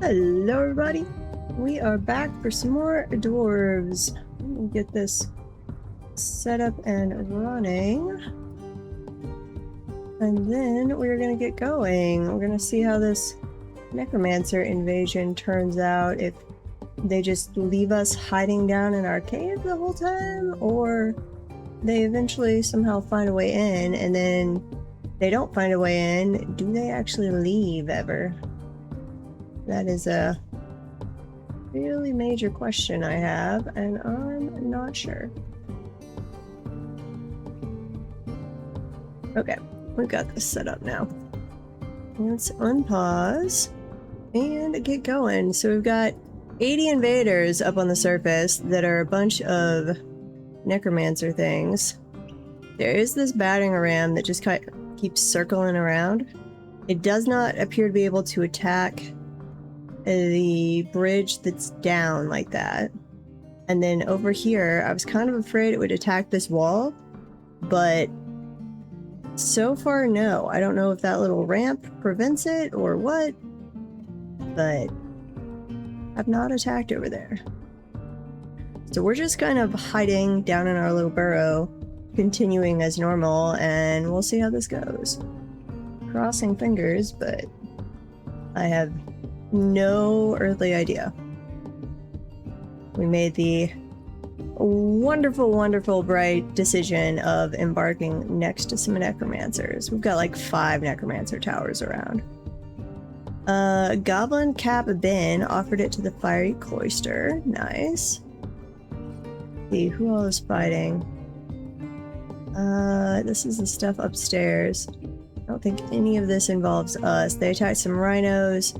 Hello everybody, we are back for some more dwarves. Let me get this set up and running. And then we're gonna get going. We're gonna see how this necromancer invasion turns out, if they just leave us hiding down in our cave the whole time, or they eventually somehow find a way in, and then they don't find a way in. Do they actually leave ever? That is a really major question I have, and I'm not sure. Okay, we've got this set up now. Let's unpause and get going. So we've got 80 invaders up on the surface that are a bunch of necromancer things. There is this battering ram that just keeps circling around. It does not appear to be able to attack the bridge that's down like that. And then over here, I was kind of afraid it would attack this wall, but so far, no. I don't know if that little ramp prevents it or what, but I've not attacked over there. So we're just kind of hiding down in our little burrow, continuing as normal, and we'll see how this goes. Crossing fingers, but I have no earthly idea. We made the wonderful, wonderful, bright decision of embarking next to some necromancers. We've got like 5 necromancer towers around. Goblin Cap Ben offered it to the Fiery Cloister. Nice. Let's see, who all is fighting? This is the stuff upstairs. I don't think any of this involves us. They attacked some rhinos.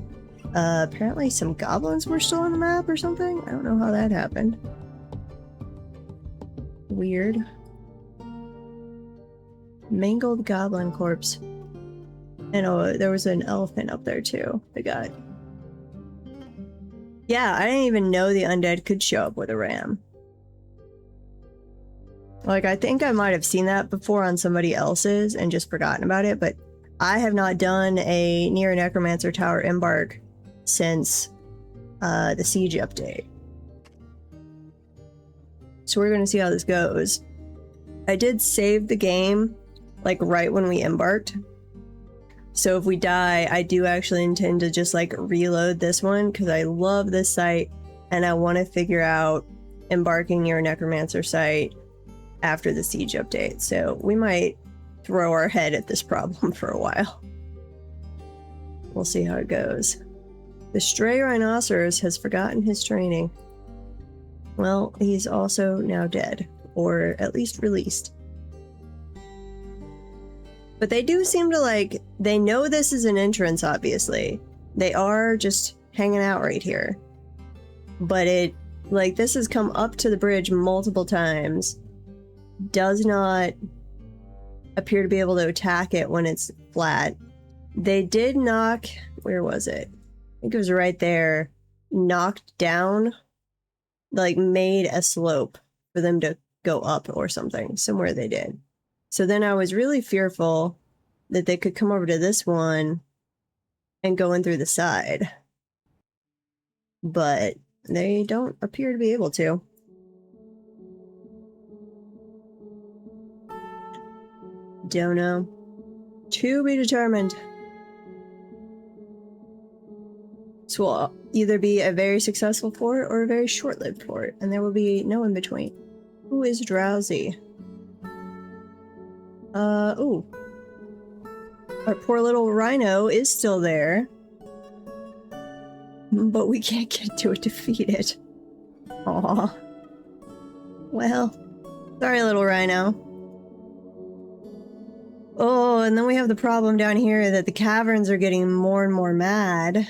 Apparently some goblins were still on the map or something? I don't know how that happened. Weird. Mangled goblin corpse. And oh, there was an elephant up there too. They got. Yeah, I didn't even know the undead could show up with a ram. Like, I think I might have seen that before on somebody else's and just forgotten about it, but I have not done a near necromancer tower embark since the siege update. So we're going to see how this goes. I did save the game like right when we embarked. So if we die, I do actually intend to just like reload this one because I love this site and I want to figure out embarking near a necromancer site after the siege update. So we might throw our head at this problem for a while. We'll see how it goes. The stray rhinoceros has forgotten his training. Well, he's also now dead, or at least released. But they do seem to like, they know this is an entrance, obviously. They are just hanging out right here. But it, like, this has come up to the bridge multiple times. Does not appear to be able to attack it when it's flat. They did knock, where was it? I think it was right there, knocked down, like made a slope for them to go up or something, somewhere they did. So then I was really fearful that they could come over to this one and go in through the side. But they don't appear to be able to. Don't know. To be determined. This will either be a very successful fort or a very short-lived fort, and there will be no in between. Who is drowsy? Ooh. Our poor little rhino is still there. But we can't get to it to feed it. Aw. Well, sorry, little rhino. Oh, and then we have the problem down here that the caverns are getting more and more mad.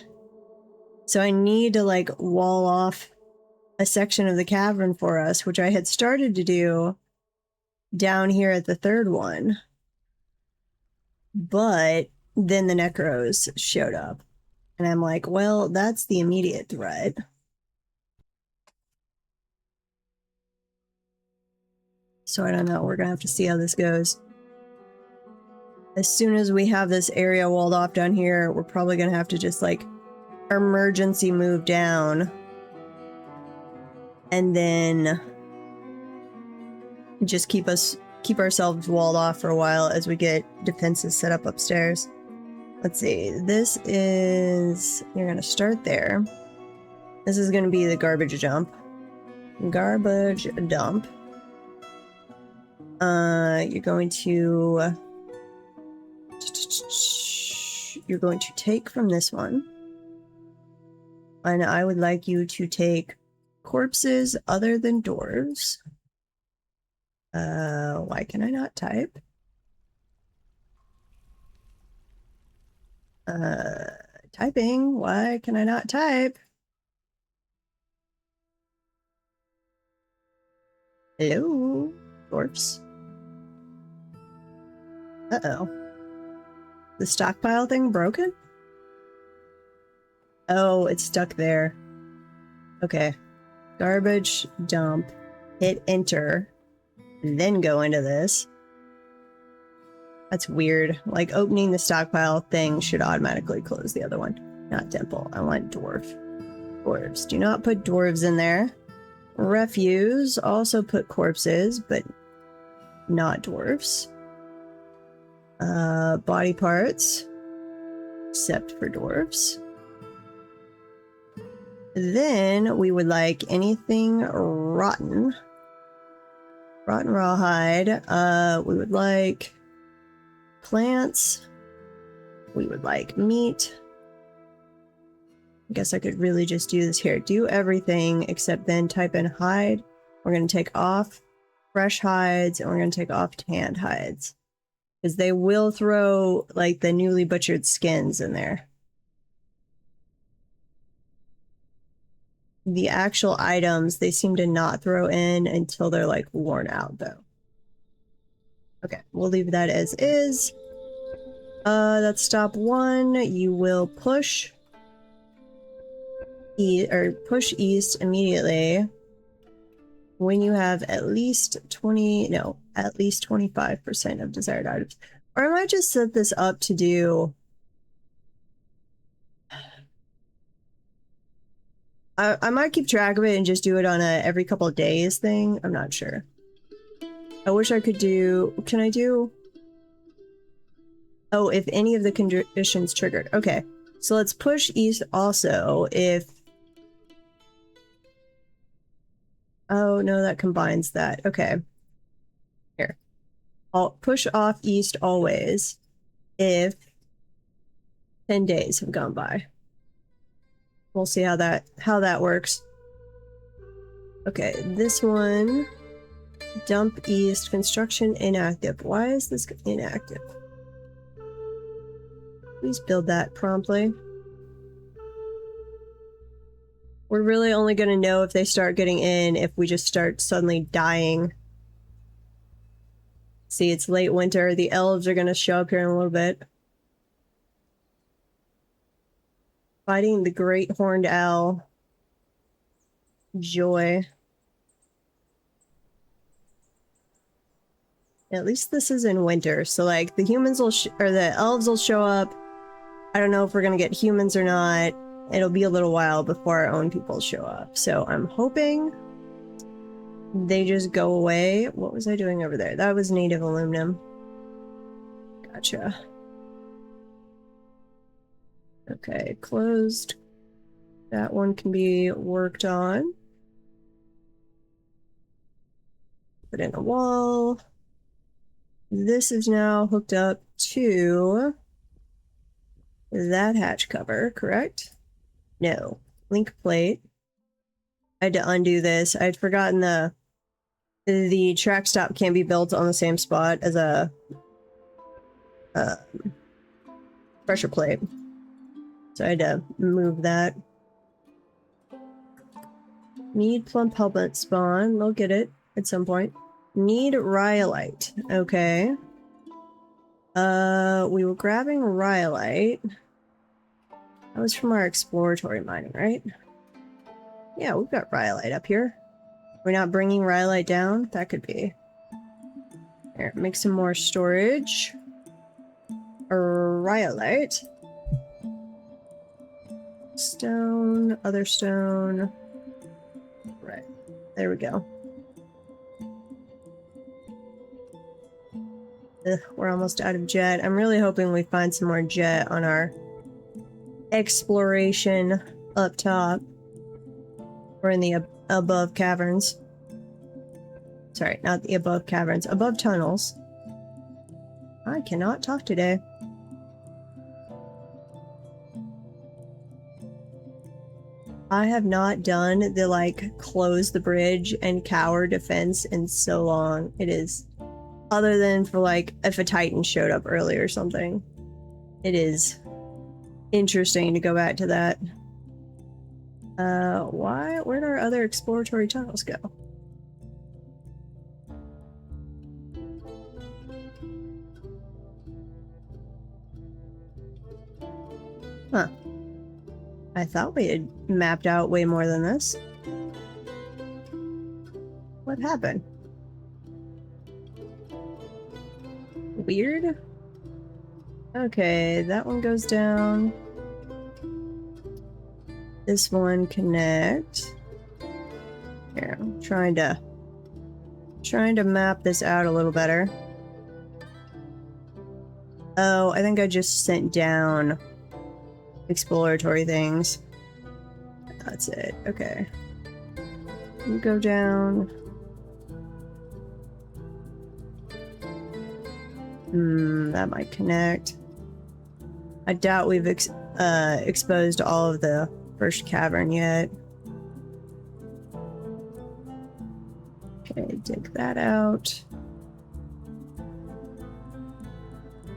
So I need to, like, wall off a section of the cavern for us, which I had started to do down here at the third one. But then the necros showed up. And I'm like, well, that's the immediate threat. So I don't know. We're going to have to see how this goes. As soon as we have this area walled off down here, we're probably going to have to just, like, emergency move down. And then just keep ourselves walled off for a while as we get defenses set up upstairs. Let's see. This is... You're going to start there. This is going to be the garbage dump. Garbage dump. You're going to... You're going to take from this one. And I would like you to take corpses other than dwarves. Why can I not type? Typing. Why can I not type? Hello, dwarfs. Uh-oh. The stockpile thing broken? Oh, it's stuck there. Okay. Garbage dump. Hit enter. Then go into this. That's weird. Like, opening the stockpile thing should automatically close the other one. Not temple. I want dwarf. Dwarves. Do not put dwarves in there. Refuse. Also put corpses, but not dwarves. Body parts. Except for dwarves. Then we would like anything rotten. Rotten rawhide. We would like plants. We would like meat. I guess I could really just do this here. Do everything except then type in hide. We're going to take off fresh hides and we're going to take off tanned hides. Because they will throw like the newly butchered skins in there. The actual items, they seem to not throw in until they're like worn out though. Okay, we'll leave that as is. That's stop one. You will push push east immediately when you have at least 25% of desired items. Or I might just set this up to do... I might keep track of it and just do it on a every couple of days thing. I'm not sure. I wish I could do... Can I do... Oh, if any of the conditions triggered. Okay, so let's push east also if... Oh, no, that combines that. Okay. Here. I'll push off east always if 10 days have gone by. We'll see how that works. Okay, this one. Dump east. Construction inactive. Why is this inactive? Please build that promptly. We're really only going to know if they start getting in if we just start suddenly dying. See, it's late winter. The elves are going to show up here in a little bit. Fighting the great horned owl. Joy. At least this is in winter, so like the humans will or the elves will show up. I don't know if we're going to get humans or not. It'll be a little while before our own people show up. So I'm hoping they just go away. What was I doing over there? That was native aluminum. Gotcha. Okay, closed. That one can be worked on. Put in a wall. This is now hooked up to that hatch cover, correct? No. Link plate. I had to undo this. I'd forgotten the track stop can't be built on the same spot as a pressure plate. So I had to move that. Need plump helmet spawn. They'll get it at some point. Need rhyolite. Okay. We were grabbing rhyolite. That was from our exploratory mining, right? Yeah, we've got rhyolite up here. We're not bringing rhyolite down? That could be. Here, make some more storage. Rhyolite. Stone, other stone. Right. There we go. Ugh, we're almost out of jet. I'm really hoping we find some more jet on our exploration up top. We're in the above caverns. Sorry, not the above caverns. Above tunnels. I cannot talk today. I have not done the, like, close the bridge and cower defense in so long. It is... Other than for, like, if a Titan showed up early or something. It is interesting to go back to that. Where'd our other exploratory tunnels go? Huh. I thought we had mapped out way more than this. What happened? Weird? Okay, that one goes down. This one connect. Here, I'm trying to map this out a little better. Oh, I think I just sent down exploratory things. That's it. Okay. You go down. That might connect. I doubt we've exposed all of the first cavern yet. Okay, dig that out.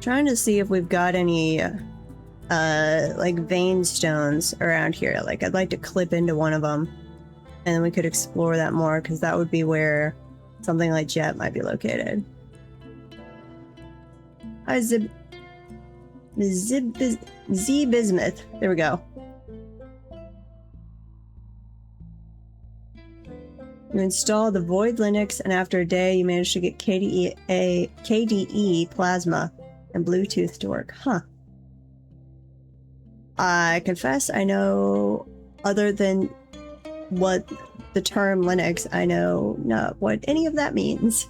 Trying to see if we've got any like vein stones around here. Like, I'd like to clip into one of them and then we could explore that more, because that would be where something like jet might be located. Hi, Z-Bismuth. There we go. You install the Void Linux, and after a day, you manage to get KDE plasma and Bluetooth to work. Huh. I confess I know, other than what the term Linux, I know not what any of that means.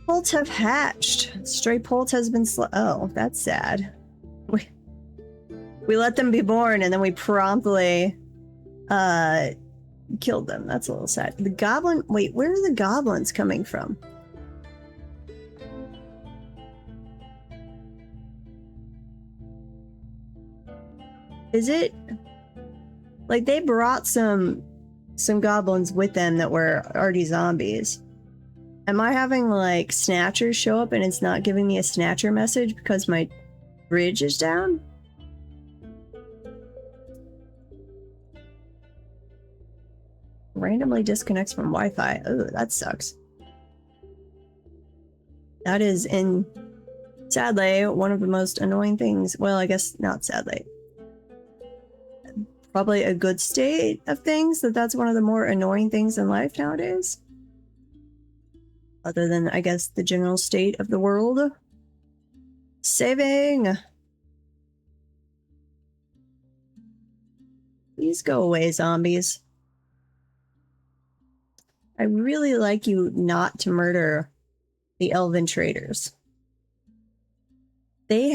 Poults have hatched. Stray Poult has been oh, that's sad. We let them be born and then we promptly killed them. That's a little sad. The goblin... Wait, where are the goblins coming from? Is it... Like, they brought some goblins with them that were already zombies. Am I having, like, snatchers show up and it's not giving me a snatcher message because my bridge is down? Randomly disconnects from Wi-Fi. Oh, that sucks. That is, sadly, one of the most annoying things. Well, I guess not sadly. Probably a good state of things, that's one of the more annoying things in life nowadays. Other than, I guess, the general state of the world. Saving! Please go away, zombies. I really like you not to murder the elven traders. They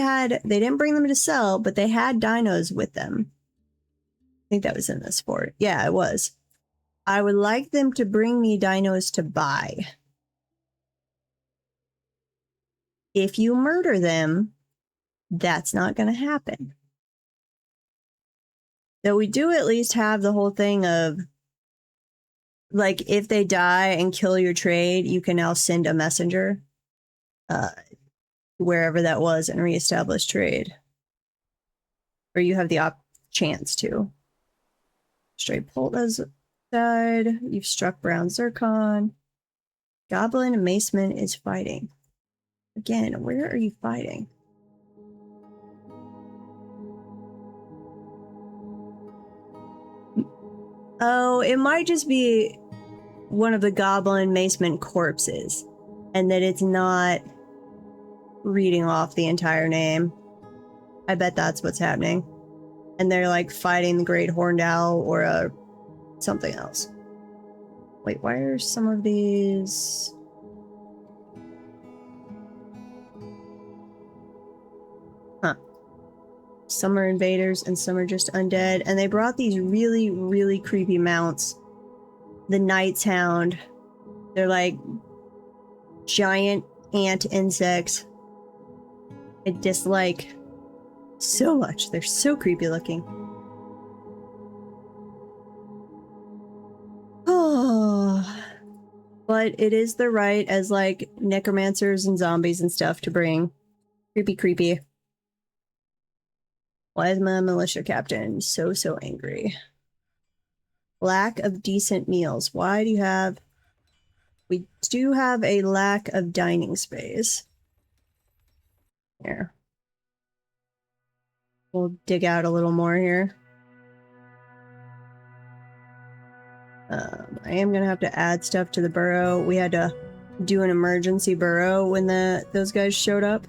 didn't bring them to sell, but they had dinos with them. I think that was in this fort. Yeah, it was. I would like them to bring me dinos to buy. If you murder them, that's not going to happen. Though we do at least have the whole thing of, like, if they die and kill your trade, you can now send a messenger wherever that was and reestablish trade. Or you have the chance to. Stray Poult has died. You've struck Brown Zircon. Goblin Maceman is fighting. Again, where are you fighting? Oh, it might just be one of the Goblin Maceman corpses, and that it's not reading off the entire name. I bet that's what's happening. and they're like fighting the great horned owl or something else. Wait, why are some of these... Huh. Some are invaders and some are just undead. And they brought these really, really creepy mounts. The Night's Hound. They're like giant ant insects. I dislike so much. They're so creepy looking. Oh, but it is the right as like necromancers and zombies and stuff to bring. Creepy. Why is my militia captain so angry? Lack of decent meals. Why do you have... We do have a lack of dining space. Here. We'll dig out a little more here. I am gonna have to add stuff to the burrow. We had to do an emergency burrow when those guys showed up.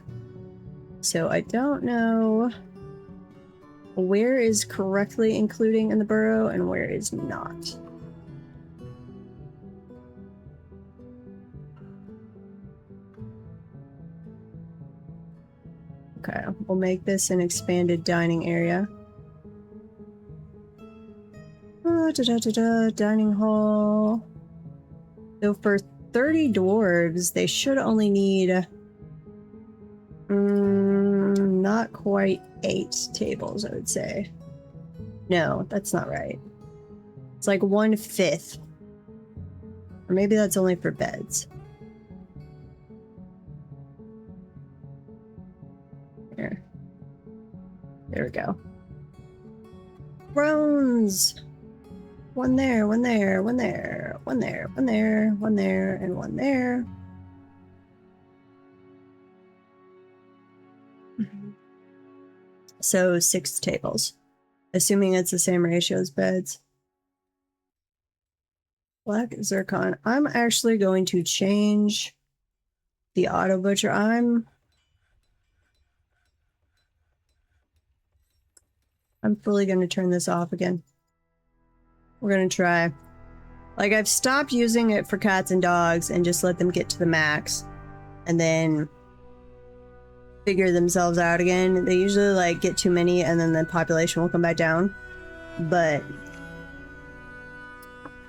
So I don't know where is correctly including in the burrow and where is not. Okay, we'll make this an expanded dining area. Dining hall. So for 30 dwarves, they should only need not quite 8 tables, I would say. No, that's not right. It's like 1/5. Or maybe that's only for beds. Here. There we go. Thrones! One there, one there, one there, one there, one there, one there, and one there. So 6 tables. Assuming it's the same ratio as beds. Black zircon. I'm actually going to change the auto butcher. I'm fully going to turn this off again. We're going to try. Like, I've stopped using it for cats and dogs and just let them get to the max. And then figure themselves out again. They usually, like, get too many and then the population will come back down. But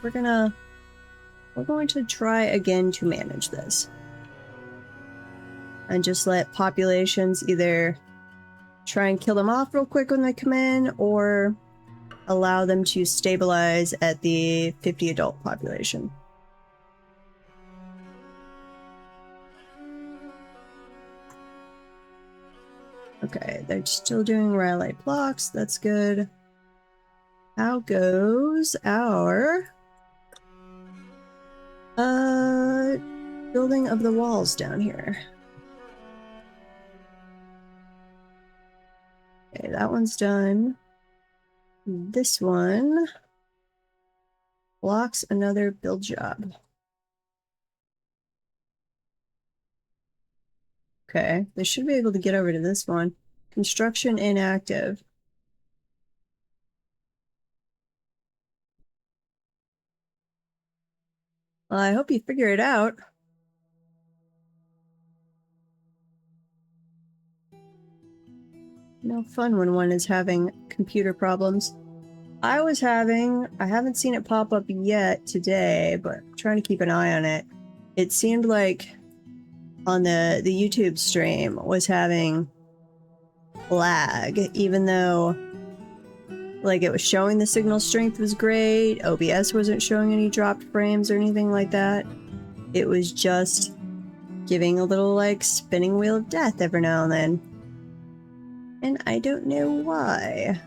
we're going to try again to manage this. And just let populations either try and kill them off real quick when they come in, or allow them to stabilize at the 50 adult population. Okay, they're still doing rhyolite blocks. That's good. How goes our building of the walls down here? Okay, that one's done. This one blocks another build job. Okay, they should be able to get over to this one. Construction inactive. Well, I hope you figure it out. No fun when one is having computer problems. I haven't seen it pop up yet today, but I'm trying to keep an eye on it. It seemed like on the YouTube stream was having lag, even though like it was showing the signal strength was great, OBS wasn't showing any dropped frames or anything like that. It was just giving a little like spinning wheel of death every now and then. And I don't know why.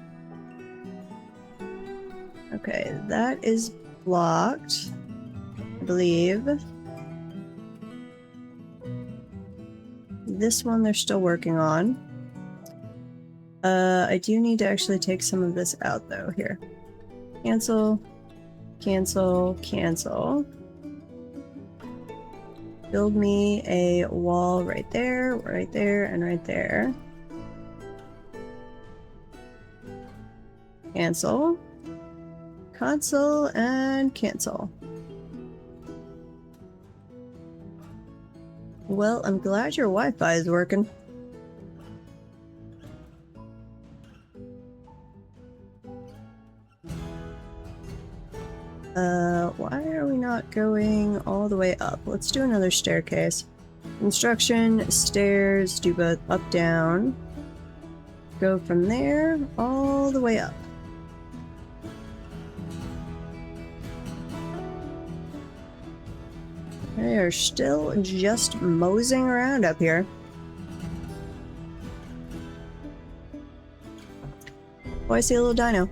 Okay, that is blocked, I believe. This one they're still working on. I do need to actually take some of this out though. Here. Cancel. Cancel. Cancel. Build me a wall right there, and right there. Cancel. Cancel and cancel. Well, I'm glad your Wi-Fi is working. Why are we not going all the way up? Let's do another staircase. Construction, stairs, do both up, down. Go from there all the way up. They are still just moseying around up here. Oh, I see a little dino.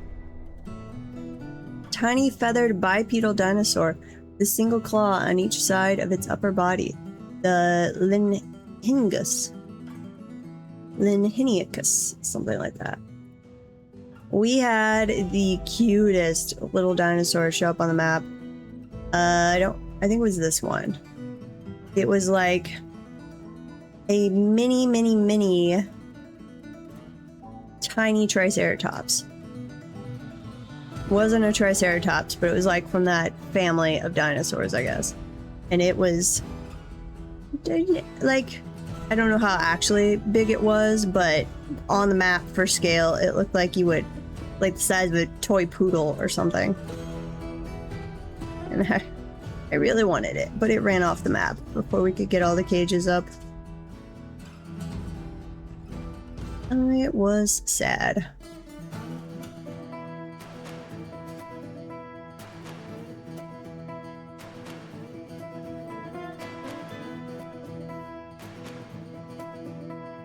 Tiny feathered bipedal dinosaur with a single claw on each side of its upper body. The Linhiniacus, something like that. We had the cutest little dinosaur show up on the map. I think it was this one. It was like a mini tiny Triceratops. Wasn't a Triceratops, but it was like from that family of dinosaurs, I guess. And it was like, I don't know how actually big it was, but on the map for scale, it looked like you would, like the size of a toy poodle or something. And I really wanted it, but it ran off the map before we could get all the cages up. It was sad.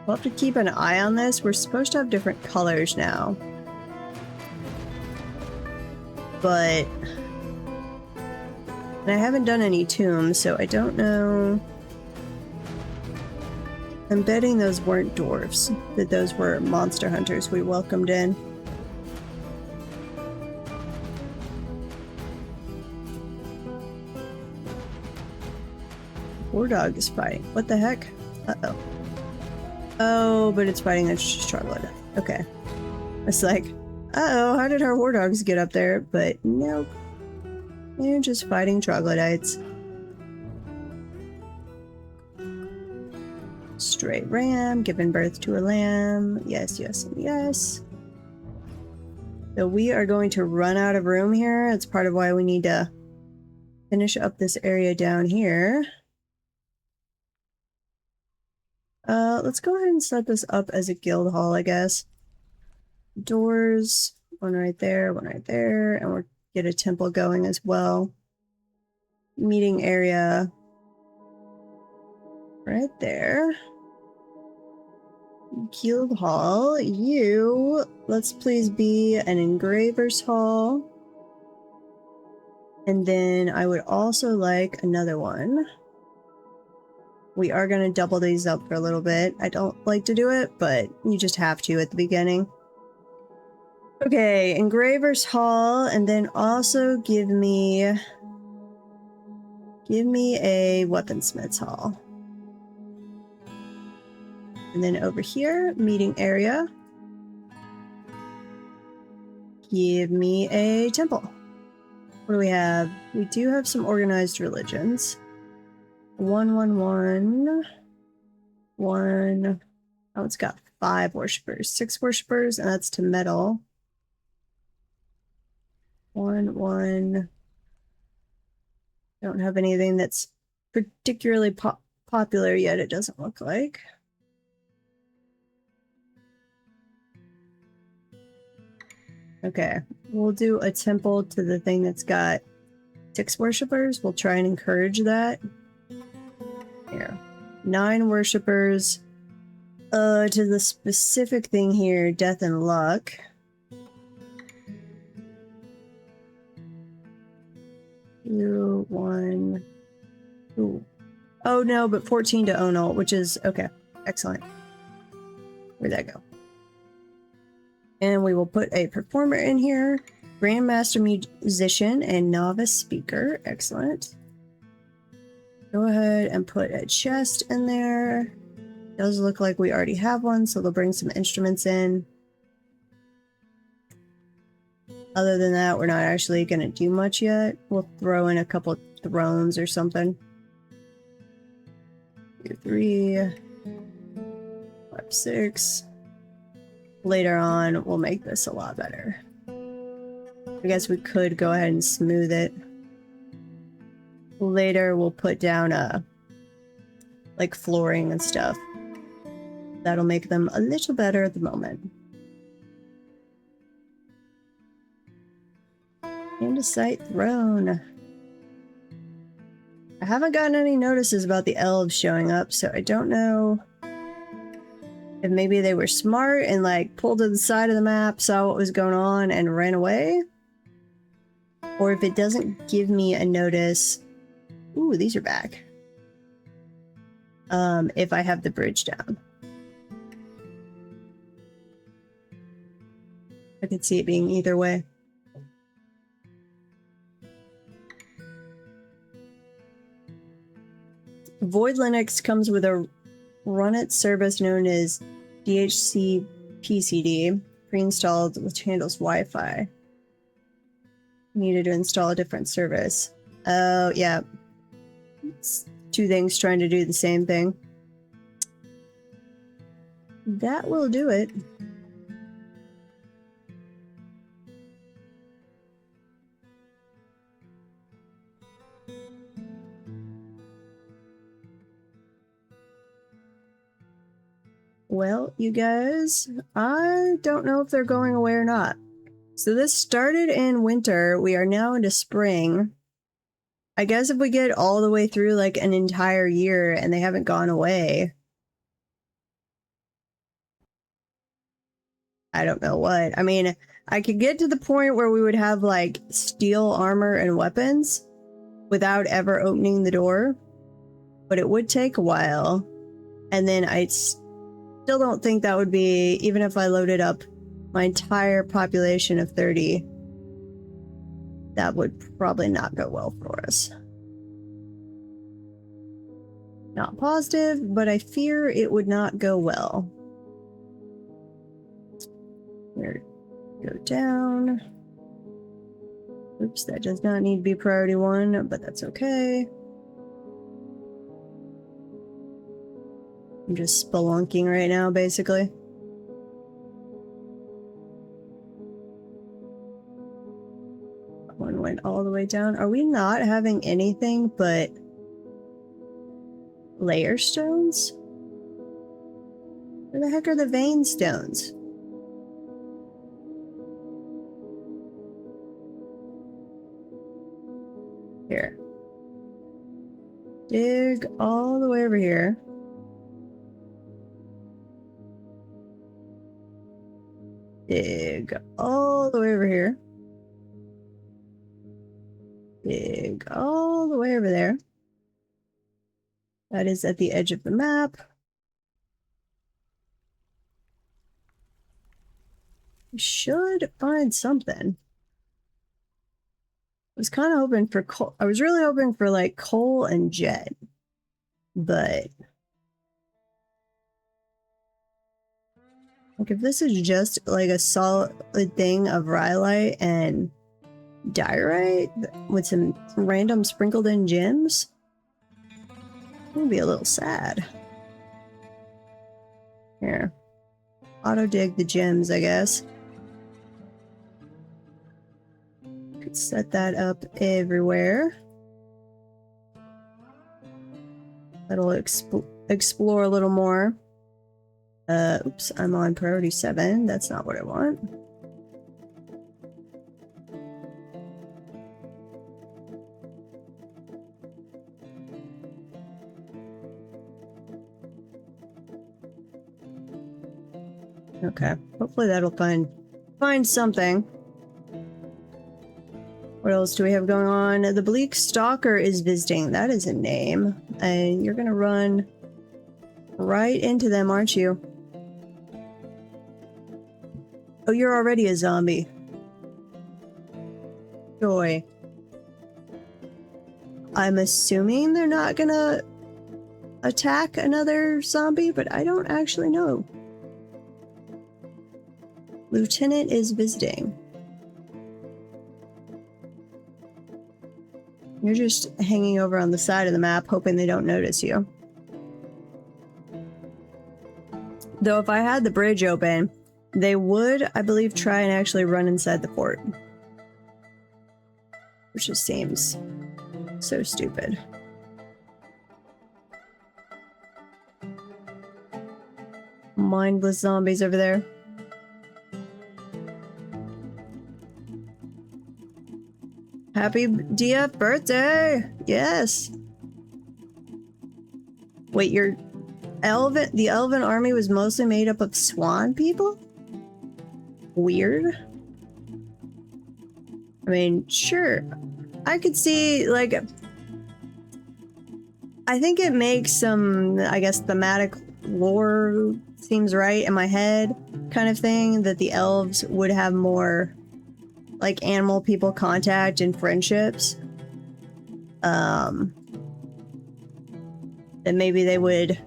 We'll have to keep an eye on this. We're supposed to have different colors now. But... and I haven't done any tombs, so I don't know... I'm betting those weren't dwarves. That those were monster hunters we welcomed in. War dog is fighting. What the heck? Uh-oh. Oh, but it's fighting a troglodyte. Okay. It's like, uh-oh, how did our war dogs get up there? But nope. They're just fighting troglodytes. Straight ram, giving birth to a lamb. Yes, yes, and yes. So we are going to run out of room here. It's part of why we need to finish up this area down here. Let's go ahead and set this up as a guild hall, I guess. Doors, one right there, and we'll get a temple going as well. Meeting area right there. Guild hall, you, let's please be an engraver's hall. And then I would also like another one. We are going to double these up for a little bit. I don't like to do it, but you just have to at the beginning. Okay, Engraver's Hall, and then also give me a Weaponsmith's Hall. And then over here, meeting area. Give me a temple. What do we have? We do have some organized religions. 1, 1, 1, 1. Oh, it's got 5 worshippers, 6 worshippers, and that's to metal. 1, 1. Don't have anything that's particularly popular yet, it doesn't look like. Okay, we'll do a temple to the thing that's got 6 worshippers. We'll try and encourage that. Here, 9 worshippers. To the specific thing here, death and luck. Two, 1. Ooh. Oh no, but 14 to Onal, which is okay. Excellent. Where'd that go? And we will put a performer in here. Grandmaster musician and novice speaker. Excellent. Go ahead and put a chest in there. Does look like we already have one, so they'll bring some instruments in. Other than that, we're not actually going to do much yet. We'll throw in a couple thrones or something. 2, 3, 5, 6. Later on, we'll make this a lot better. I guess we could go ahead and smooth it. Later, we'll put down like flooring and stuff. That'll make them a little better at the moment. Andesite throne. I haven't gotten any notices about the elves showing up, so I don't know if maybe they were smart and like pulled to the side of the map, saw what was going on, and ran away. Or if it doesn't give me a notice. Ooh, these are back. If I have the bridge down. I could see it being either way. Void Linux comes with a run-it service known as DHCPCD, pre-installed, which handles Wi-Fi. Needed to install a different service. Oh, yeah. It's two things trying to do the same thing. That will do it. Well, you guys, I don't know if they're going away or not. So this started in winter. We are now into spring. I guess if we get all the way through like an entire year and they haven't gone away, I don't know what. I mean, I could get to the point where we would have like steel armor and weapons without ever opening the door, but it would take a while. And then I still don't think that would be, even if I loaded up my entire population of 30, that would probably not go well for us. Not positive, but I fear it would not go well. Here, go down. Oops, that does not need to be priority 1, but that's okay. I'm just spelunking right now, basically. One went all the way down. Are we not having anything but layer stones? Where the heck are the vein stones? Here. Dig all the way over here. Dig all the way over here. Dig all the way over there. That is at the edge of the map. We should find something. I was kind of hoping for coal. I was really hoping for like coal and jet, but like if this is just like a solid thing of rhyolite and diorite with some random sprinkled in gems, it would be a little sad. Here, auto dig the gems, I guess. Could set that up everywhere. That'll explore a little more. Oops, I'm on priority 7. That's not what I want. Okay, hopefully that'll find something. What else do we have going on? The Bleak Stalker is visiting. That is a name. And you're gonna run right into them, aren't you? Oh, you're already a zombie. Joy. I'm assuming they're not gonna attack another zombie, but I don't actually know. Lieutenant is visiting. You're just hanging over on the side of the map, hoping they don't notice you. Though if I had the bridge open, they would, I believe, try and actually run inside the fort. Which just seems so stupid. Mindless zombies over there. Happy DF birthday! Yes! Wait, the Elven army was mostly made up of swan people? Weird. I mean, sure. I could see, like... I think it makes some, I guess, thematic lore seems right in my head kind of thing, that the elves would have more, like, animal-people contact and friendships. That maybe they would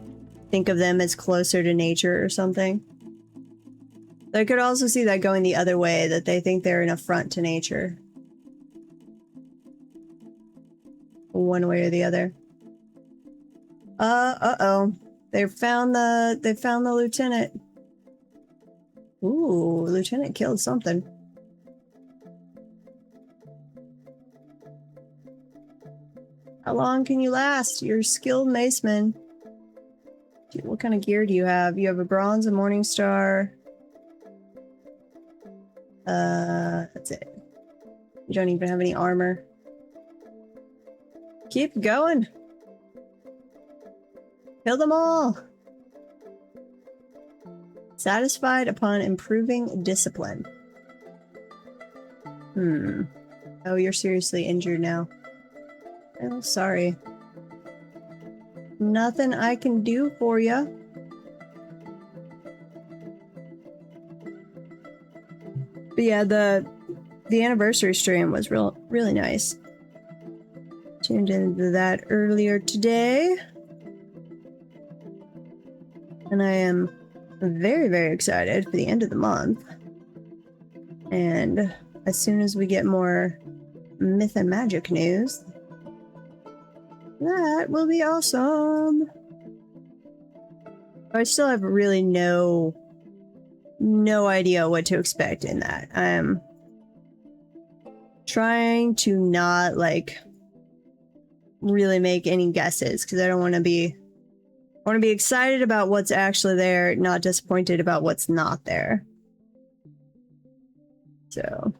think of them as closer to nature or something. But I could also see that going the other way, that they think they're an affront to nature. One way or the other. Uh-oh. They found the lieutenant. Ooh, lieutenant killed something. How long can you last? You're a skilled maceman. Dude, what kind of gear do you have? You have a bronze, a morning star. That's it. You don't even have any armor. Keep going. Kill them all. Satisfied upon improving discipline. Oh, you're seriously injured now. Oh, sorry. Nothing I can do for you. But yeah, the anniversary stream was really nice. Tuned into that earlier today. And I am very, very excited for the end of the month. And as soon as we get more myth and magic news, that will be awesome. I still have really no idea what to expect in that. I'm trying to not, like, really make any guesses, because I don't want to be... I want to be excited about what's actually there, not disappointed about what's not there. So...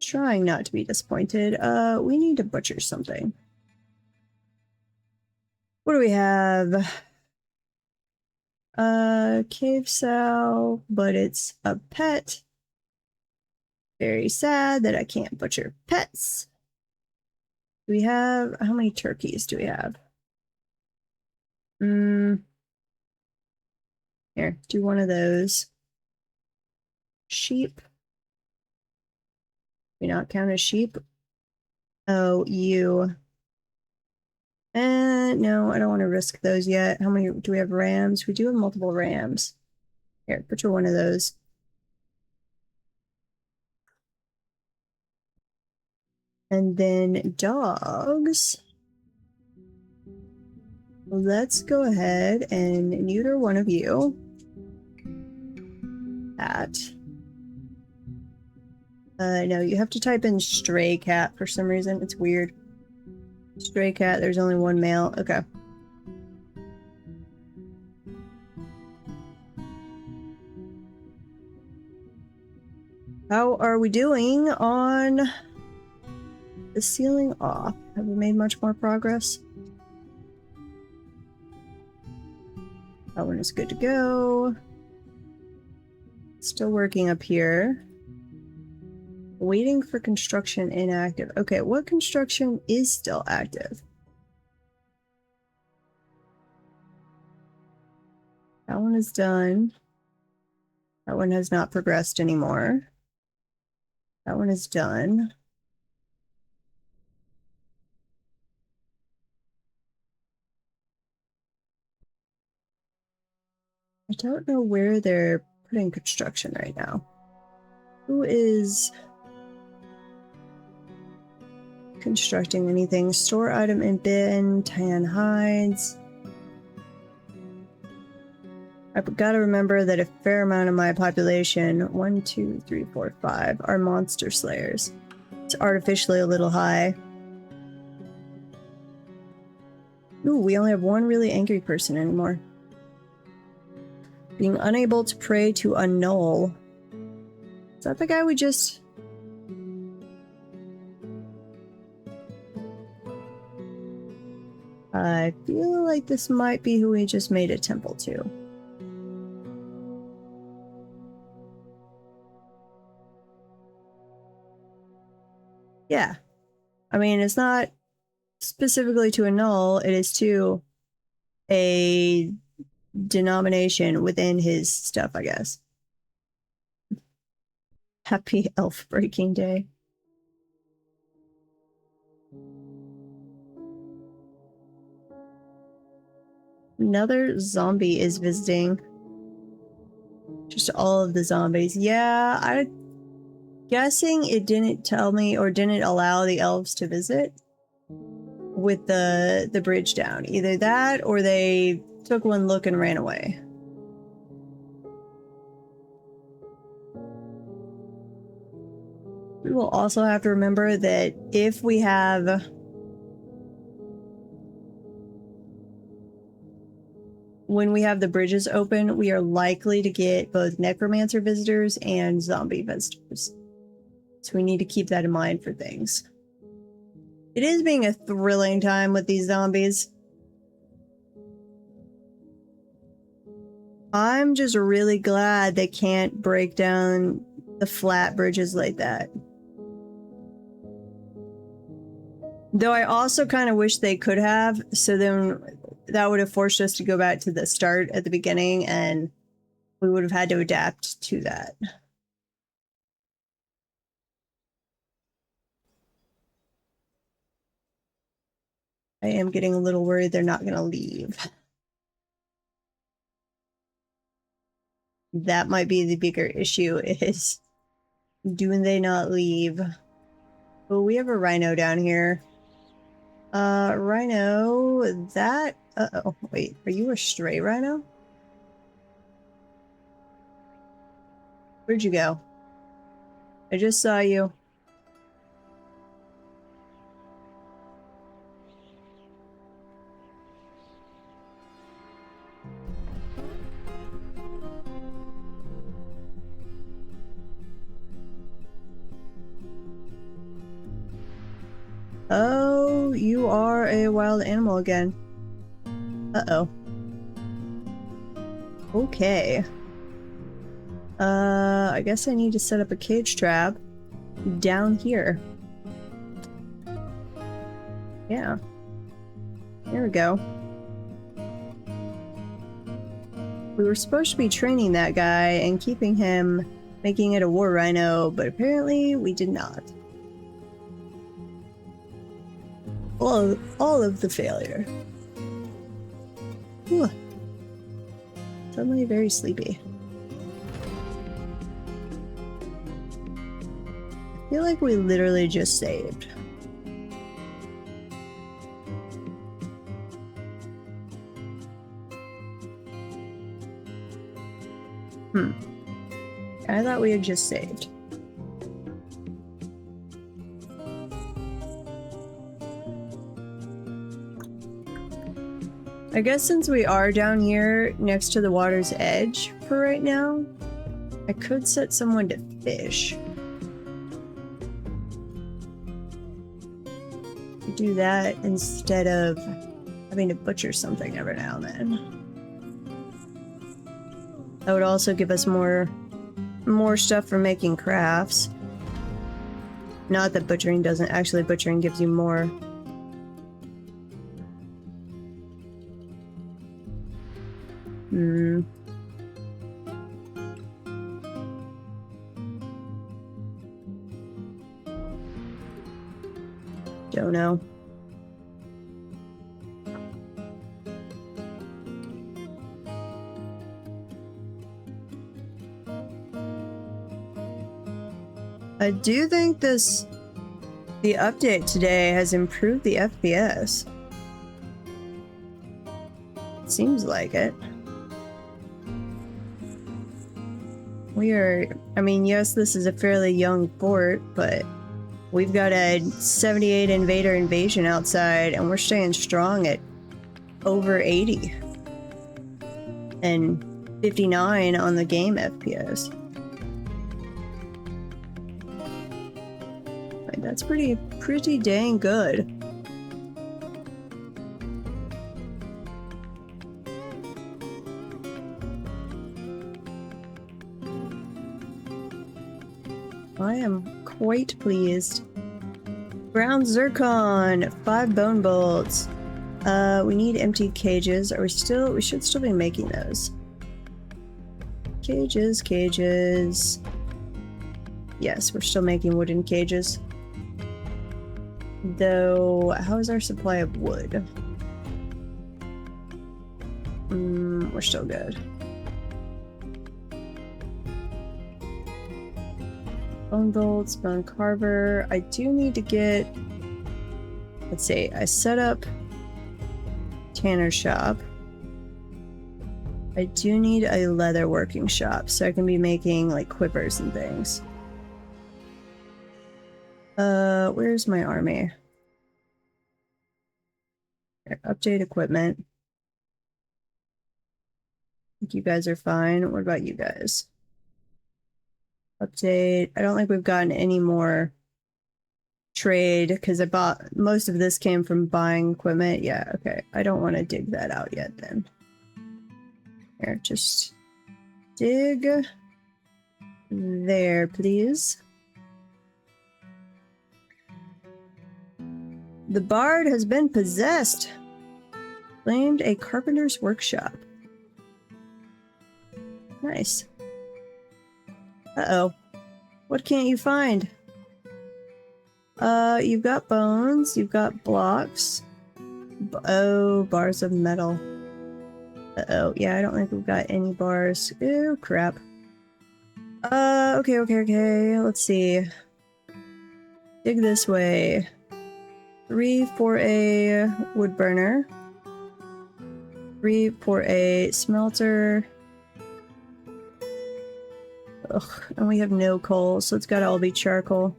trying not to be disappointed. We need to butcher something. What do we have? Cave sow, but it's a pet. Very sad that I can't butcher pets. Do we have... how many turkeys do we have? Here, do one of those. Sheep. We not count as sheep? Oh, you. No, I don't want to risk those yet. How many do we have? Rams? We do have multiple rams. Here, butcher one of those. And then dogs. Let's go ahead and neuter one of you. That. No, you have to type in stray cat for some reason. It's weird. Stray cat, there's only one male. Okay. How are we doing on the sealing off? Have we made much more progress? That one is good to go. Still working up here. Waiting for construction inactive. Okay, what construction is still active? That one is done. That one has not progressed anymore. That one is done. I don't know where they're putting construction right now. Who is... constructing anything. Store item in bin, tan hides. I've got to remember that a fair amount of my population, 1, 2, 3, 4, 5, are monster slayers. It's artificially a little high. Ooh, we only have one really angry person anymore. Being unable to pray to annul. Is that the guy we just... I feel like this might be who we just made a temple to. Yeah. I mean, it's not specifically to annul, it is to a denomination within his stuff, I guess. Happy elf breaking day. Another zombie is visiting. Just all of the zombies. Yeah, I'm guessing it didn't tell me or didn't allow the elves to visit with the bridge down. Either that or they took one look and ran away. We will also have to remember that if we have when we have the bridges open, we are likely to get both necromancer visitors and zombie visitors. So we need to keep that in mind for things. It is being a thrilling time with these zombies. I'm just really glad they can't break down the flat bridges like that. Though I also kind of wish they could have, so then that would have forced us to go back to the start at the beginning, and we would have had to adapt to that. I am getting a little worried they're not going to leave. That might be the bigger issue, is do they not leave? Oh, we have a rhino down here. Rhino, that... Uh-oh, wait, are you a stray rhino? Where'd you go? I just saw you. Oh, you are a wild animal again. Uh-oh. Okay. I guess I need to set up a cage trap down here. Yeah. There we go. We were supposed to be training that guy and keeping him, making it a war rhino, but apparently we did not. All of the failure. Ooh. Suddenly very sleepy. I feel like we literally just saved. I thought we had just saved. I guess since we are down here next to the water's edge for right now, I could set someone to fish. Do that instead of having to butcher something every now and then. That would also give us more stuff for making crafts. Not that butchering doesn't. Actually, butchering gives you more. Don't know. I do think this The update today has improved the FPS. Seems like it. I mean, yes, this is a fairly young fort, but we've got a 78 invader invasion outside, and we're staying strong at over 80. And 59 on the game FPS. Like, that's pretty dang good. I am quite pleased. Brown zircon, 5 bone bolts. We need empty cages. We should still be making those. Cages. Yes, we're still making wooden cages. Though, how is our supply of wood? We're still good. Bone bolts, bone carver. I do need to get... Let's see, I set up tanner shop. I do need a leather working shop, so I can be making, like, quivers and things. Where's my army? Here, update equipment. I think you guys are fine. What about you guys? Update. I don't think we've gotten any more trade, because I bought... Most of this came from buying equipment. Yeah, okay. I don't want to dig that out yet, then. Here, just dig there, please. The bard has been possessed. Claimed a carpenter's workshop. Nice. Uh-oh. What can't you find? You've got bones, you've got blocks. Oh, bars of metal. Uh-oh, yeah, I don't think we've got any bars. Oh, crap. Okay. Let's see. Dig this way. 3 for a wood burner. 3 for a smelter. Ugh, and we have no coal, so it's gotta all be charcoal.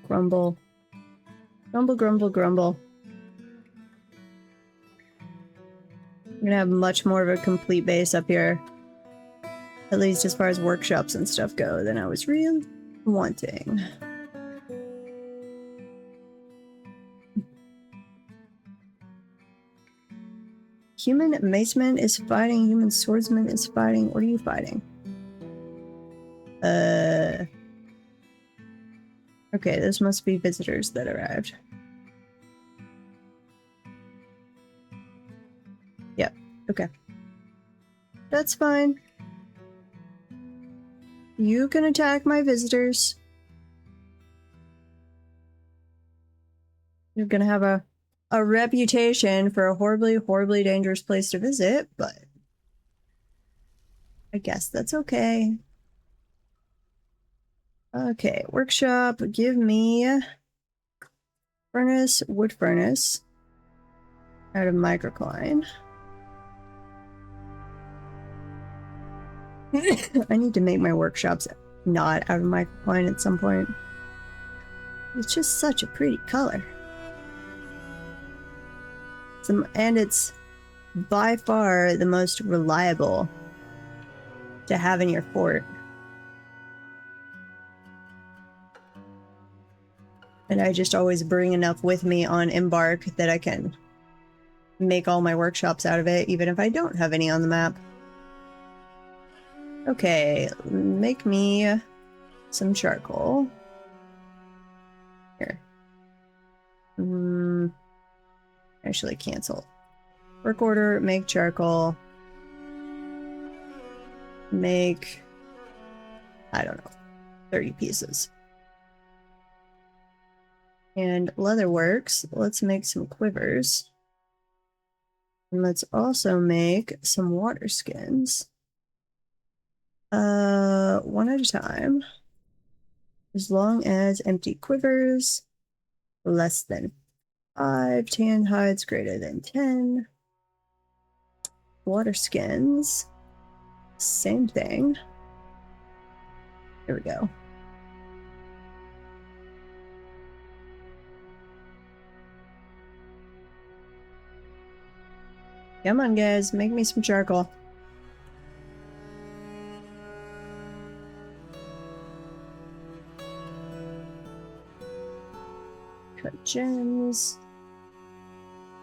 Grumble. Grumble. I'm gonna have much more of a complete base up here. At least as far as workshops and stuff go, than I was really wanting. Human maceman is fighting, human swordsman is fighting. What are you fighting? Okay, this must be visitors that arrived. Yep, okay. That's fine. You can attack my visitors. You're gonna have a reputation for a horribly dangerous place to visit, but I guess that's okay. Okay, workshop, give me furnace, wood furnace out of microcline. I need to make my workshops not out of microcline at some point. It's just such a pretty color. And it's by far the most reliable to have in your fort. And I just always bring enough with me on Embark that I can make all my workshops out of it, even if I don't have any on the map. Okay, make me some charcoal. Here. Actually, cancel. Work order, make charcoal. Make, I don't know, 30 pieces. And leatherworks, let's make some quivers. And let's also make some water skins. One at a time. As long as empty quivers, less than 5, tan hides greater than 10, water skins, same thing. Here we go. Come on, guys, make me some charcoal. Cut gems.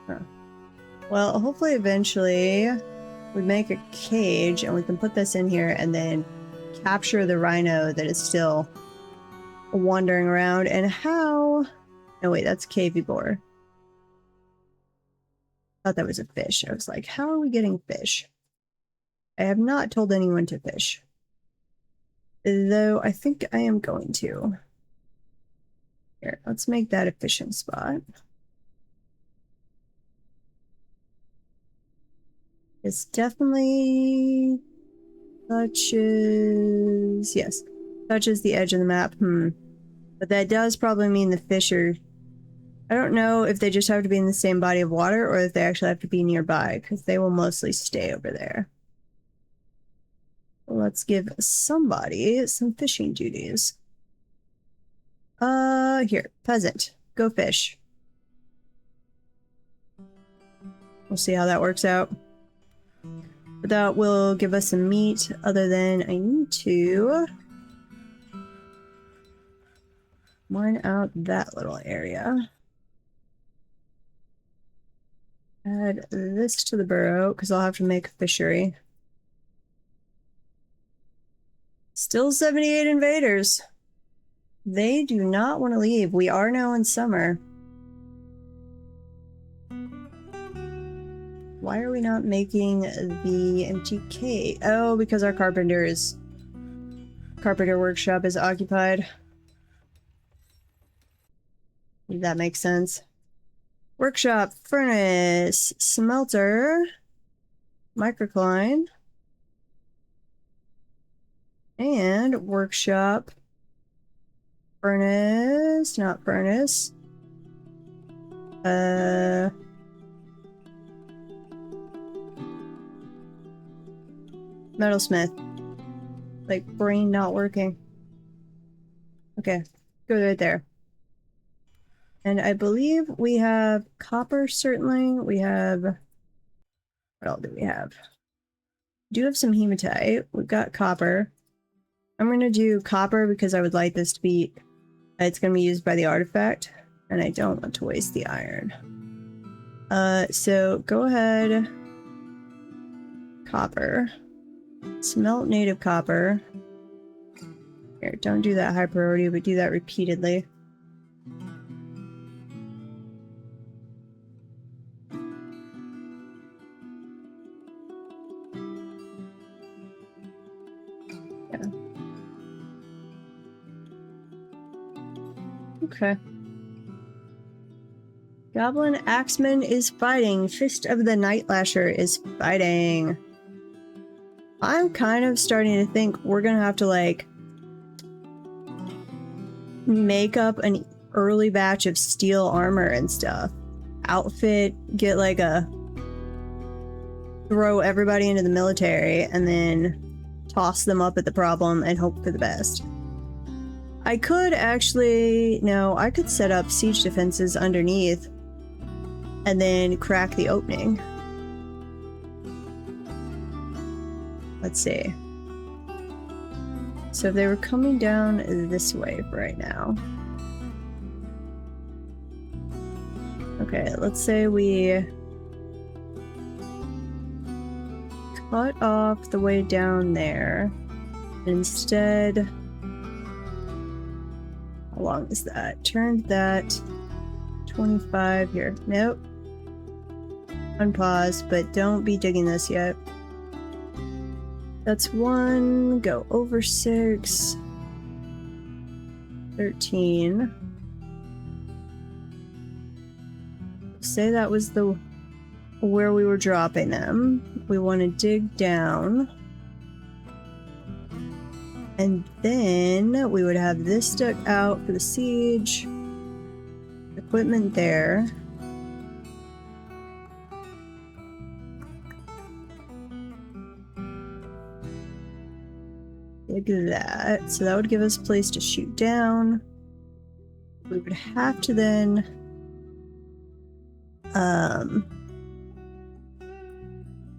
Huh. Well, hopefully eventually we make a cage and we can put this in here and then capture the rhino that is still wandering around. And how... No, wait, that's cavy boar. I thought that was a fish. I was like, how are we getting fish? I have not told anyone to fish. Though I think I am going to. Here, let's make that a fishing spot. It's definitely touches... Yes, touches the edge of the map. But that does probably mean the fish are... I don't know if they just have to be in the same body of water or if they actually have to be nearby, because they will mostly stay over there. Let's give somebody some fishing duties. Here, peasant, go fish. We'll see how that works out. But that will give us some meat, other than I need to mine out that little area. Add this to the burrow, because I'll have to make a fishery. Still 78 invaders. They do not want to leave. We are now in summer. Why are we not making the empty cave? Oh, because our carpenter workshop is occupied. That makes sense. Workshop, furnace, smelter, microcline, and workshop, furnace, not furnace, metalsmith. Like, brain not working. Okay, go right there. And I believe we have copper, certainly. We have... What else do we have? We do have some hematite. We've got copper. I'm going to do copper because I would like this to be... It's going to be used by the artifact. And I don't want to waste the iron. So go ahead. Copper. Smelt native copper. Here, don't do that high priority, but do that repeatedly. Okay. Goblin Axeman is fighting. Fist of the Night Lasher is fighting. I'm kind of starting to think we're gonna have to, like, make up an early batch of steel armor and stuff. Outfit, get like a... Throw everybody into the military and then toss them up at the problem and hope for the best. I could actually... No, I could set up siege defenses underneath and then crack the opening. Let's see. So if they were coming down this way for right now. Okay, let's say we cut off the way down there. Instead... How long is that? Turned that 25 here. Nope. Unpause, but don't be digging this yet. That's 1. Go over 6. 13. Say that was the where we were dropping them. We want to dig down. And then we would have this stuck out for the siege. Equipment there. Like that. So that would give us a place to shoot down. We would have to then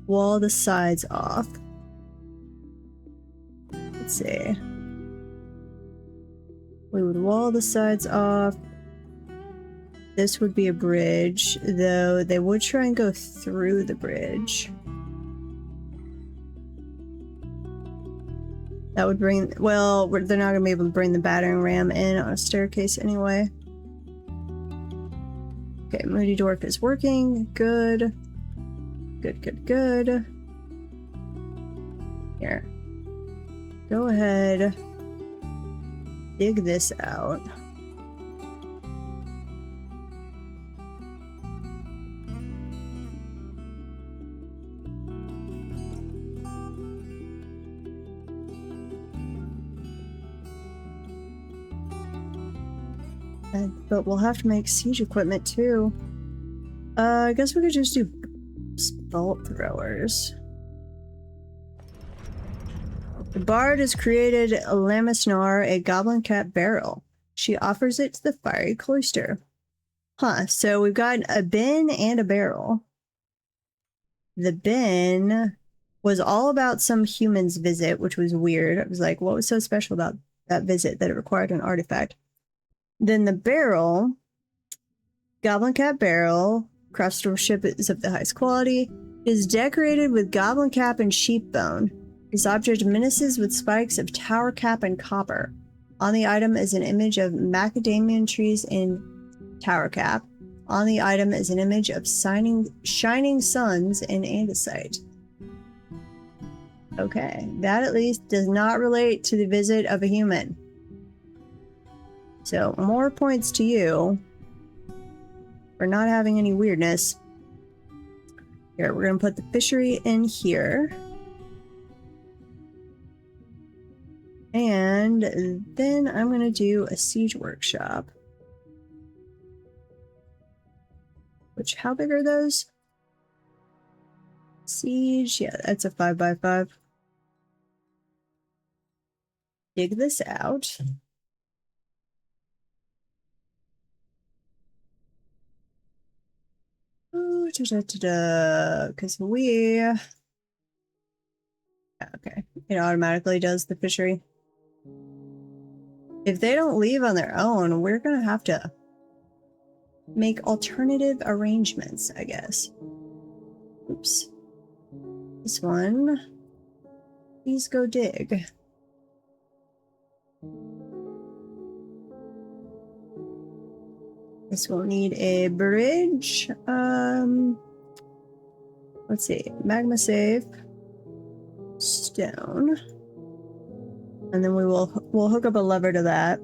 wall the sides off. Let's see. We would wall the sides off. This would be a bridge, though they would try and go through the bridge. That would bring, well, they're not going to be able to bring the battering ram in on a staircase anyway. Okay, Moody Dwarf is working. Good. Good, good, good. Here. Go ahead. Dig this out. But we'll have to make siege equipment too. I guess we could just do bolt throwers. The bard has created a Lamisnar, a goblin cat barrel. She offers it to the fiery cloister. Huh, so we've got a bin and a barrel. The bin was all about some human's visit, which was weird. I was like, what was so special about that visit that it required an artifact? Then the barrel, Goblin Cap barrel, craftsmanship is of the highest quality, is decorated with goblin cap and sheep bone. This object menaces with spikes of tower cap and copper. On the item is an image of macadamia trees in tower cap. On the item is an image of shining suns in andesite. Okay, that at least does not relate to the visit of a human. So, more points to you for not having any weirdness. Here, we're going to put the fishery in here. And then I'm going to do a siege workshop. Which, how big are those? Siege, yeah, that's a 5x5. Dig this out. Because we... Okay, it automatically does the fishery. If they don't leave on their own, we're gonna have to make alternative arrangements, I guess. Oops. This one. Please go dig. This will need a bridge. Let's see. Magma safe. Stone. And then we'll hook up a lever to that.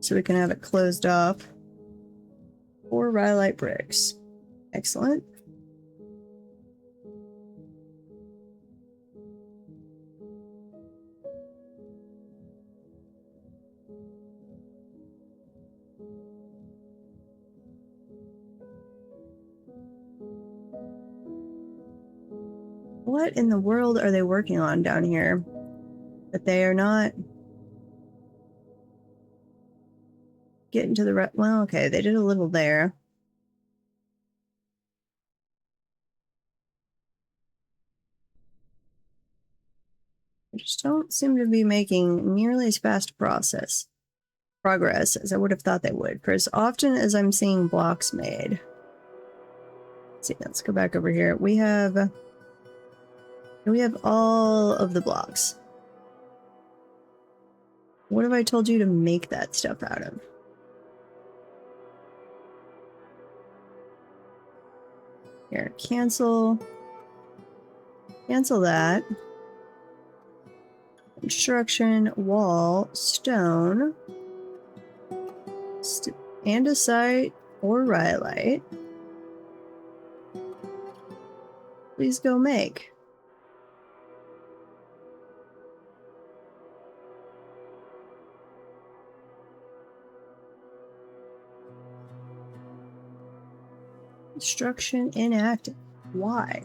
So we can have it closed off. 4 rhyolite bricks. Excellent. What in the world are they working on down here? That they are not getting to the right. Well, okay, they did a little there. They just don't seem to be making nearly as fast progress as I would have thought they would, for as often as I'm seeing blocks made. Let's see, let's go back over here. We have all of the blocks. What have I told you to make that stuff out of? Here, cancel that. Construction, wall, stone, andesite or rhyolite. Please go make. Construction inactive. Why?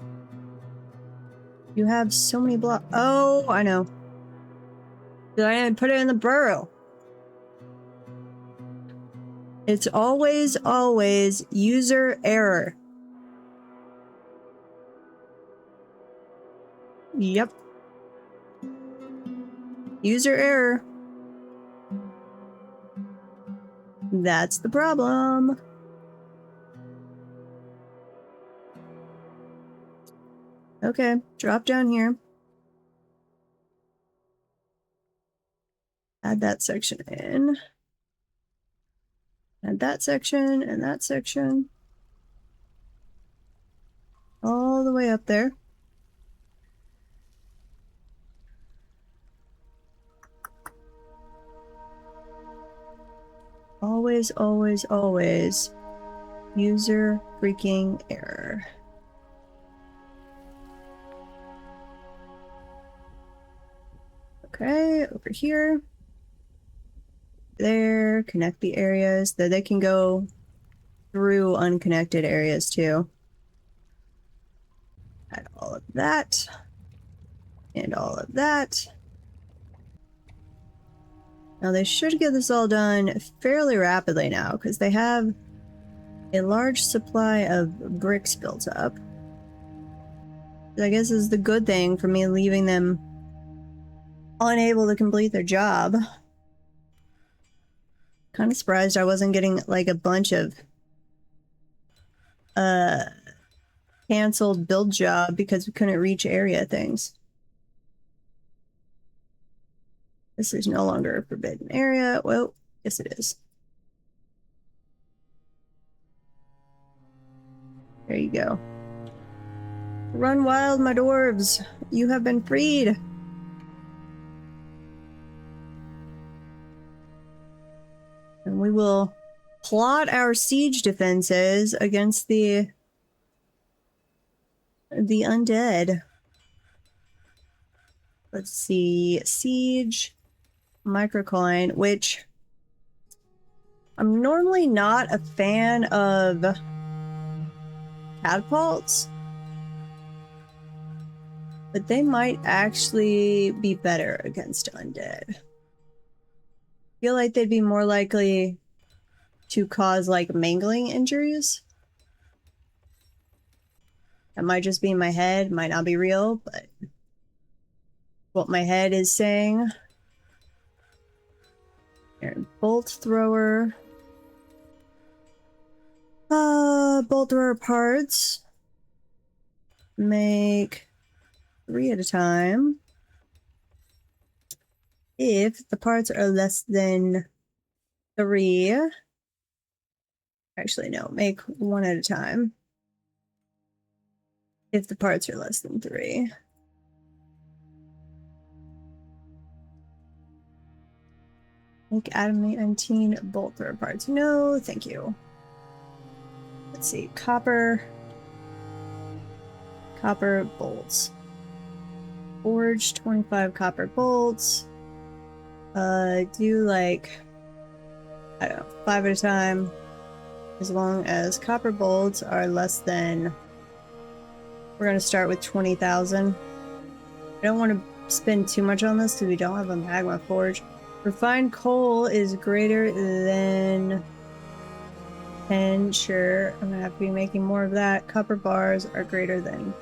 You have so many blocks. Oh, I know. I didn't put it in the burrow. It's always user error. Yep. User error. That's the problem. Okay, drop down here. Add that section in. Add that section and that section. All the way up there. Always user freaking error. Okay, over here. There, connect the areas, though they can go through unconnected areas too. Add all of that. And all of that. Now they should get this all done fairly rapidly now, because they have a large supply of bricks built up. I guess this is the good thing for me leaving them unable to complete their job. Kind of surprised I wasn't getting like a bunch of canceled build job because we couldn't reach area things. This is no longer a forbidden area. Well, yes it is. There you go. Run wild, my dwarves. You have been freed. And we will plot our siege defenses against the undead. Let's see. Siege. Microcoin, which I'm normally not a fan of catapults, but they might actually be better against undead. I feel like they'd be more likely to cause like mangling injuries. That might just be in my head, might not be real, but what my head is saying. Bolt thrower. Bolt thrower parts. Make 3 at a time. If the parts are less than 3. Actually, no, make 1 at a time. If the parts are less than 3. Make adamantine bolt thrower parts. No, thank you. Let's see. Copper bolts. Forge 25 copper bolts. Do like, I don't know, 5 at a time. As long as copper bolts are less than, we're gonna start with 20,000. I don't want to spend too much on this because we don't have a magma forge. Refined coal is greater than 10, sure. I'm gonna have to be making more of that. Copper bars are greater than.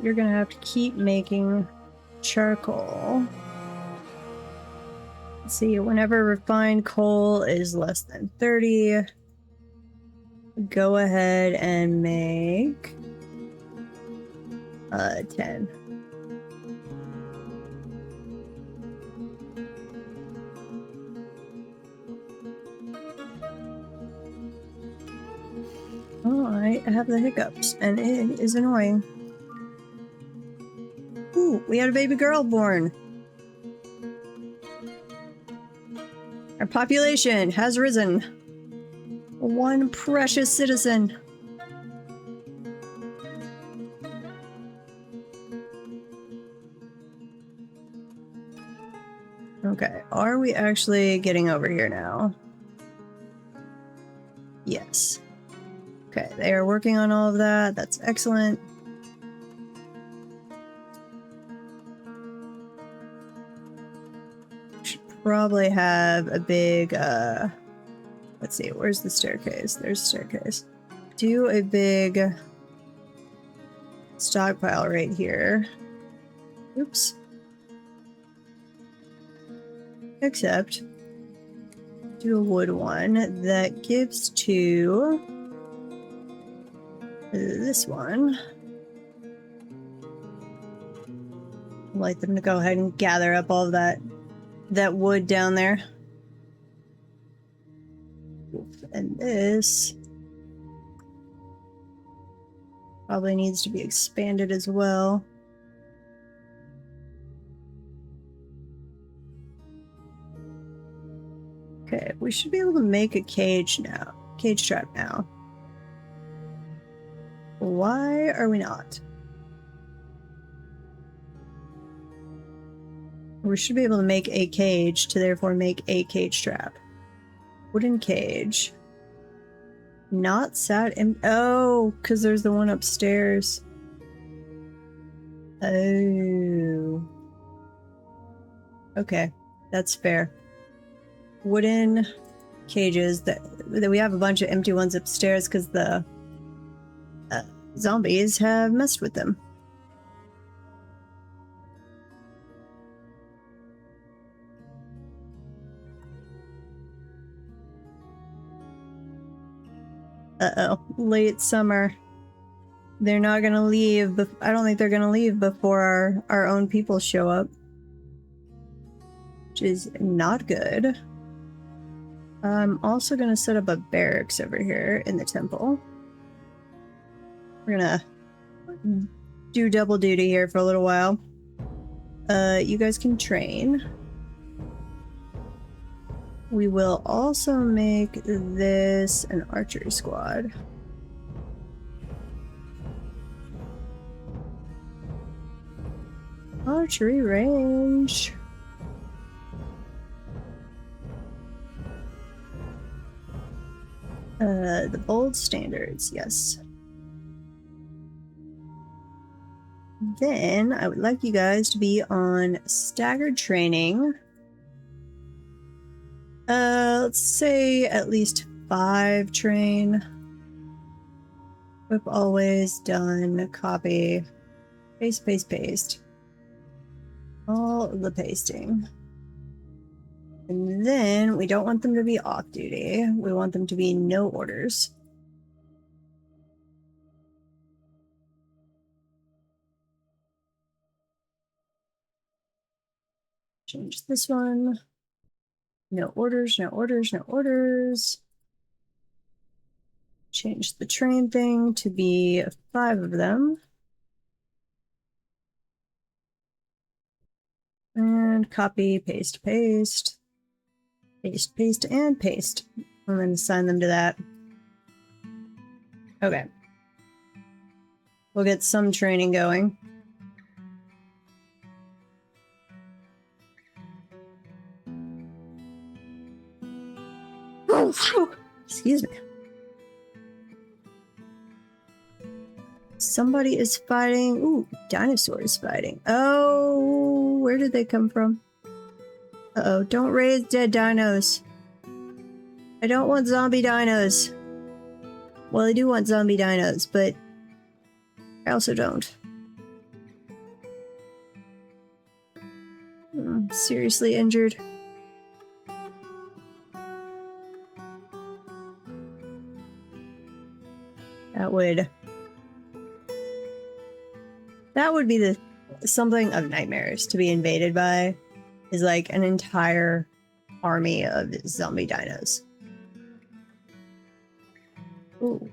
You're gonna have to keep making charcoal. Let's see, whenever refined coal is less than 30, go ahead and make 10. Oh, I have the hiccups, and it is annoying. Ooh, we had a baby girl born. Our population has risen. One precious citizen. are we actually getting over here now? Yes. Okay, they are working on all of that. That's excellent. Should probably have a big, let's see, where's the staircase? There's the staircase. Do a big stockpile right here. Oops. Except do a wood one that gives to this one. I'd like them to go ahead and gather up all of that wood down there. And this probably needs to be expanded as well. Okay, we should be able to make a cage trap now. Why are we not? We should be able to make a cage to therefore make a cage trap. Wooden cage. Not sat in. Oh, because there's the one upstairs. Oh. Okay, that's fair. Wooden cages that we have a bunch of empty ones upstairs because the zombies have messed with them. Uh-oh, late summer. They're not gonna leave, but I don't think they're gonna leave before our own people show up. Which is not good. I'm also gonna set up a barracks over here in the temple. We're gonna do double duty here for a little while. You guys can train. We will also make this an archery squad. Archery range. The bold standards, yes. Then I would like you guys to be on staggered training. Let's say at least 5 train. Whip always done. Copy. Paste, paste, paste. All of the pasting. And then we don't want them to be off duty. We want them to be no orders. Change this one. No orders, no orders, no orders. Change the train thing to be 5 of them. And copy, paste, paste. Paste, paste, and paste. And then assign them to that. Okay. We'll get some training going. Oh, excuse me. Somebody is fighting. Ooh, dinosaur is fighting. Oh, where did they come from? Uh-oh, don't raise dead dinos. I don't want zombie dinos. Well, I do want zombie dinos, but I also don't. I'm seriously injured. That would be the something of nightmares to be invaded by, is like an entire army of zombie dinos. Ooh.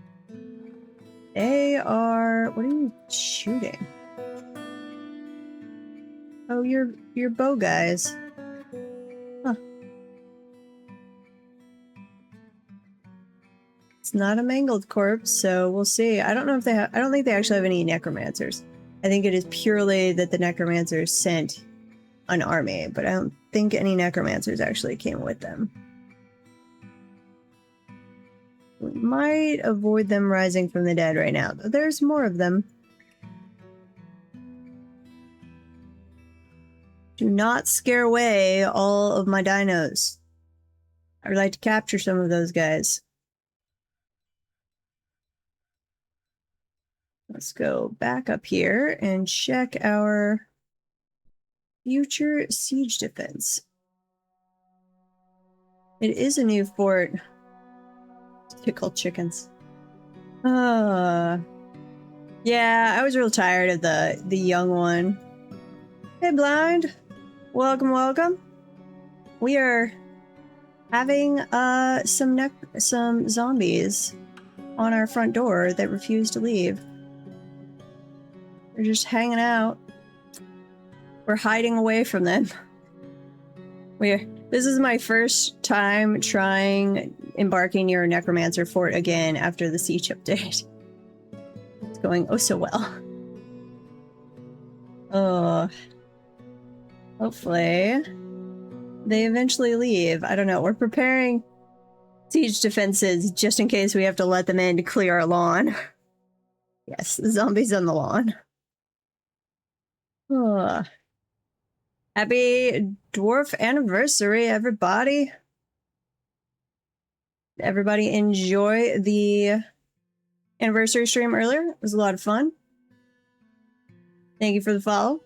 They are... What are you shooting? Oh, you're bow guys. Huh. It's not a mangled corpse, so we'll see. I don't know if they have... I don't think they actually have any necromancers. I think it is purely that the necromancers sent an army, but I don't think any necromancers actually came with them. We might avoid them rising from the dead right now, though there's more of them. Do not scare away all of my dinos. I would like to capture some of those guys. Let's go back up here and check our future siege defense. It is a new fort. Pickled chickens. Yeah, I was real tired of the young one. Hey, Blind. Welcome, welcome. We are having some zombies on our front door that refuse to leave. They're just hanging out. We're hiding away from them. This is my first time trying embarking near a necromancer fort again after the siege update. It's going oh so well. Oh. Hopefully they eventually leave. I don't know. We're preparing siege defenses just in case we have to let them in to clear our lawn. Yes, the zombies on the lawn. Oh. Happy dwarf anniversary, everybody. Everybody enjoy the anniversary stream earlier. It was a lot of fun. Thank you for the follow.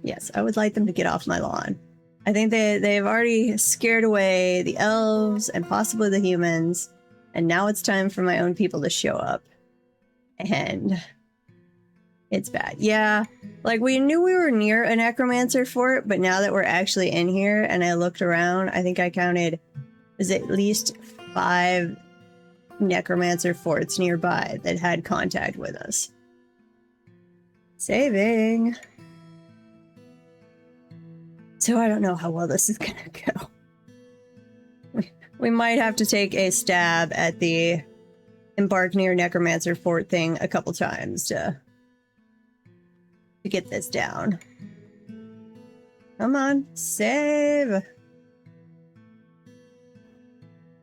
Yes, I would like them to get off my lawn. I think they've already scared away the elves and possibly the humans, and now it's time for my own people to show up. And it's bad. Yeah, like we knew we were near a necromancer fort, but now that we're actually in here and I looked around, I think I counted, is at least 5 necromancer forts nearby that had contact with us. Saving. So I don't know how well this is gonna go. We might have to take a stab at the embark near necromancer fort thing a couple times to get this down. Come on, save.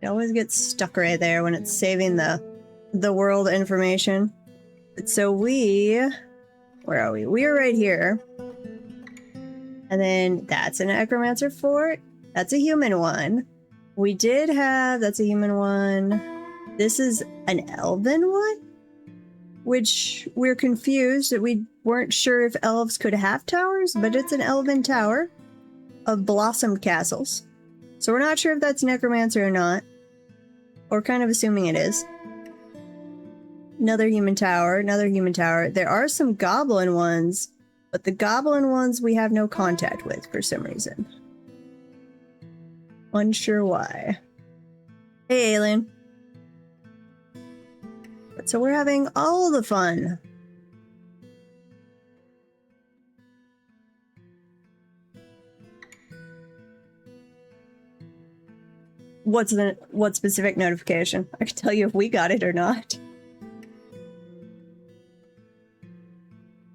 It always gets stuck right there when it's saving the world information. So where are we? We are right here. And then that's a necromancer fort. That's a human one. We did have, that's a human one. This is an elven one, which we're confused that we weren't sure if elves could have towers, but it's an elven tower of blossomed castles. So we're not sure if that's necromancer or not. Or kind of assuming it is. Another human tower, another human tower. There are some goblin ones, but the goblin ones we have no contact with for some reason. Unsure why. Hey, alien. So we're having all the fun. What specific notification? I can tell you if we got it or not.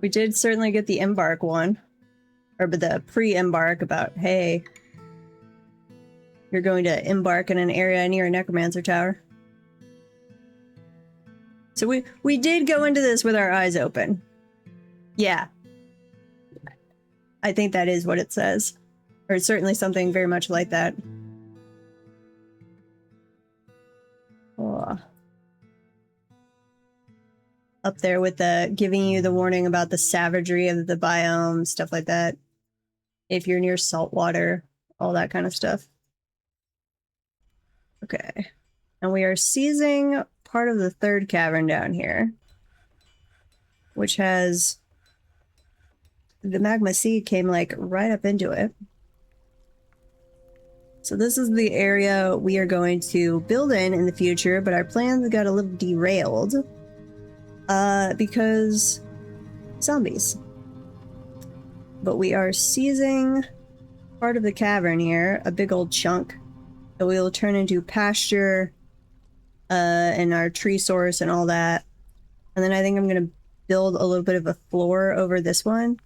We did certainly get the embark one. Or the pre-embark about, hey, you're going to embark in an area near a necromancer tower. So we did go into this with our eyes open. Yeah. I think that is what it says. Or certainly something very much like that. Oh. Up there with the giving you the warning about the savagery of the biome, stuff like that. If you're near salt water, all that kind of stuff. Okay. And we are seizing part of the third cavern down here, which has the magma sea came like right up into it. So this is the area we are going to build in the future, but our plans got a little derailed because zombies. But we are seizing part of the cavern here, a big old chunk that we will turn into pasture and our tree source and all that. And then I think I'm going to build a little bit of a floor over this one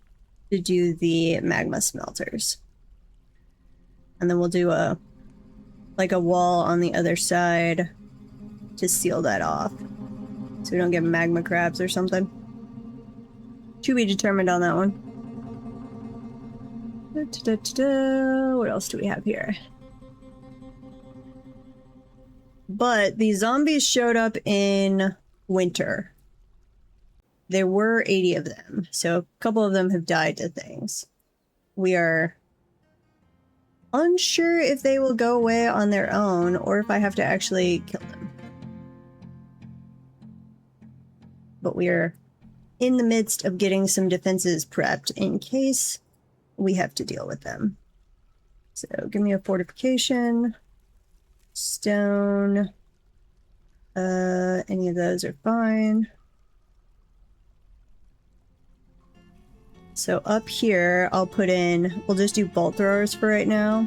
to do the magma smelters. And then we'll do a wall on the other side to seal that off, so we don't get magma crabs or something. To be determined on that one. What else do we have here? But the zombies showed up in winter. There were 80 of them, so a couple of them have died to things. We are unsure if they will go away on their own or if I have to actually kill them. But we are in the midst of getting some defenses prepped in case we have to deal with them. So give me a fortification, stone, any of those are fine. So up here, I'll put in, we'll just do bolt throwers for right now.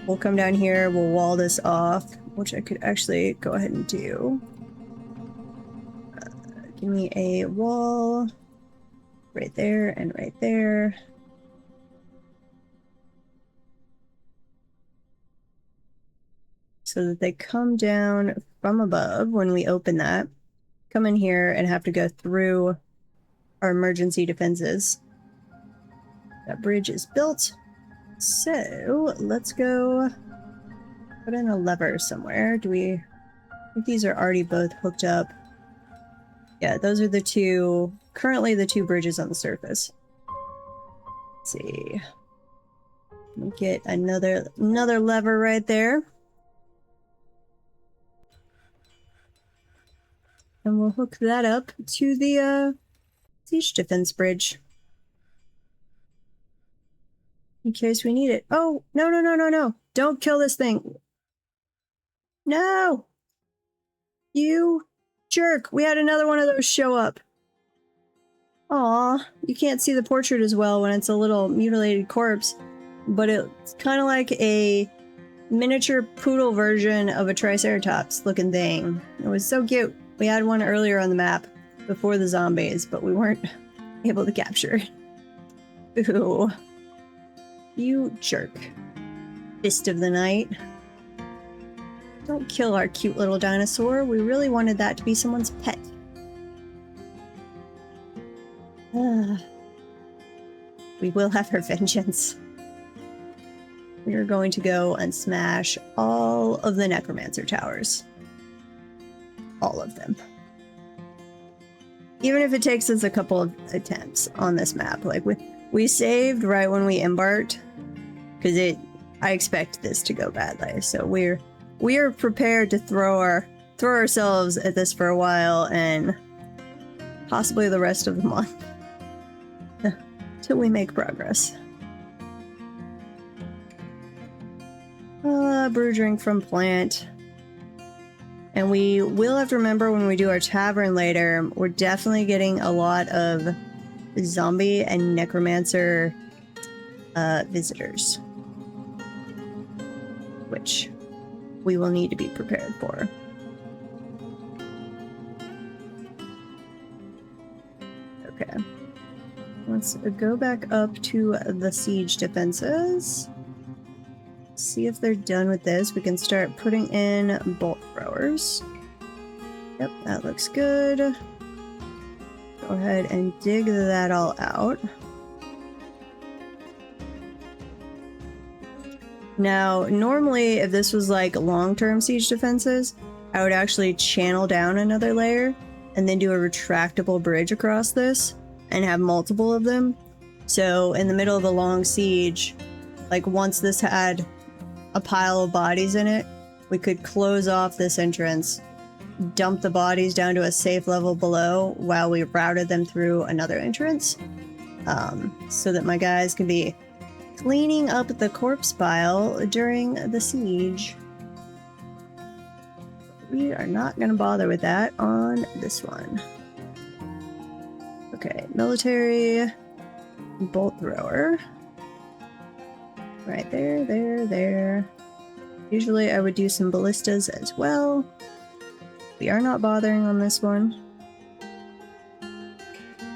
We'll come down here, we'll wall this off, which I could actually go ahead and do. Give me a wall right there and right there. So that they come down from above when we open that, come in here and have to go through our emergency defenses. That bridge is built. So let's go put in a lever somewhere. Do we, I think these are already both hooked up. Yeah, those are the two, currently the two bridges on the surface. Let's see. We'll get another lever right there. And we'll hook that up to the siege defense bridge. In case we need it. Oh, no, no, no, no, no. Don't kill this thing. No! You jerk. We had another one of those show up. Aw, you can't see the portrait as well when it's a little mutilated corpse. But it's kind of like a miniature poodle version of a triceratops looking thing. It was so cute. We had one earlier on the map before the zombies, but we weren't able to capture it. Ooh. You jerk. Fist of the night. Don't kill our cute little dinosaur. We really wanted that to be someone's pet. We will have our vengeance. We are going to go and smash all of the necromancer towers. All of them. Even if it takes us a couple of attempts on this map. Like, we saved right when we embarked, because I expect this to go badly. So we are prepared to throw ourselves at this for a while, and possibly the rest of the month. Till we make progress. Brew drink from plant. And we will have to remember when we do our tavern later, we're definitely getting a lot of zombie and necromancer visitors. Which we will need to be prepared for. Okay. Let's go back up to the siege defenses. See if they're done with this. We can start putting in bolt throwers. Yep, that looks good. Go ahead and dig that all out. Now, normally, if this was like long-term siege defenses, I would actually channel down another layer and then do a retractable bridge across this and have multiple of them. So in the middle of a long siege, like once this had a pile of bodies in it, we could close off this entrance, dump the bodies down to a safe level below while we routed them through another entrance, so that my guys can be cleaning up the corpse pile during the siege. We are not going to bother with that on this one. Okay, military bolt thrower. Right there, there. Usually I would do some ballistas as well. We are not bothering on this one.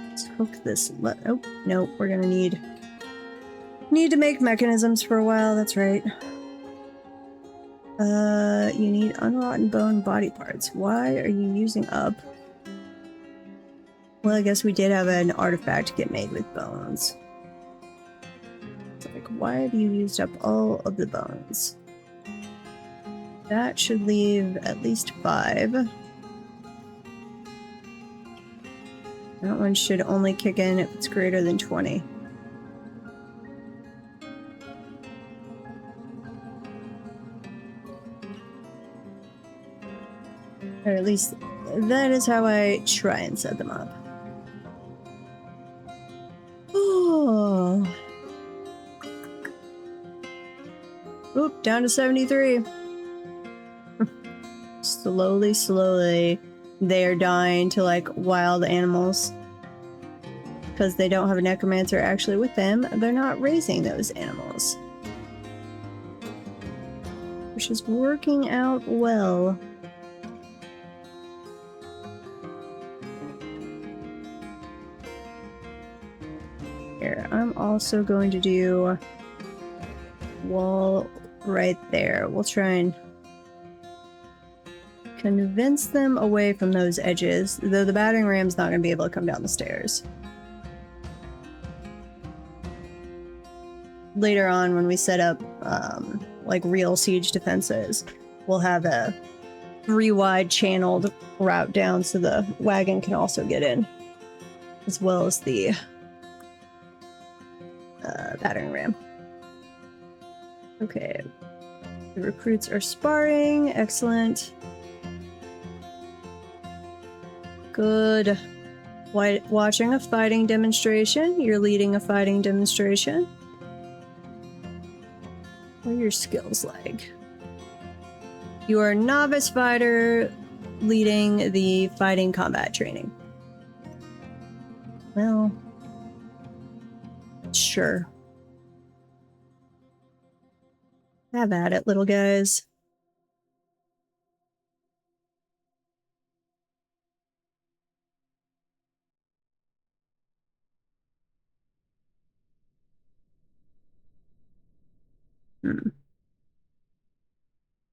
Let's hook this. Oh, no, we're gonna need to make mechanisms for a while. That's right. You need unrotten bone body parts. Why are you using up? Well, I guess we did have an artifact get made with bones. It's like, why have you used up all of the bones? That should leave at least 5. That one should only kick in if it's greater than 20. Or at least that is how I try and set them up. Oh. Oop, down to 73. Slowly, they're dying to like wild animals. Because they don't have a necromancer actually with them, they're not raising those animals. Which is working out well. Here, I'm also going to do wall right there. We'll try and convince them away from those edges, though the battering ram's not going to be able to come down the stairs. Later on, when we set up like real siege defenses, we'll have a 3-wide channeled route down so the wagon can also get in, as well as the battering ram. Okay, the recruits are sparring. Excellent. Good. Watching a fighting demonstration. You're leading a fighting demonstration. What are your skills like? You are a novice fighter leading the fighting combat training. Well, sure. Have at it, little guys.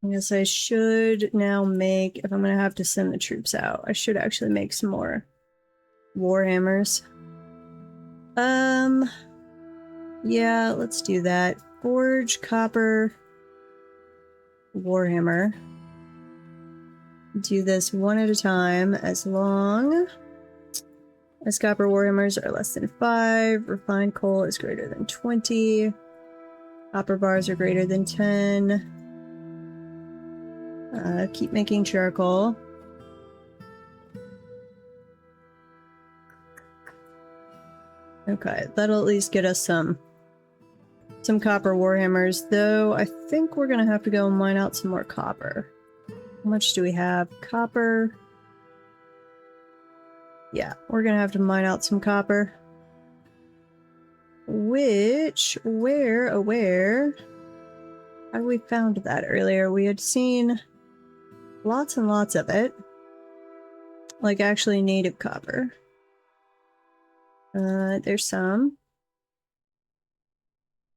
I guess I should now make, if I'm gonna have to send the troops out, I should actually make some more warhammers. Yeah, let's do that. Forge, copper, warhammer. Do this one at a time, as long as copper warhammers are less than 5, refined coal is greater than 20, copper bars are greater than 10. Keep making charcoal. Okay, that'll at least get us some copper warhammers, though I think we're gonna have to go mine out some more copper. How much do we have? Copper. Yeah, we're gonna have to mine out some copper. Which, where? How we found that earlier? We had seen lots and lots of it. Like actually native copper. There's some.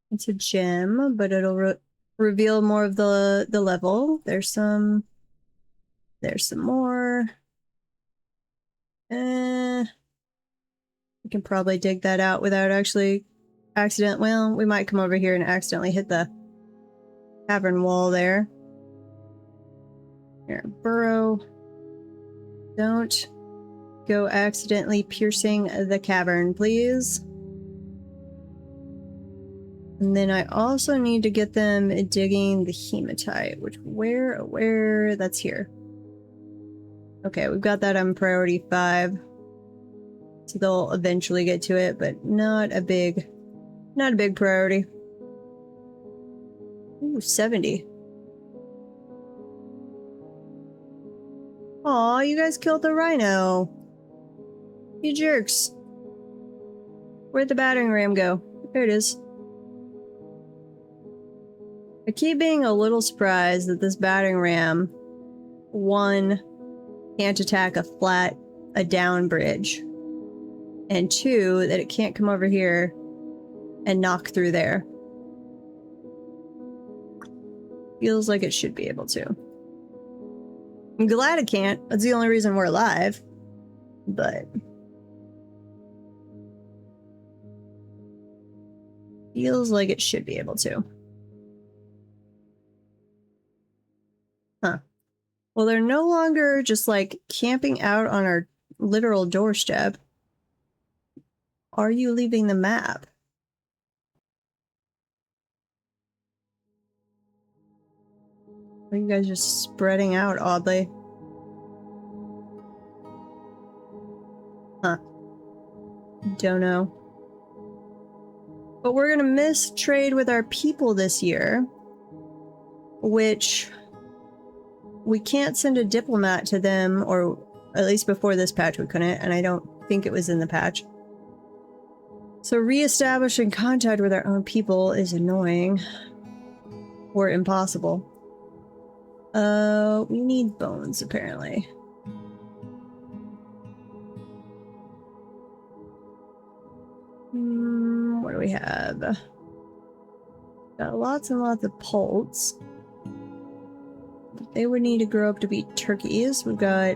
It's a gem, but it'll reveal more of the level. There's some more. We can probably dig that out without actually well, we might come over here and accidentally hit the cavern wall there. Here, burrow. Don't go accidentally piercing the cavern, please. And then I also need to get them digging the hematite, which where? That's here. Okay, we've got that on priority 5. So they'll eventually get to it, but not a big priority. Ooh, 70. Aw, you guys killed the rhino. You jerks. Where'd the battering ram go? There it is. I keep being a little surprised that this battering ram, one, can't attack a down bridge. and 2, that it can't come over here and knock through there. Feels like it should be able to. I'm glad it can't. That's the only reason we're alive. But feels like it should be able to. Huh. Well, they're no longer just like camping out on our literal doorstep. Are you leaving the map? Are you guys just spreading out oddly? Huh. Don't know. But we're gonna miss trade with our people this year, which we can't send a diplomat to them, or at least before this patch we couldn't, and I don't think it was in the patch. So re-establishing contact with our own people is annoying. Or impossible. We need bones, apparently. What do we have? Got lots and lots of poults. They would need to grow up to be turkeys. We've got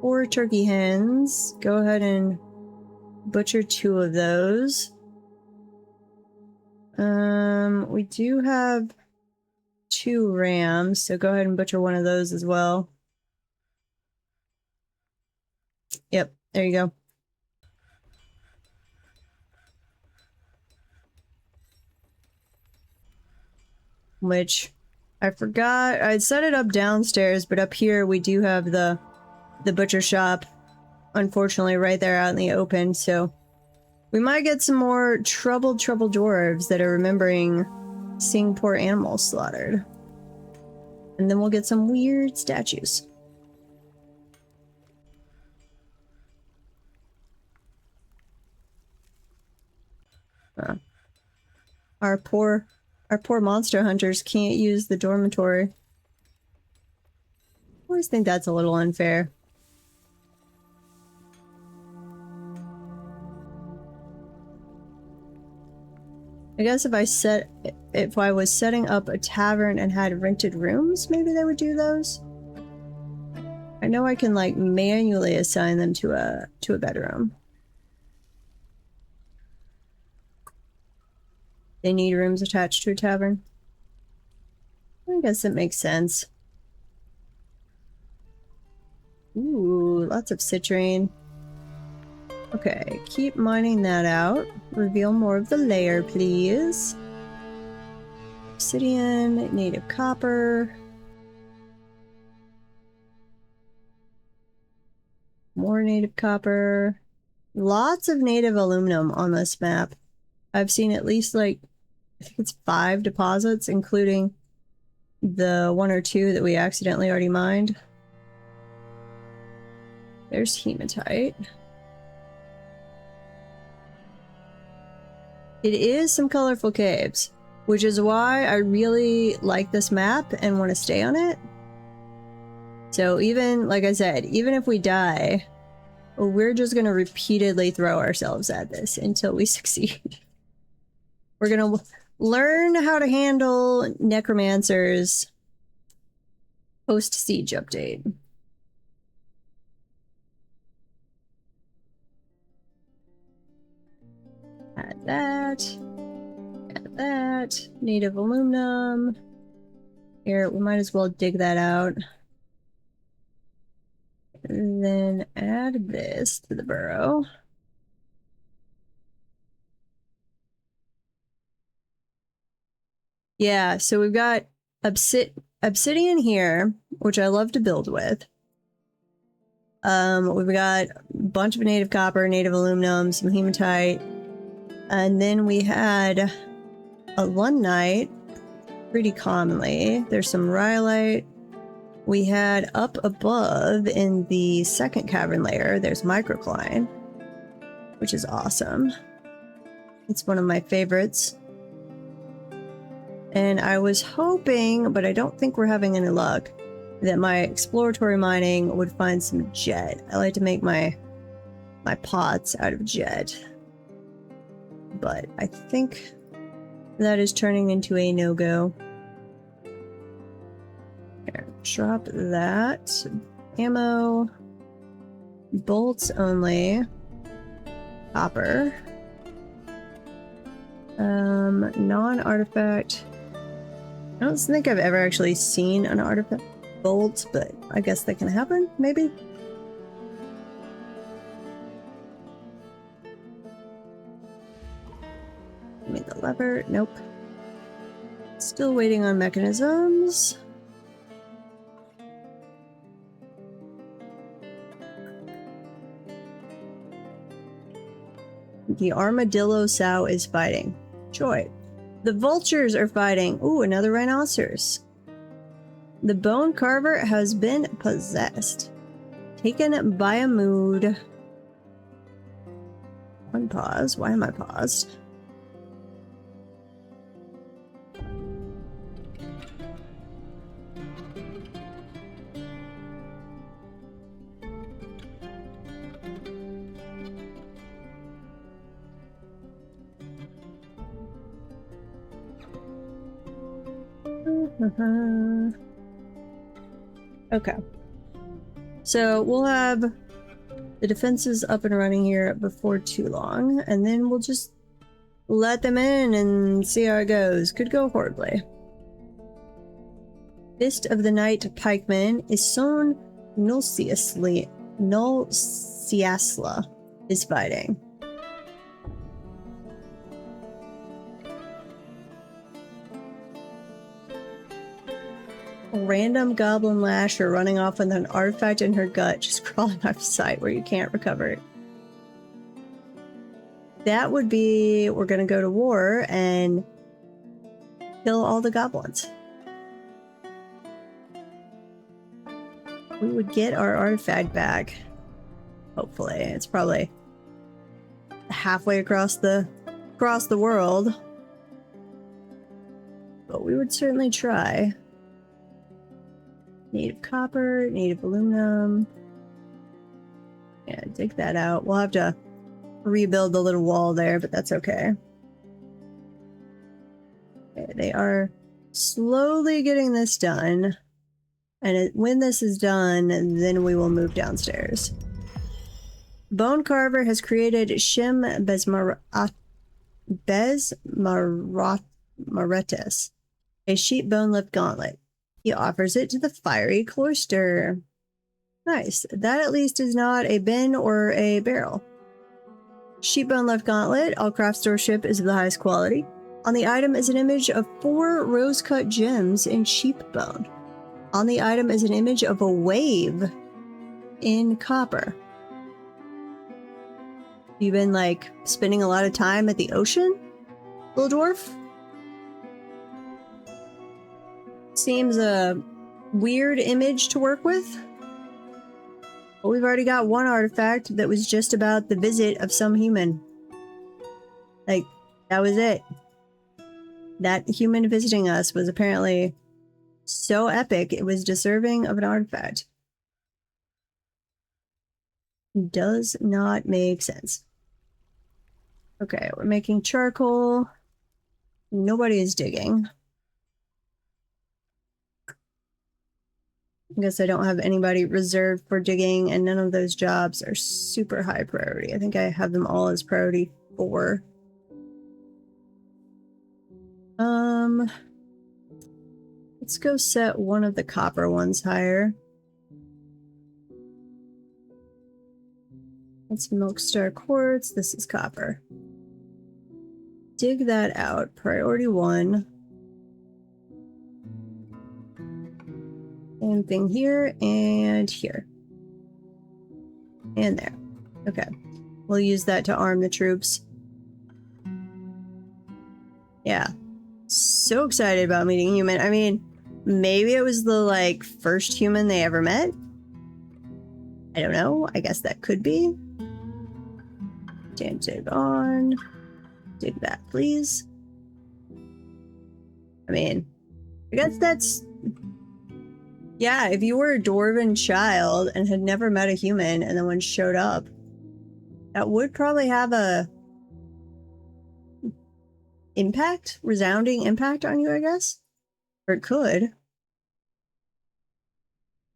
4 turkey hens. Go ahead and butcher 2 of those. We do have 2 rams, so go ahead and butcher 1 of those as well. Yep, there you go. Which I forgot, I'd set it up downstairs, but up here we do have the butcher shop, unfortunately, right there out in the open, so we might get some more troubled dwarves that are remembering seeing poor animals slaughtered. And then we'll get some weird statues. Our poor monster hunters can't use the dormitory. I always think that's a little unfair. I guess if I was setting up a tavern and had rented rooms, maybe they would do those. I know I can like manually assign them to a bedroom. They need rooms attached to a tavern. I guess that makes sense. Ooh, lots of citrine. Okay, keep mining that out. Reveal more of the layer, please. Obsidian, native copper. More native copper. Lots of native aluminum on this map. I've seen at least like, I think it's 5 deposits, including the 1 or 2 that we accidentally already mined. There's hematite. It is some colorful caves, which is why I really like this map and want to stay on it. So even, like I said, even if we die, we're just going to repeatedly throw ourselves at this until we succeed. We're going to learn how to handle necromancers post-siege update. Add that. Add that. Native aluminum. Here, we might as well dig that out. And then add this to the burrow. Yeah, so we've got obsidian here, which I love to build with. We've got a bunch of native copper, native aluminum, some hematite, and then we had a lunite pretty commonly. There's some rhyolite. We had up above in the second cavern layer, there's microcline, which is awesome. It's one of my favorites. And I was hoping, but I don't think we're having any luck, that my exploratory mining would find some jet. I like to make my my pots out of jet. But I think that is turning into a no-go. Here, drop that. Ammo. Bolts only. Copper. Non-artifact. I don't think I've ever actually seen an artifact bolt, but I guess that can happen, maybe? Give me the lever. Nope. Still waiting on mechanisms. The armadillo sow is fighting. Joy. The vultures are fighting. Ooh, another rhinoceros. The bone carver has been possessed. Taken by a mood. One pause. Why am I paused? Okay. So we'll have the defenses up and running here before too long, and then we'll just let them in and see how it goes. Could go horribly. Fist of the Night Pikeman is sown Nulciasla is fighting. A random goblin lasher running off with an artifact in her gut, just crawling off sight where you can't recover it. That would be, we're gonna go to war and kill all the goblins. We would get our artifact back. Hopefully. It's probably halfway across the world. But we would certainly try. Native copper, native aluminum. Yeah, dig that out. We'll have to rebuild the little wall there, but that's okay. Okay, they are slowly getting this done. And when this is done, then we will move downstairs. Bone Carver has created Shim Besmaratus, a sheep bone lift gauntlet. He offers it to the fiery cloister. Nice. That at least is not a bin or a barrel. Sheep bone lift gauntlet. All craft store ship is of the highest quality. On the item is an image of 4 rose-cut gems in sheep bone. On the item is an image of a wave in copper. You've been, like, spending a lot of time at the ocean, little dwarf? Seems a weird image to work with. But we've already got one artifact that was just about the visit of some human. Like, that was it. That human visiting us was apparently so epic, it was deserving of an artifact. Does not make sense. Okay, we're making charcoal. Nobody is digging. I guess I don't have anybody reserved for digging, and none of those jobs are super high priority. I think I have them all as priority 4. Let's go set one of the copper ones higher. That's Milkstar quartz. This is copper. Dig that out. Priority 1. Same thing here and here. And there. Okay. We'll use that to arm the troops. Yeah. So excited about meeting a human. I mean, maybe it was the, like, first human they ever met. I don't know. I guess that could be. Dig on. Dig that, please. I mean, I guess that's... Yeah, if you were a dwarven child and had never met a human and then one showed up, That would probably have a resounding impact on you, I guess. Or it could.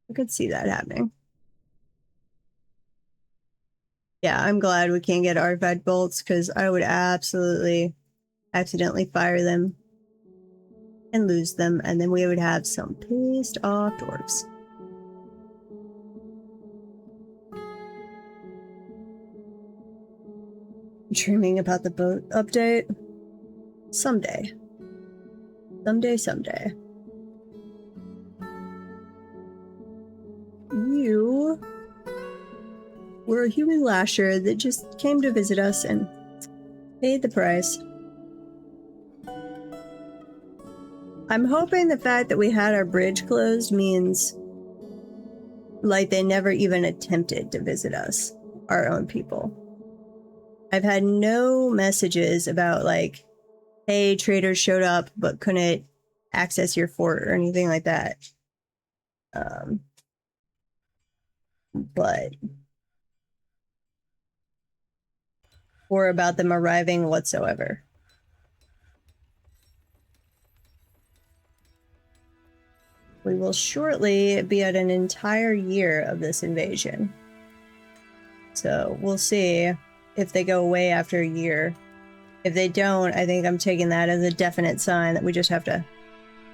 I could see that happening. Yeah, I'm glad we can't get artifact bolts, because I would absolutely accidentally fire them and lose them, and then we would have some pissed off dwarves. Dreaming about the boat update? Someday. Someday. You were a human lasher that just came to visit us and paid the price. I'm hoping the fact that we had our bridge closed means, like, they never even attempted to visit us, our own people. I've had no messages about, like, hey, traders showed up but couldn't access your fort or anything like that. But or about them arriving whatsoever. We will shortly be at an entire year of this invasion. So we'll see if they go away after a year. If they don't, I think I'm taking that as a definite sign that we just have to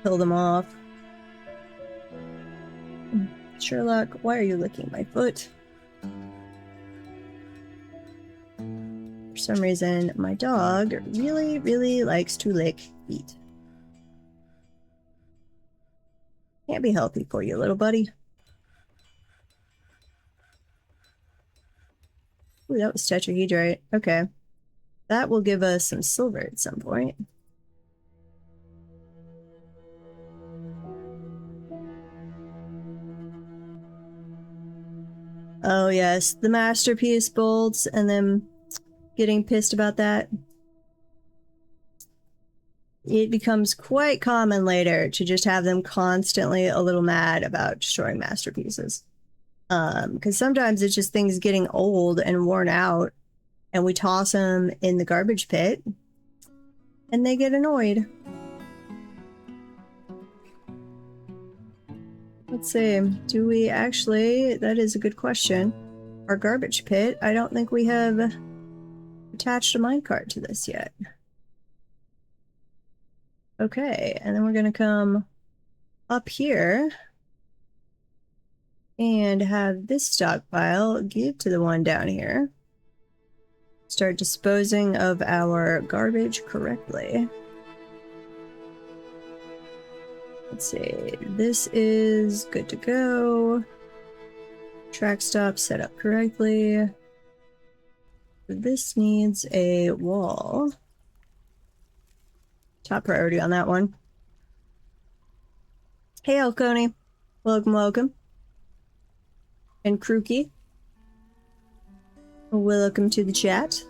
kill them off. Sherlock, why are you licking my foot? For some reason, my dog really, really likes to lick feet. Can't be healthy for you, little buddy. Ooh, that was tetrahedrite. Okay. That will give us some silver at some point. Oh yes, the masterpiece bolts and them getting pissed about that. It becomes quite common later to just have them constantly a little mad about destroying masterpieces. Because sometimes it's just things getting old and worn out, and we toss them in the garbage pit, and they get annoyed. Let's see, do we actually, that is a good question. Our garbage pit, I don't think we have attached a minecart to this yet. Okay, and then we're gonna come up here and have this stockpile give to the one down here. Start disposing of our garbage correctly. Let's see, this is good to go. Track stop set up correctly. This needs a wall. Top priority on that one. Hey, Elconi. Welcome. And Krookie. Welcome to the chat.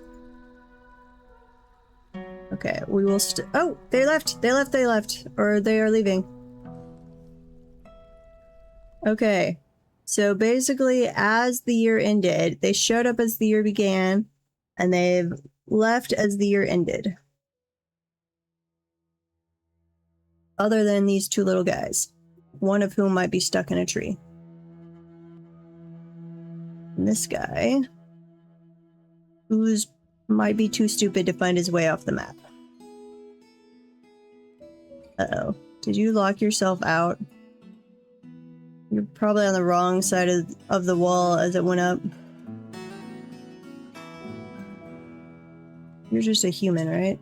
Okay, we will oh, they left. Or they are leaving. Okay. So basically, as the year ended, they showed up as the year began, and they've left as the year ended. Other than these two little guys, one of whom might be stuck in a tree. And this guy, who's might be too stupid to find his way off the map. Uh-oh. Did you lock yourself out? You're probably on the wrong side of the wall as it went up. You're just a human, right?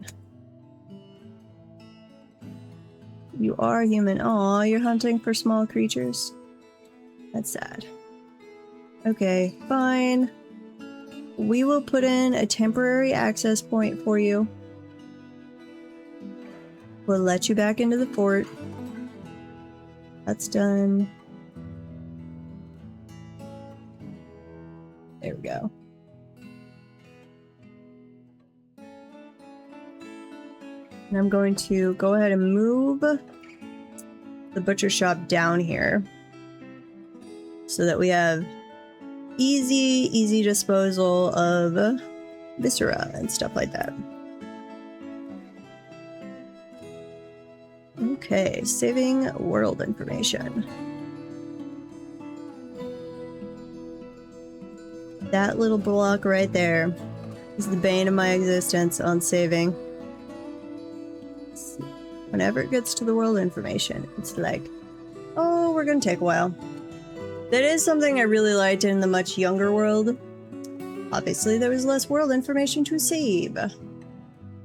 You are human. Aw, you're hunting for small creatures? That's sad. Okay, fine. We will put in a temporary access point for you. We'll let you back into the fort. That's done. There we go. And I'm going to go ahead and move the butcher shop down here so that we have easy disposal of viscera and stuff like that. Okay, saving world information. That little block right there is the bane of my existence on saving. Whenever it gets to the world information, it's like, oh, we're gonna take a while. That is something I really liked in the much younger world. Obviously, there was less world information to save.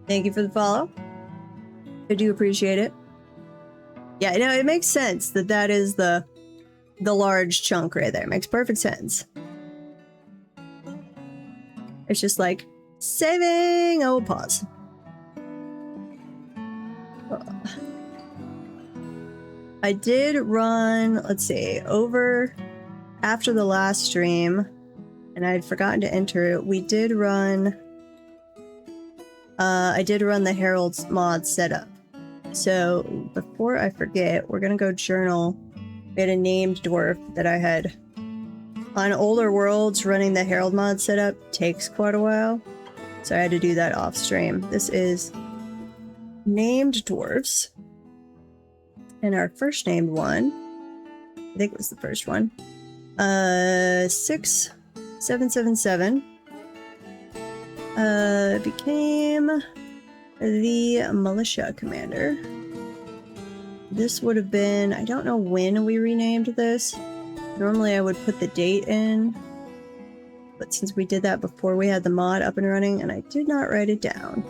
Thank you for the follow. I do appreciate it. Yeah, you know, it makes sense that that is the large chunk right there. It makes perfect sense. It's just like, saving! Oh, pause. I did run, let's see, over after the last stream, and I had forgotten to enter it. We did run, I did run the Herald's mod setup. So before I forget, we're gonna go journal. We had a named dwarf that I had on older worlds. Running the Herald mod setup takes quite a while, so I had to do that off stream. This is named dwarfs, and our first named one, I think it was the first one, 6777, became the militia commander. This would have been, I don't know when we renamed this. Normally I would put the date in, but since we did that before we had the mod up and running, and I did not write it down.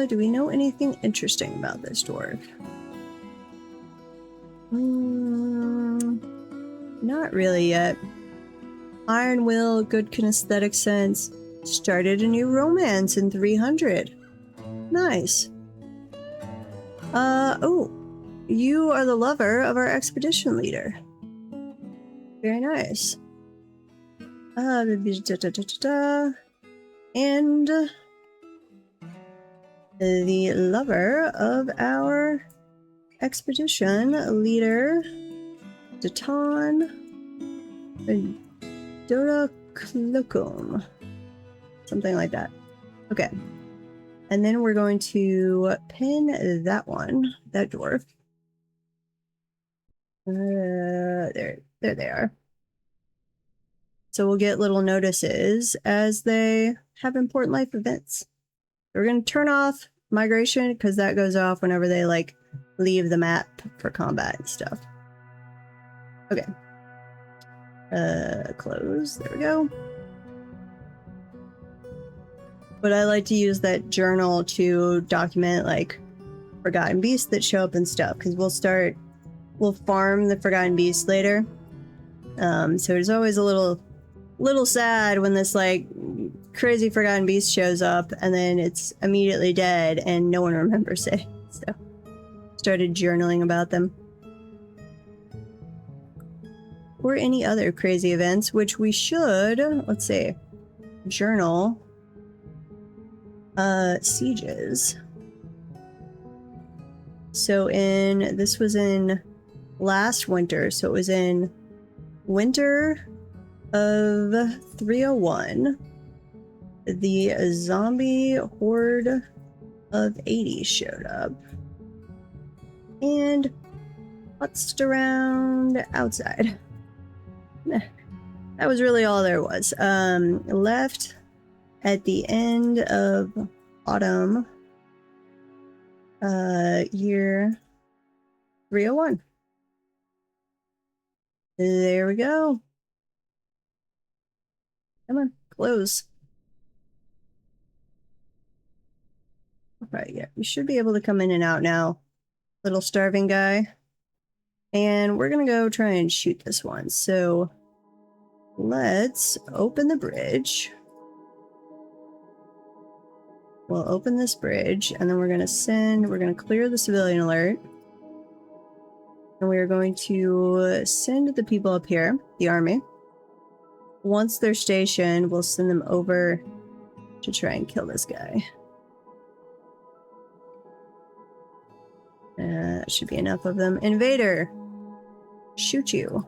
Do we know anything interesting about this dwarf? Not really yet. Iron Will, good kinesthetic sense. Started a new romance in 300. Nice. Oh, you are the lover of our expedition leader. Very nice. And the lover of our expedition leader, Datan Doraclokum. Something like that. Okay. And then we're going to pin that one, that dwarf. There they are. So we'll get little notices as they have important life events. We're going to turn off migration because that goes off whenever they like leave the map for combat and stuff. Okay. Close. There we go. But I like to use that journal to document like forgotten beasts that show up and stuff, because we'll farm the forgotten beasts later. So it's always a little sad when this like crazy forgotten beast shows up and then it's immediately dead and no one remembers it. So started journaling about them. Or any other crazy events, which we should, let's see, journal sieges. So this was in last winter, so it was in winter of 301. The zombie horde of 80 showed up and putzed around outside. That was really all there was. Left at the end of autumn, year 301. There we go. Come on, close. Alright, yeah, we should be able to come in and out now. Little starving guy. And we're gonna go try and shoot this one. So let's open the bridge. We'll open this bridge, and then we're gonna clear the civilian alert. And we are going to send the people up here, the army. Once they're stationed, we'll send them over to try and kill this guy. That should be enough of them. Invader! Shoot you.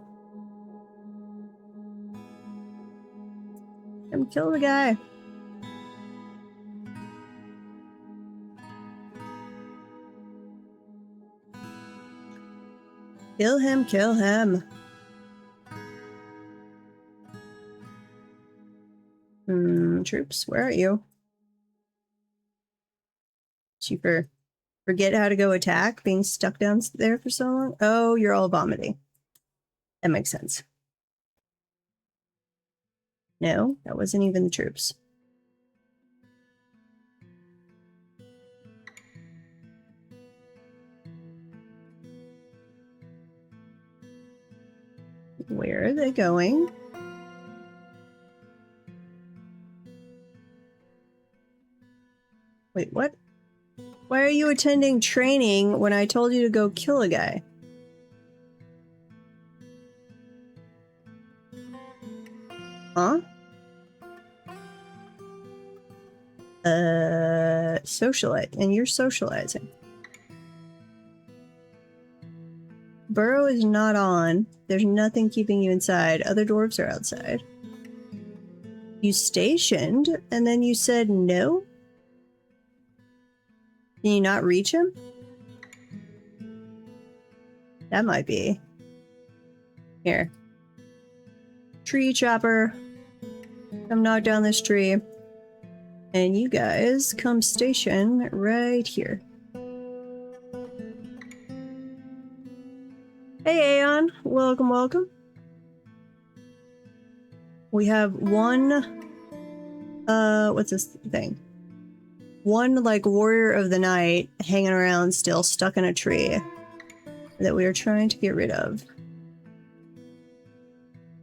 Kill the guy. Kill him, kill him. Troops, where are you? Did you forget how to go attack, being stuck down there for so long? Oh, you're all vomiting. That makes sense. No, that wasn't even the troops. Where are they going? Wait, what? Why are you attending training when I told you to go kill a guy? Huh? Socialite. And you're socializing. Burrow is not on. There's nothing keeping you inside. Other dwarves are outside. You stationed, and then you said no? Can you not reach him? That might be. Here. Tree chopper. Come knock down this tree. And you guys come station right here. Hey Aeon, welcome, welcome. We have one, what's this thing? One, like, warrior of the night hanging around still stuck in a tree that we are trying to get rid of.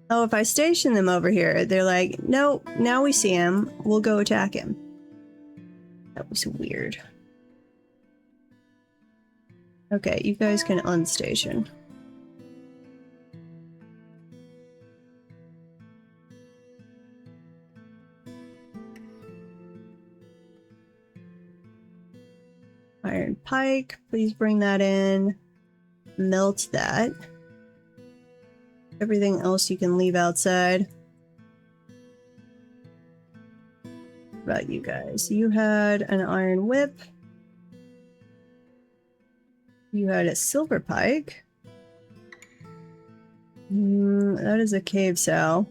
Oh, if I station them over here, they're like, no, now we see him, we'll go attack him. That was weird. Okay, you guys can unstation. Iron pike, please bring that in. Melt that. Everything else you can leave outside. What about you guys? You had an iron whip. You had a silver pike. That is a cave sow.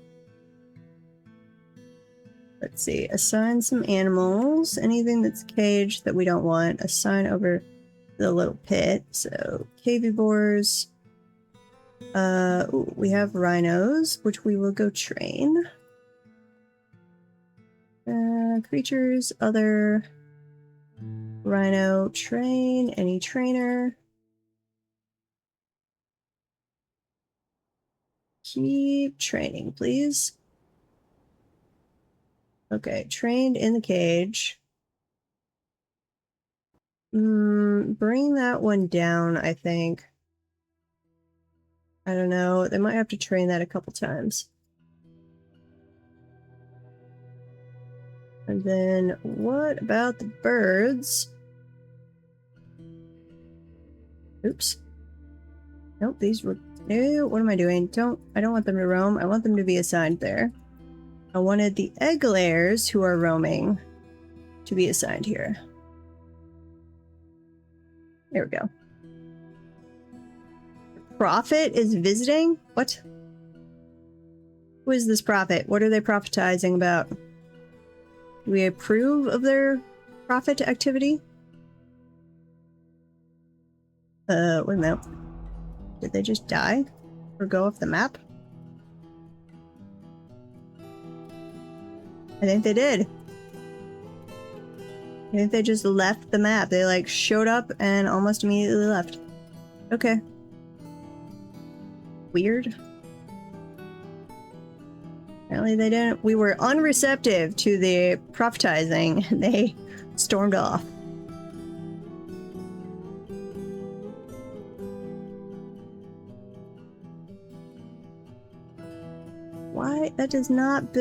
Let's see. Assign some animals. Anything that's caged that we don't want. Assign over the little pit. So, cavivores. Ooh, we have rhinos, which we will go train. Creatures, other rhino, train, any trainer. Keep training, please. Okay, trained in the cage. Bring that one down, I think. I don't know, they might have to train that a couple times. And then, what about the birds? Oops. Nope, these were... No, what am I doing? I don't want them to roam. I want them to be assigned there. I wanted the egg layers who are roaming to be assigned here. There we go. Prophet is visiting? What? Who is this prophet? What are they prophetizing about? Do we approve of their prophet activity? Wait a minute. Did they just die? Or go off the map? I think they did. I think they just left the map. They like showed up and almost immediately left. Okay. Weird. Apparently they didn't. We were unreceptive to the prophetizing and they stormed off. Why? That does not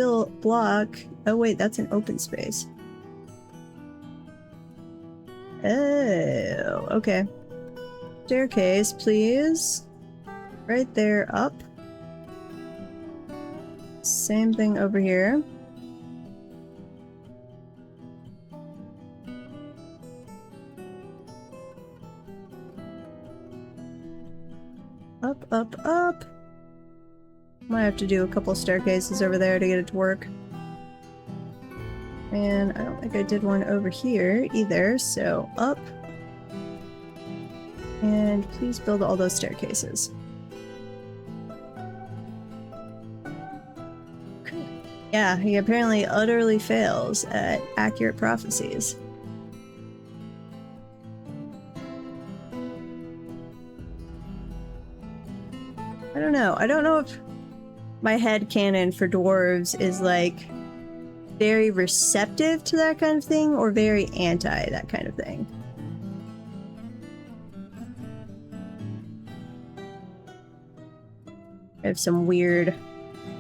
block. Oh wait, that's an open space. Oh, okay. Staircase, please. Right there, up. Same thing over here. up, up. Might have to do a couple staircases over there to get it to work. And I don't think I did one over here either, so up. And please build all those staircases. Okay. Yeah, he apparently utterly fails at accurate prophecies. I don't know. I don't know if my headcanon for dwarves is like very receptive to that kind of thing or very anti that kind of thing. I have some weird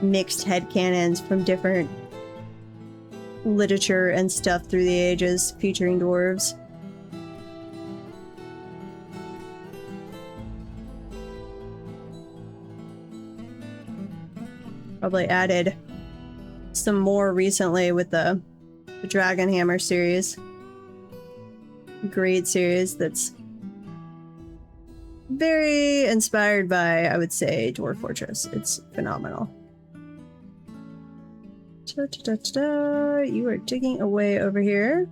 mixed headcanons from different literature and stuff through the ages featuring dwarves. Probably added some more recently with the Dragon Hammer series. Great series that's very inspired by, I would say, Dwarf Fortress. It's phenomenal. You are digging away over here.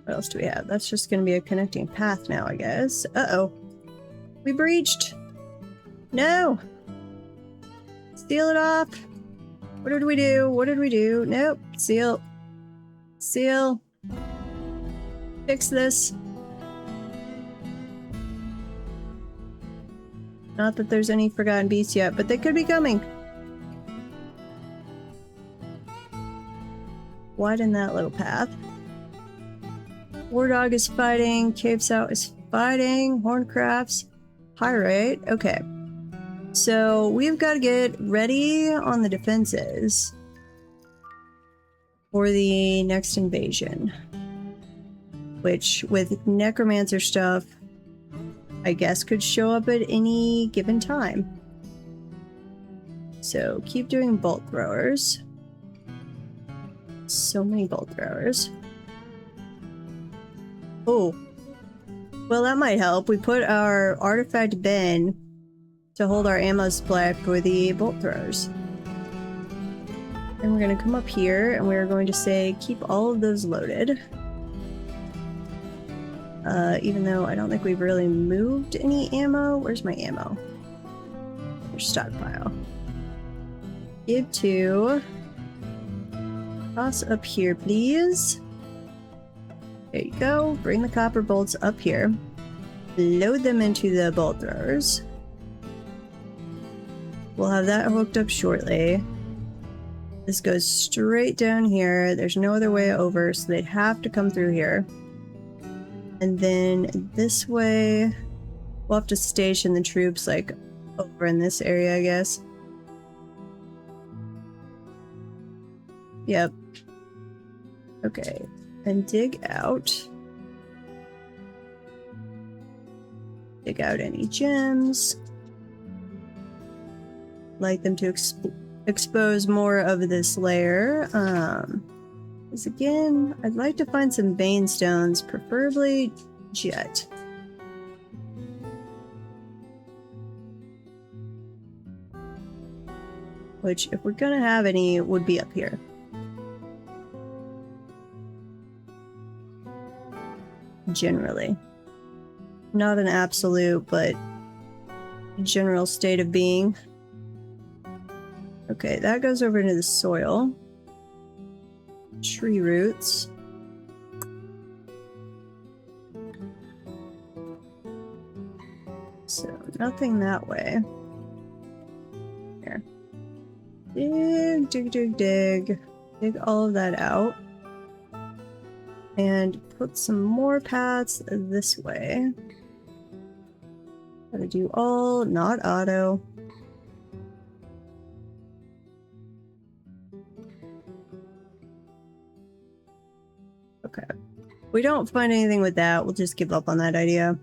What else do we have? That's just going to be a connecting path now, I guess. Uh-oh. We breached. No! Seal it off. What did we do? What did we do? Nope. Seal. Seal. Fix this. Not that there's any forgotten beasts yet, but they could be coming. Widen that little path. War Dog is fighting. Cave Sow is fighting. Horncrafts. Pyrite. Okay. So we've got to get ready on the defenses for the next invasion. Which, with necromancer stuff, I guess could show up at any given time. So keep doing bolt throwers. So many bolt throwers. Oh. Well, that might help. We put our artifact bin to hold our ammo supply for the bolt throwers. And we're going to come up here and we're going to say keep all of those loaded. Even though I don't think we've really moved any ammo. Where's my ammo? Your stockpile. Give to... Toss up here, please. There you go. Bring the copper bolts up here. Load them into the bolt throwers. We'll have that hooked up shortly. This goes straight down here. There's no other way over, so they'd have to come through here. And then this way, we'll have to station the troops, like, over in this area, I guess. Yep. Okay. And dig out. Dig out any gems. Like them to expose more of this layer. Because again, I'd like to find some vein stones, preferably jet. Which, if we're gonna have any, would be up here. Generally. Not an absolute, but general state of being. Okay, that goes over into the soil. Tree roots. So, nothing that way. Here. Dig, dig, dig, dig. Dig all of that out. And put some more paths this way. Gotta do all, not auto. Okay. If we don't find anything with that, we'll just give up on that idea.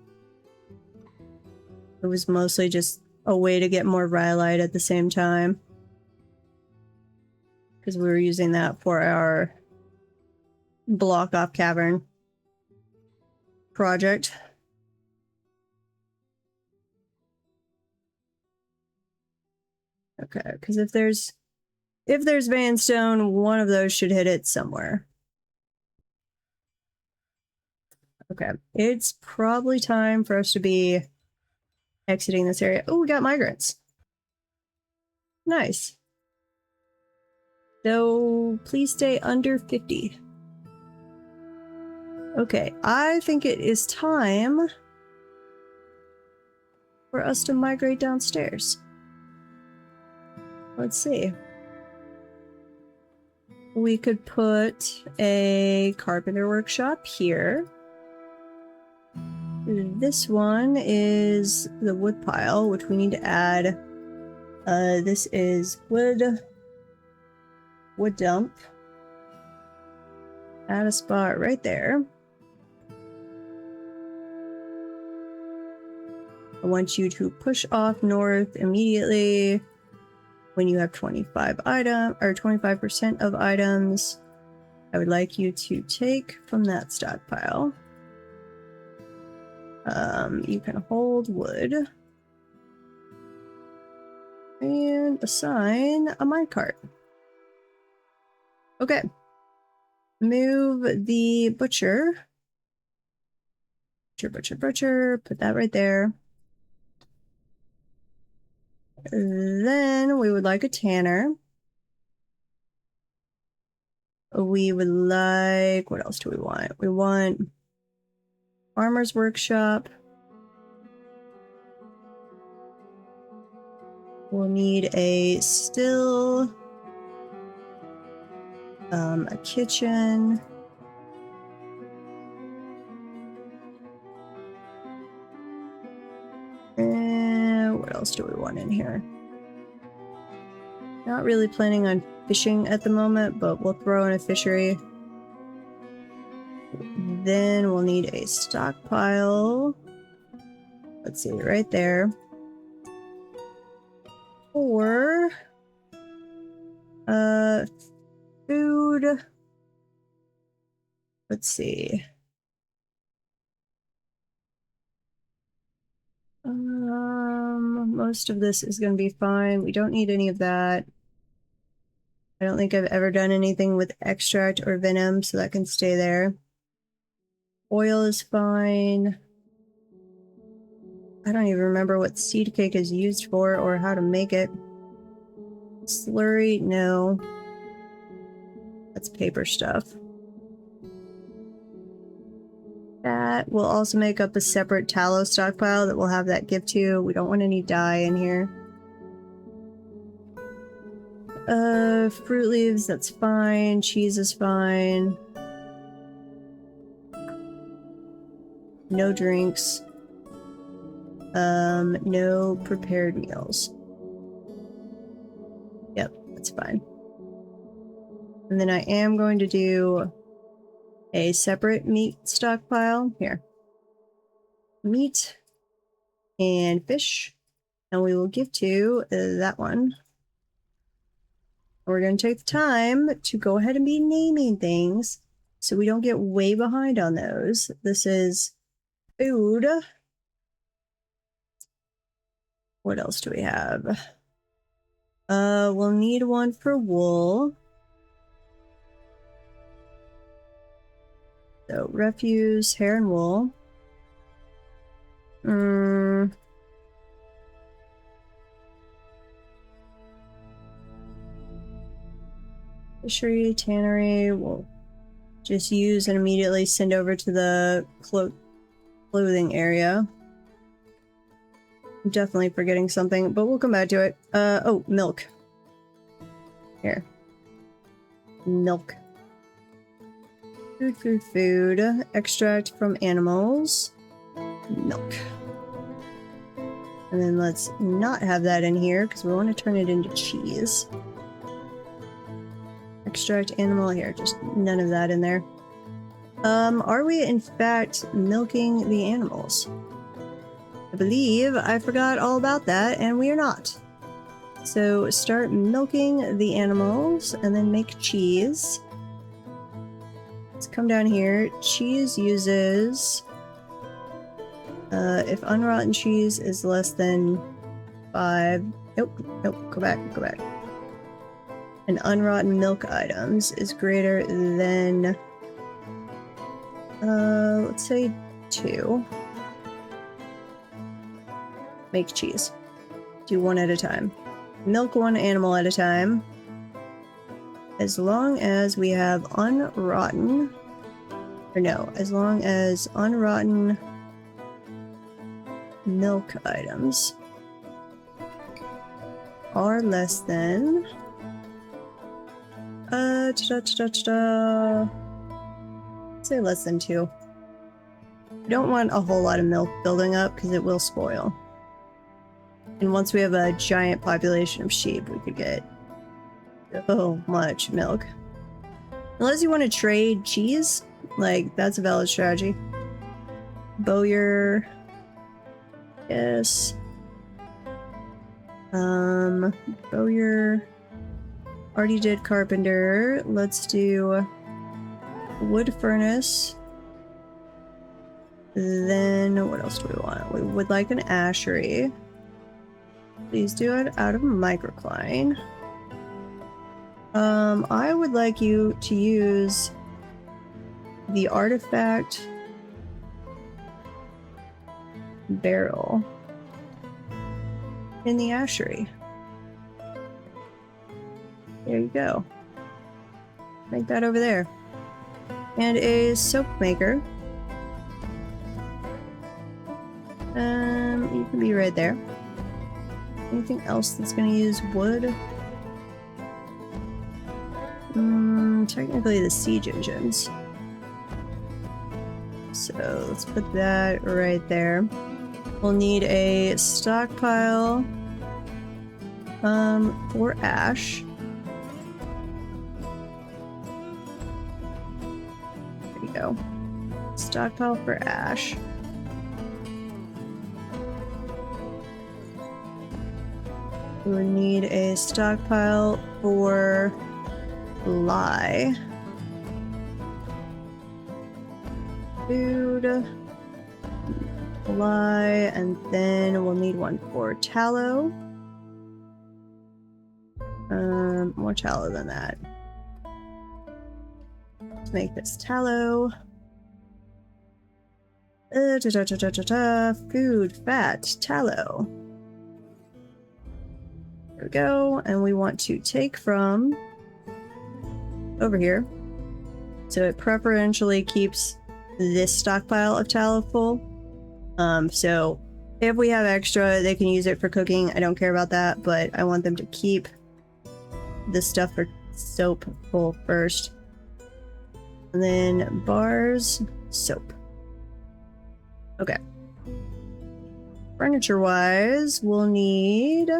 It was mostly just a way to get more rhyolite at the same time. Because we were using that for our block off cavern project. Okay, because if there's vanstone, one of those should hit it somewhere. Okay, it's probably time for us to be exiting this area. Oh, we got migrants. Nice. So please stay under 50. Okay, I think it is time for us to migrate downstairs. Let's see. We could put a carpenter workshop here. This one is the wood pile, which we need to add. This is wood dump. Add a spot right there. I want you to push off north immediately when you have 25% of items. I would like you to take from that stockpile. You can hold wood and assign a minecart. Okay. Move the butcher. Butcher. Put that right there. Then we would like a tanner. We would like, what else do we want? We want farmer's workshop. We'll need a still, a kitchen. And what else do we want in here? Not really planning on fishing at the moment, but we'll throw in a fishery. Then we'll need a stockpile. Let's see, right there. Or food. Let's see. Most of this is going to be fine. We don't need any of that. I don't think I've ever done anything with extract or venom, so that can stay there. Oil is fine. I don't even remember what seed cake is used for or how to make it. Slurry, no. That's paper stuff. That will also make up a separate tallow stockpile that we'll have that give to. We don't want any dye in here. Fruit leaves, that's fine. Cheese is fine. No drinks. No prepared meals. Yep, that's fine. And then I am going to do a separate meat stockpile. Here. Meat and fish. And we will give to that one. We're going to take the time to go ahead and be naming things so we don't get way behind on those. This is food. What else do we have? We'll need one for wool. So refuse, hair and wool. Fishery, tannery, we'll just use and immediately send over to the clothing area. I'm definitely forgetting something, but we'll come back to it. Oh, milk. Here. Milk. Food. Extract from animals. Milk. And then let's not have that in here because we want to turn it into cheese. Extract animal here, just none of that in there. Are we in fact milking the animals? I believe I forgot all about that, and we are not. So start milking the animals and then make cheese. Let's come down here. Cheese uses, if unrotten cheese is less than 5. Nope, nope, go back, go back. And unrotten milk items is greater than, let's say 2. Make cheese. Do 1 at a time. Milk 1 animal at a time. As long as we have unrotten, or no, as long as unrotten milk items are less than, say less than 2. We don't want a whole lot of milk building up because it will spoil. And once we have a giant population of sheep, we could get so much milk. Unless you want to trade cheese, like, that's a valid strategy. Bowyer. Yes. Bowyer. Already did carpenter. Let's do wood furnace. Then, what else do we want? We would like an ashery. Please do it out of microcline. I would like you to use the artifact barrel in the ashery. There you go. Make that over there. And a soap maker. You can be right there. Anything else that's gonna use wood? Technically the siege engines. So let's put that right there. We'll need a stockpile for ash. There you go. Stockpile for ash. We would need a stockpile for lye. Food. Lye, and then we'll need one for tallow. More tallow than that. Let's make this tallow. Food, fat, tallow. There we go, and we want to take from over here. So it preferentially keeps this stockpile of tallow full. So if we have extra, they can use it for cooking. I don't care about that, but I want them to keep the stuff for soap full first. And then bars, soap. Okay. Furniture-wise, we'll need...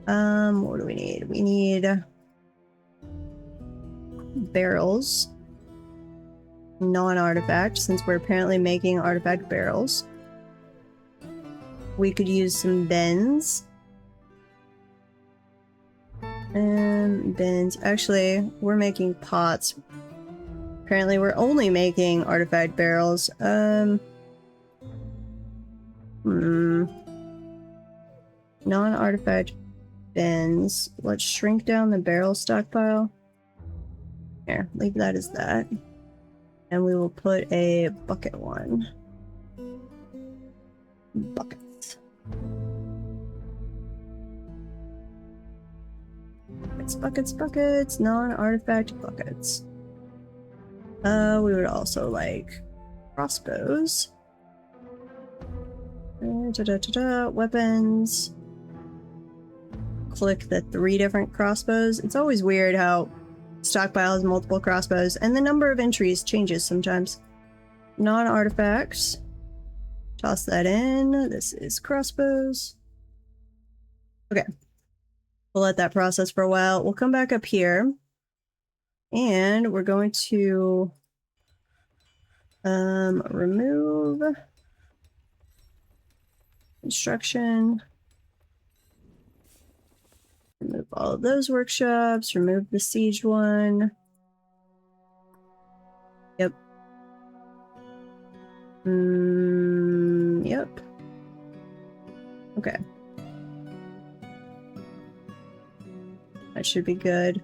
what do we need? We need barrels. Non-artifact, since we're apparently making artifact barrels. We could use some bins. Bins. Actually, we're making pots. Apparently, we're only making artifact barrels. Non-artifact bins. Let's shrink down the barrel stockpile. Here, leave that as that. And we will put a bucket one. Buckets. Buckets, buckets, buckets. Non-artifact buckets. We would also like crossbows. Weapons. Click the 3 different crossbows. It's always weird how stockpile has multiple crossbows, and the number of entries changes sometimes. Non-artifacts. Toss that in. This is crossbows. Okay. We'll let that process for a while. We'll come back up here, and we're going to remove construction. Remove all of those workshops, remove the siege one. Yep. Yep. Okay. That should be good.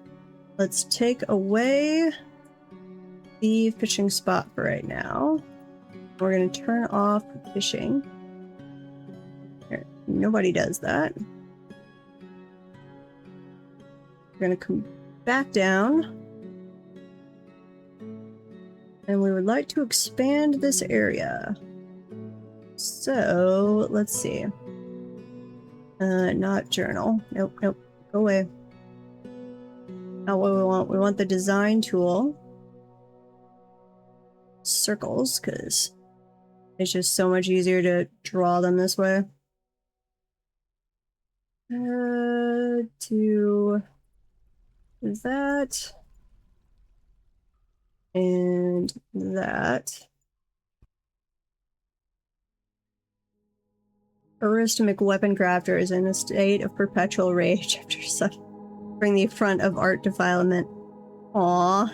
Let's take away the fishing spot for right now. We're going to turn off fishing. Here, nobody does that. We're going to come back down. And we would like to expand this area. So, let's see. Not journal. Nope, nope. Go away. Not what we want. We want the design tool. Circles, because it's just so much easier to draw them this way. To that. And that. Aristamic weapon crafter is in a state of perpetual rage after suffering the affront of art defilement. Aww.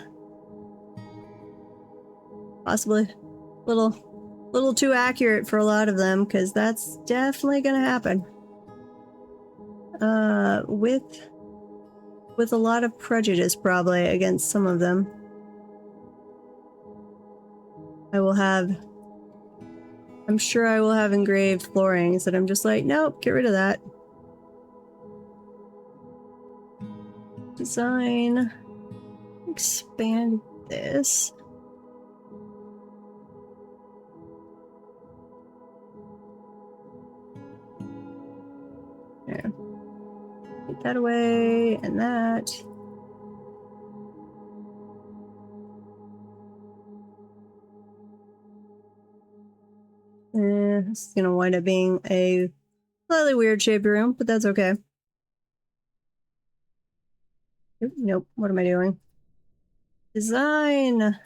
Possibly a little too accurate for a lot of them, because that's definitely gonna happen. With a lot of prejudice probably against some of them. I'm sure I will have engraved floorings that I'm just like, nope, get rid of that. Design. Expand this. There. Take that away, and that. This is gonna wind up being a slightly weird shaped room, but that's okay. Oop, nope, what am I doing? Design!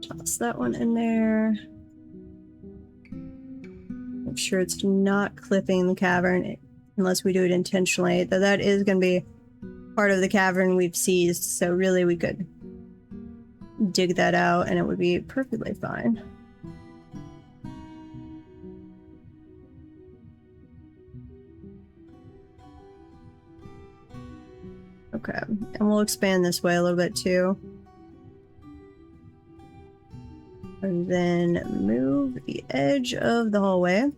Toss that one in there. Make sure it's not clipping the cavern unless we do it intentionally, though that is going to be part of the cavern we've seized, so really we could dig that out and it would be perfectly fine. Okay, and we'll expand this way a little bit too. And then move the edge of the hallway.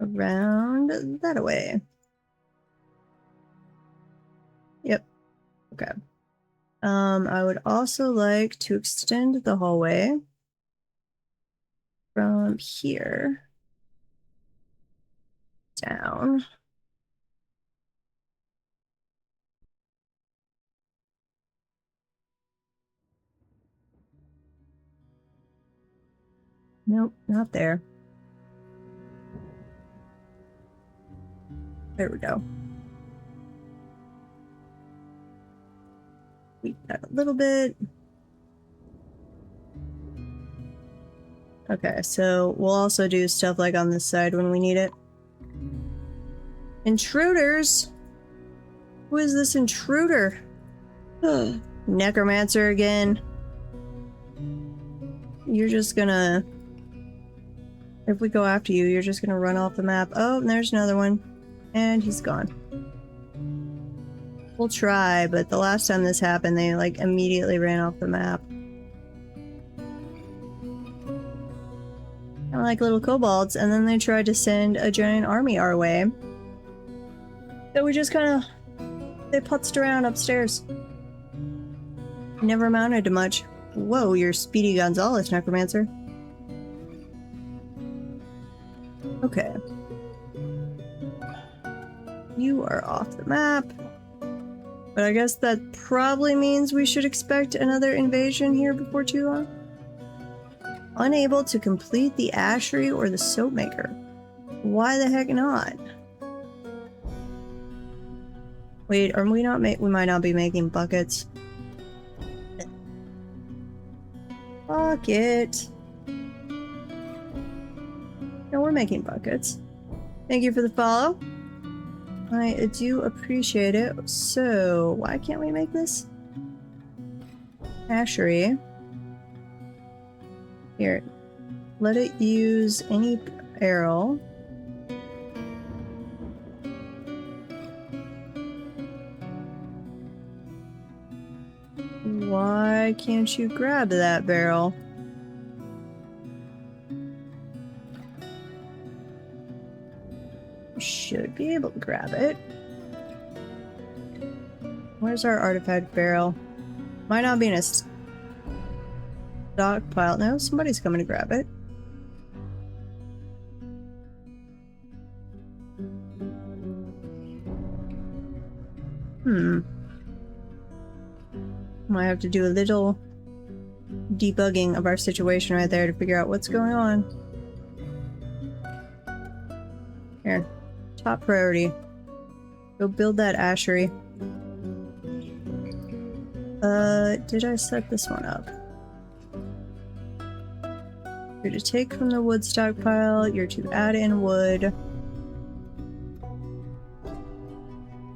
Around that way. Yep. Okay. I would also like to extend the hallway from here down. Nope, not there. There we go. Tweak that a little bit. Okay, so we'll also do stuff like on this side when we need it. Intruders! Who is this intruder? Necromancer again. You're just gonna... If we go after you, you're just gonna run off the map. Oh, and there's another one. And he's gone. We'll try, but the last time this happened, they like immediately ran off the map. Kind of like little kobolds, and then they tried to send a giant army our way. So we just kind of... They putzed around upstairs. Never amounted to much. Whoa, you're Speedy Gonzalez, Necromancer. Okay. You are off the map. But I guess that probably means we should expect another invasion here before too long. Unable to complete the ashery or the soap maker. Why the heck not? Wait, are we not we might not be making buckets. Bucket. No, we're making buckets. Thank you for the follow. I do appreciate it. So, why can't we make this? Ashery. Here. Let it use any barrel. Why can't you grab that barrel? You should be able to grab it. Where's our artifact barrel? Might not be in a stockpile. No, somebody's coming to grab it. Might have to do a little debugging of our situation right there to figure out what's going on. Here. Top priority. Go build that ashery. Did I set this one up? You're to take from the wood stockpile, you're to add in wood.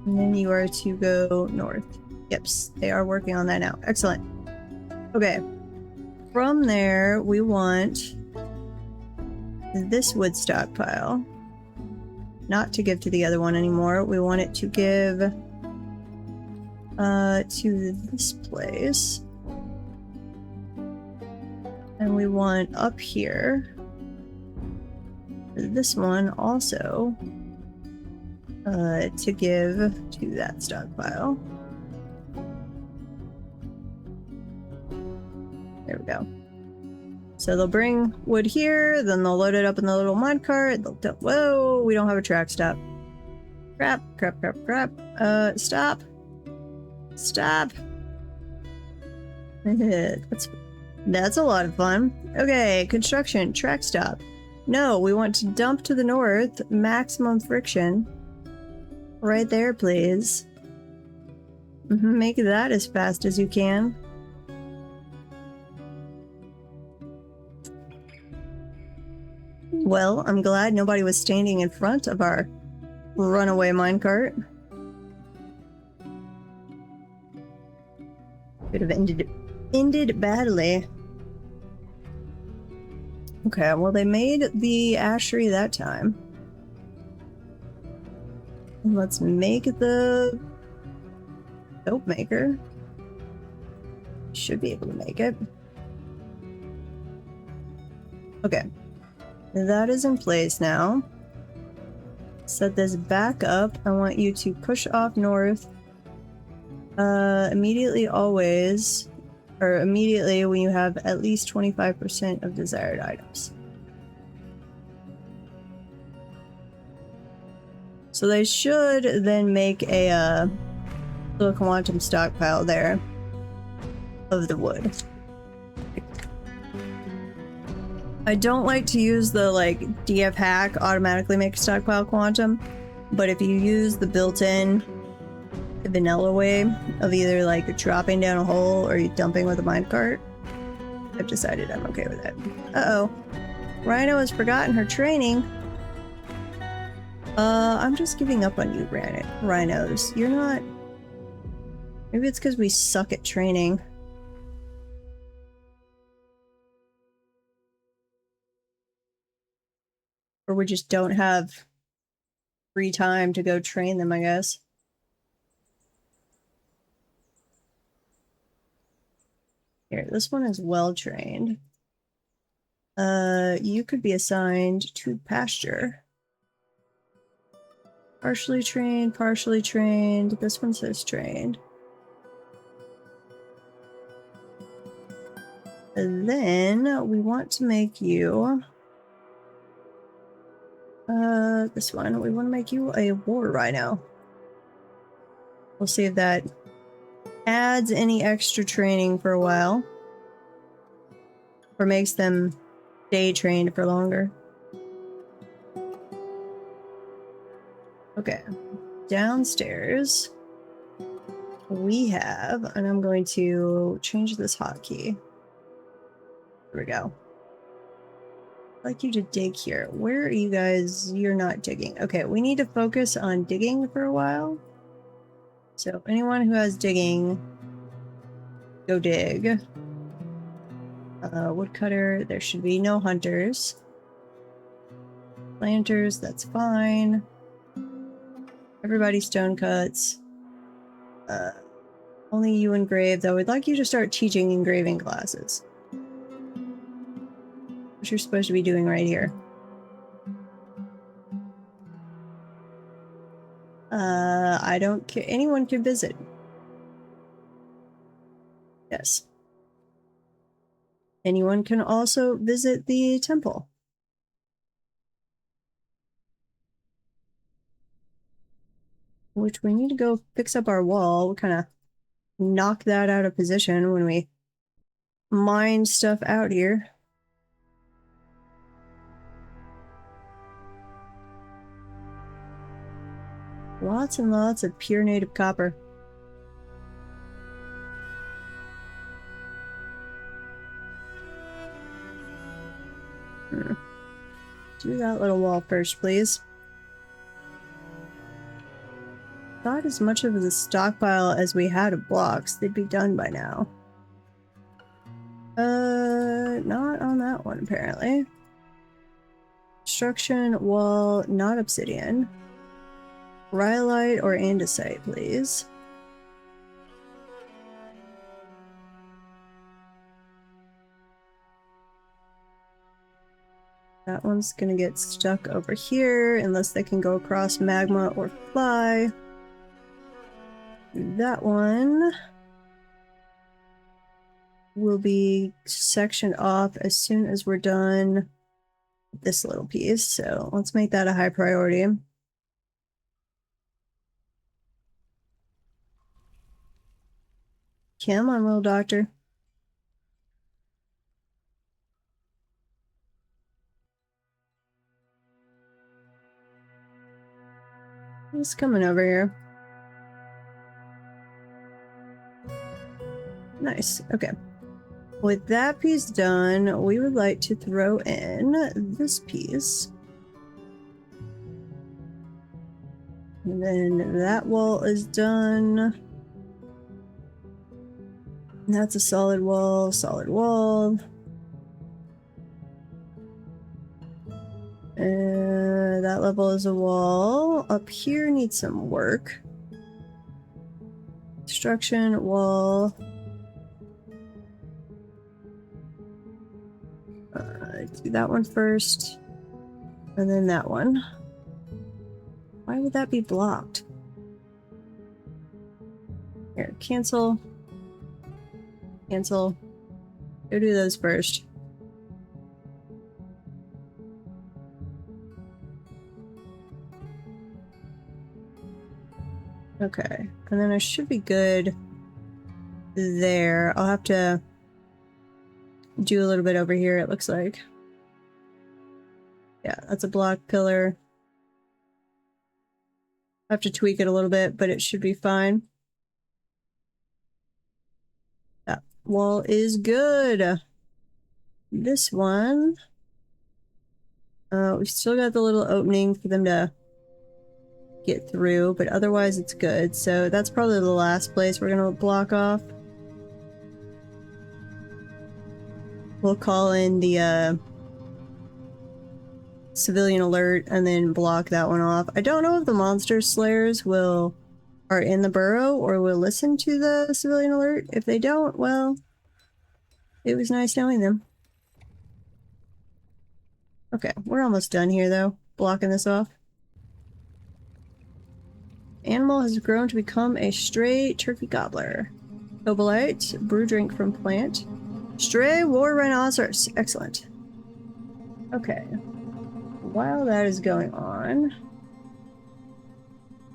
And then you are to go north. Yep, they are working on that now. Excellent. Okay. From there, we want this wood stockpile. Not to give to the other one anymore. We want it to give to this place. And we want up here this one also to give to that stockpile. There we go. So they'll bring wood here, then they'll load it up in the little mud cart. Whoa, we don't have a track stop. Crap. Stop. Stop. That's a lot of fun. Okay, construction, track stop. No, we want to dump to the north, maximum friction. Right there, please. Make that as fast as you can. Well, I'm glad nobody was standing in front of our runaway minecart. Could have ended badly. Okay, well they made the ashery that time. Let's make the soap maker. Should be able to make it. Okay. That is in place now. Set this back up. I want you to push off north. Immediately always, or immediately when you have at least 25% of desired items. So they should then make a little quantum stockpile there of the wood. I don't like to use the DF hack automatically make a stockpile quantum, but if you use the built-in vanilla way of either dropping down a hole or you dumping with a minecart, I've decided I'm okay with it. Uh-oh. Rhino has forgotten her training. I'm just giving up on you, rhinos. You're not... Maybe it's because we suck at training. Or we just don't have free time to go train them, I guess. Here, this one is well trained. You could be assigned to pasture. Partially trained, partially trained. This one says trained. And then we want to make you... this one. We want to make you a war rhino. We'll see if that adds any extra training for a while. Or makes them stay trained for longer. Okay. Downstairs we have, and I'm going to change this hotkey. Here we go. like you to dig here. Where are you guys? You're not digging. Okay, we need to focus on digging for a while. So anyone who has digging, go dig. Woodcutter, there should be no hunters. Planters, that's fine. Everybody stone cuts. Only you engrave, though. I'd like you to start teaching engraving classes. What you're supposed to be doing right here. I don't care. Anyone can visit. Yes. Anyone can also visit the temple. Which we need to go fix up our wall. We kind of knock that out of position when we mine stuff out here. Lots and lots of pure native copper. Do that little wall first, please. Not as much of a stockpile as we had of blocks. They'd be done by now. Not on that one, apparently. Construction wall, not obsidian. Rhyolite or andesite, please. That one's gonna get stuck over here unless they can go across magma or fly. That one will be sectioned off as soon as we're done with this little piece. So let's make that a high priority. Come on, little doctor. He's coming over here. Nice. Okay. With that piece done, we would like to throw in this piece. And then that wall is done. That's a solid wall, solid wall. That level is a wall. Up here needs some work. Construction wall. Do that one first, and then that one. Why would that be blocked? Here, cancel. Cancel. Go do those first. Okay, and then I should be good there. I'll have to do a little bit over here, it looks like. Yeah, that's a block pillar. I have to tweak it a little bit, but it should be fine. That wall is good. This one, we've still got the little opening for them to get through, but otherwise it's good. So that's probably the last place we're gonna block off. We'll call in the civilian alert and then block that one off. I don't know if the monster slayers are in the burrow or will listen to the civilian alert. If they don't, well, it was nice knowing them. Okay, we're almost done here though, blocking this off. Animal has grown to become a stray turkey gobbler. Obolite, brew drink from plant. Stray war rhinoceros. Excellent. Okay. While that is going on,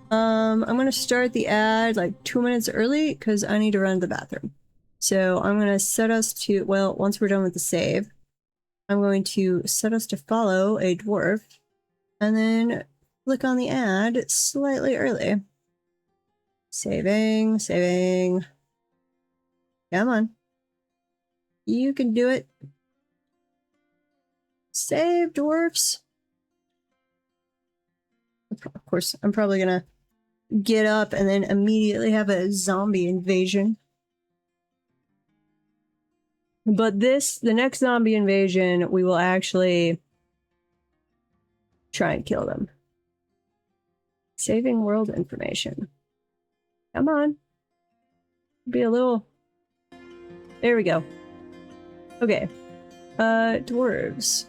I'm gonna start the ad like 2 minutes early because I need to run to the bathroom. So I'm gonna set us to, well, once we're done with the save, I'm going to set us to follow a dwarf and then click on the ad slightly early. Saving, saving. Come on. You can do it. Save, dwarfs. Of course, I'm probably gonna get up and then immediately have a zombie invasion. But the next zombie invasion, we will actually try and kill them. Saving world information. Come on. Be a little... There we go. Okay. Dwarves.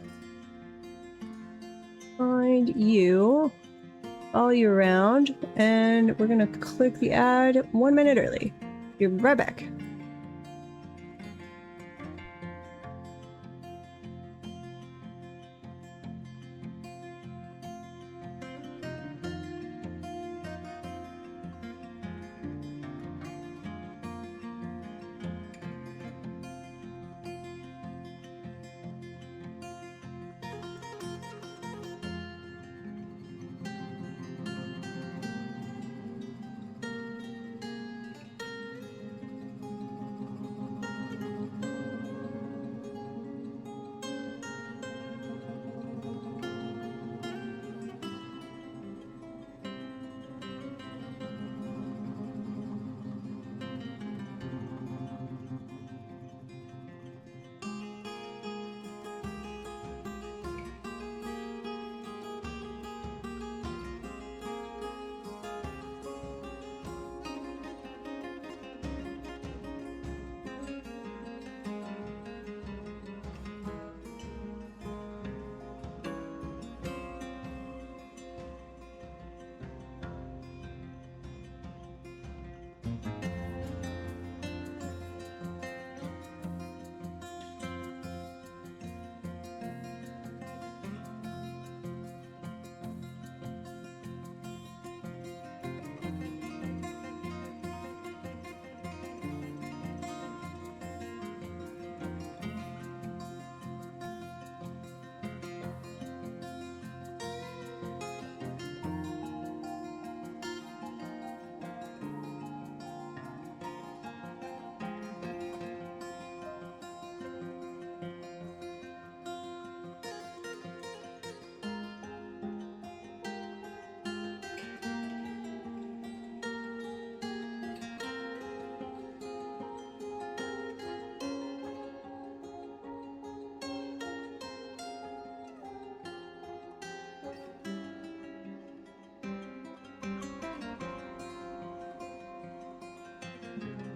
Find you. Follow you around. And we're gonna click the ad 1 minute early. Be right back.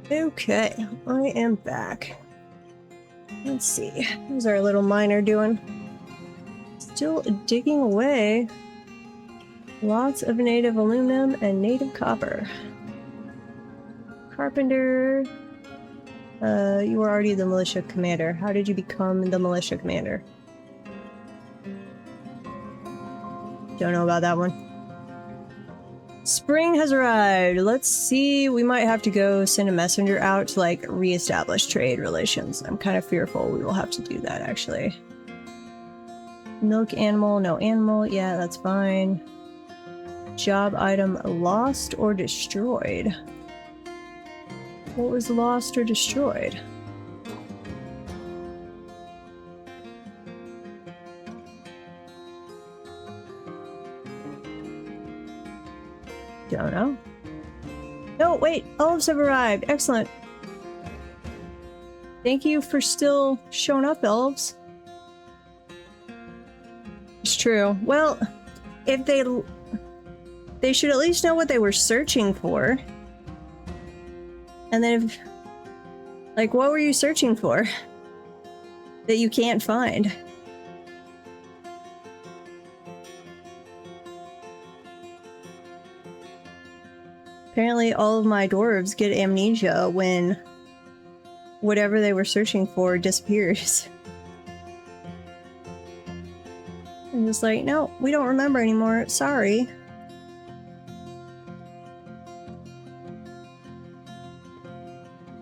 Okay, I am back. Let's see, how's our little miner doing? Still digging away. Lots of native aluminum and native copper. Carpenter, you were already the militia commander. How did you become the militia commander? Don't know about that one. Spring has arrived. Let's see. We might have to go send a messenger out to, like, reestablish trade relations. I'm kind of fearful we will have to do that, actually. Milk animal, no animal. Yeah, that's fine. Job item lost or destroyed. What was lost or destroyed? Don't know. No, wait! Elves have arrived! Excellent! Thank you for still showing up, elves. It's true. Well, if they should at least know what they were searching for. And then if... Like, what were you searching for? That you can't find? Apparently all of my dwarves get amnesia when whatever they were searching for disappears. I'm just like, no, we don't remember anymore. Sorry.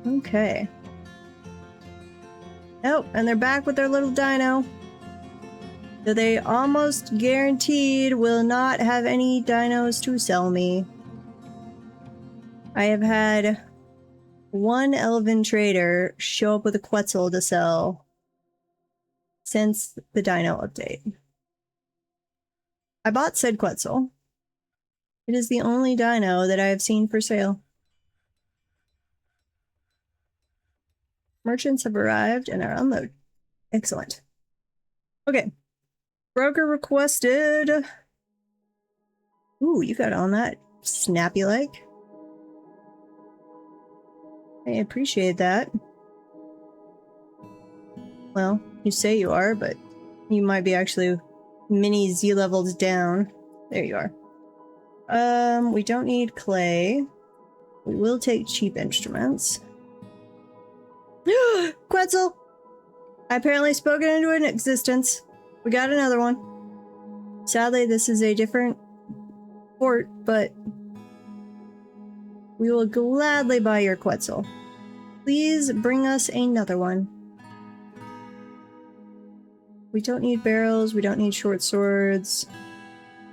Okay. Oh, and they're back with their little dino. So they almost guaranteed will not have any dinos to sell me. I have had one elven trader show up with a Quetzal to sell. since the dino update. I bought said Quetzal. It is the only dino that I have seen for sale. Merchants have arrived and are unloaded. Excellent. Okay. Broker requested. Ooh, you got on that snappy like. I appreciate that. Well, you say you are, but you might be actually mini Z levels down. There you are. We don't need clay. We will take cheap instruments. Quetzal! I apparently spoke it into an existence. We got another one. Sadly, this is a different port, but we will gladly buy your Quetzal. Please bring us another one. We don't need barrels, we don't need short swords.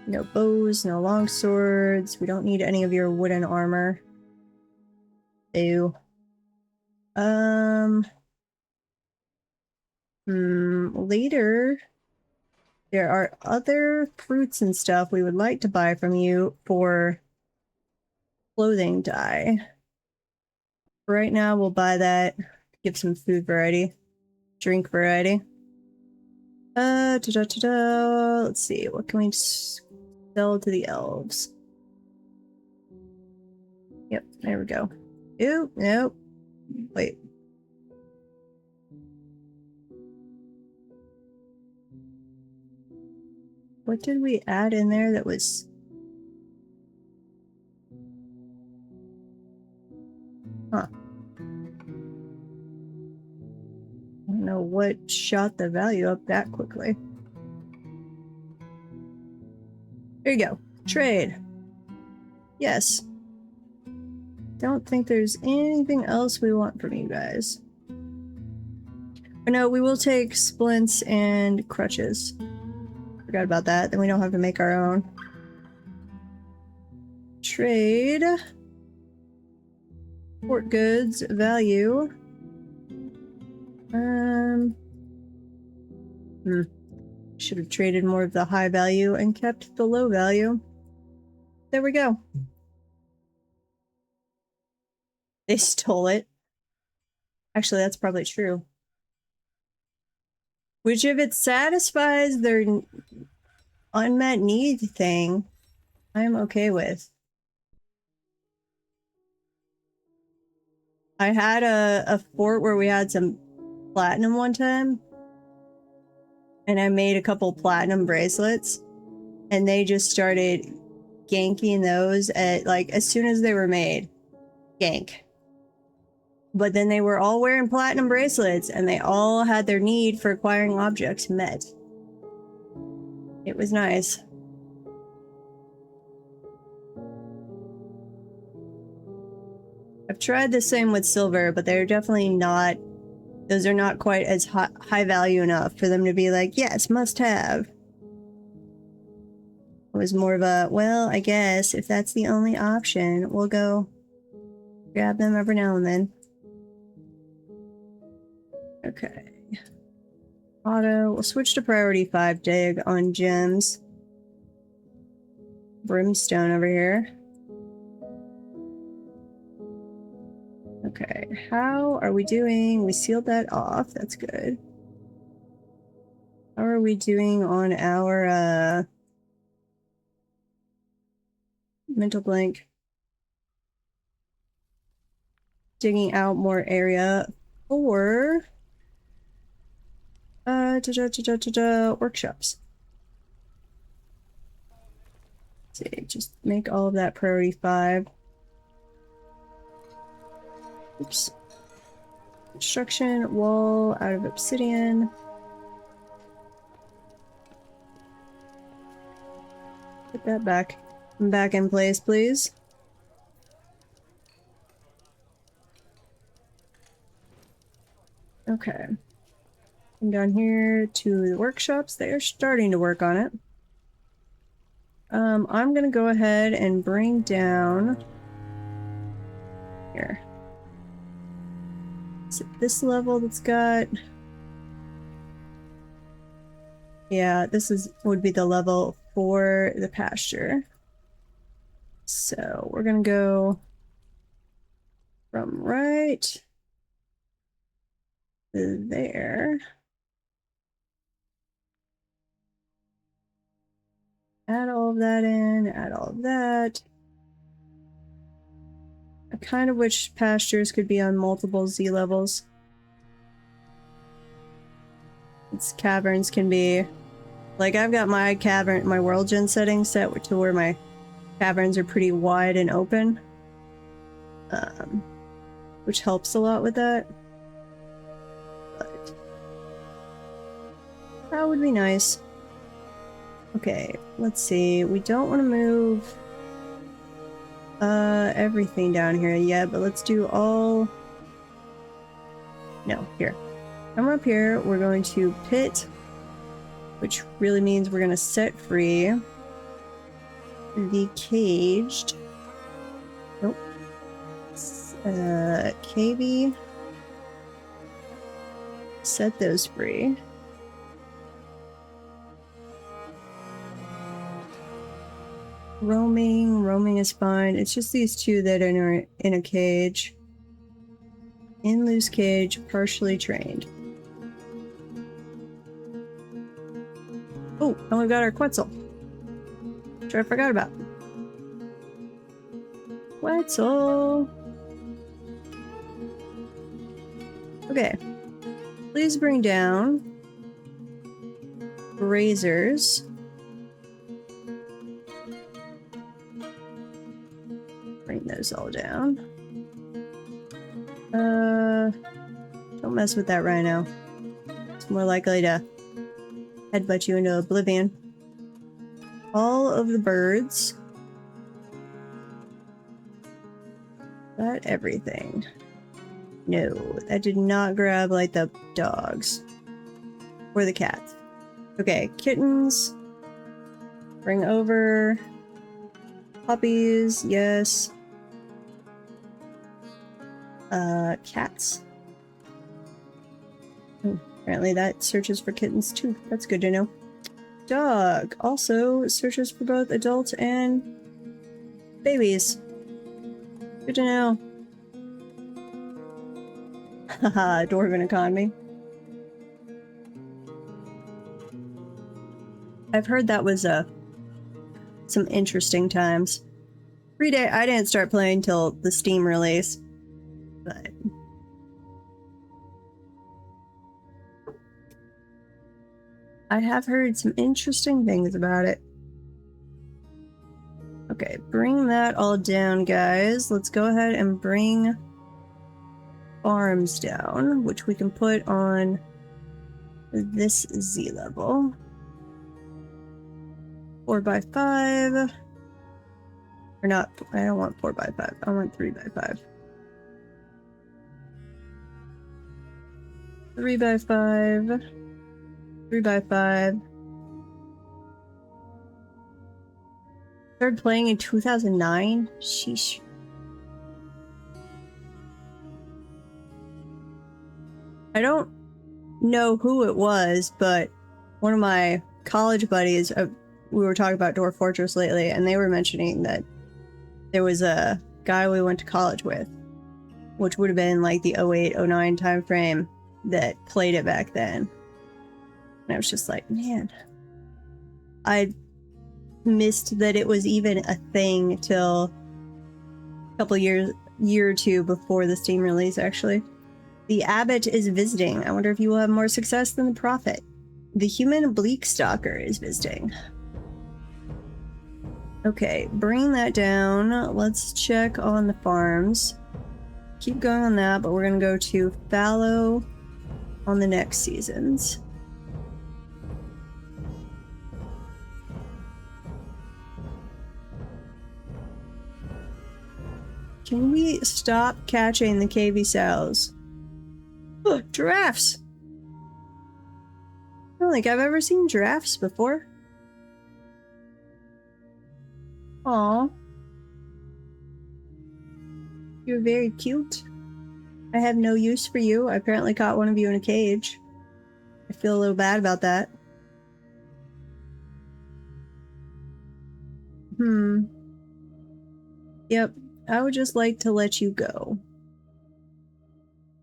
No bows, no long swords. We don't need any of your wooden armor. Ew. Later, there are other fruits and stuff we would like to buy from you for clothing dye. Right now, we'll buy that. Give some food variety. Drink variety. Let's see. What can we sell to the elves? Yep, there we go. Ew, nope. Wait. What did we add in there that was... Huh. I don't know what shot the value up that quickly. There you go. Trade. Yes. Don't think there's anything else we want from you guys. But no, we will take splints and crutches. Forgot about that. Then we don't have to make our own. Trade. Port goods. Value. Should have traded more of the high value and kept the low value. There we go. They stole it. Actually, that's probably true. Which, if it satisfies their unmet need thing, I'm okay with. I had a fort where we had some platinum one time, and I made a couple platinum bracelets, and they just started ganking those at, like, as soon as they were made. Gank. But then they were all wearing platinum bracelets, and they all had their need for acquiring objects met. It was nice. I've tried the same with silver, but they're definitely not... Those are not quite as high value enough for them to be like, yes, must have. It was more of a, well, I guess if that's the only option, we'll go grab them every now and then. Okay. Auto. We'll switch to priority 5 dig on gems. Brimstone over here. Okay. How are we doing? We sealed that off. That's good. How are we doing on our mental blank? Digging out more area for workshops. Let's see, just make all of that priority 5. Oops. Construction wall out of obsidian. Put that back in place, please. Okay. Come down here to the workshops. They are starting to work on it. I'm gonna go ahead and bring down here. Is it this level that's got Yeah, would be the level for the pasture. So we're gonna go from right to there. Add all of that in, add all of that. I kind of wish pastures could be on multiple Z levels. Its caverns can be... Like, I've got my cavern, my world gen settings set to where my caverns are pretty wide and open. Which helps a lot with that. But that would be nice. Okay, let's see. We don't want to move everything down here yet, but let's do all... No, here. Come up here, we're going to pit, which really means we're going to set free the caged... Nope. KB. Set those free. Roaming is fine. It's just these two that are in a cage. In loose cage, partially trained. Oh, and we've got our Quetzal. Which I forgot about. Quetzal! Okay. Please bring down razors. Bring those all down. Don't mess with that rhino. It's more likely to headbutt you into oblivion. All of the birds. That everything. No, that did not grab like the dogs. Or the cats. Okay, kittens. Bring over. Puppies, yes. Cats. Oh, apparently that searches for kittens too. That's good to know. Dog also searches for both adults and babies. Good to know. Haha, dwarven economy. I've heard that was some interesting times. I didn't start playing till the Steam release, but I have heard some interesting things about it. Okay, bring that all down, guys. Let's go ahead and bring farms down, which we can put on this Z level. 4x5. Or not, I don't want 4x5. I want 3x5. 3x5. 3x5. Started playing in 2009? Sheesh. I don't know who it was, but one of my college buddies, we were talking about Dwarf Fortress lately, and they were mentioning that there was a guy we went to college with, which would have been like the 08, 09 time frame, that played it back then. And I was just like, man, I missed that it was even a thing till a couple year or two before the Steam release, actually. The Abbot is visiting. I wonder if you will have more success than the Prophet. The human Bleak Stalker is visiting. Okay, bring that down. Let's check on the farms. Keep going on that, but we're going to go to fallow on the next seasons. Can we stop catching the KV sows? Oh, giraffes! I don't think I've ever seen giraffes before. Aw. You're very cute. I have no use for you. I apparently caught one of you in a cage. I feel a little bad about that. Yep, I would just like to let you go.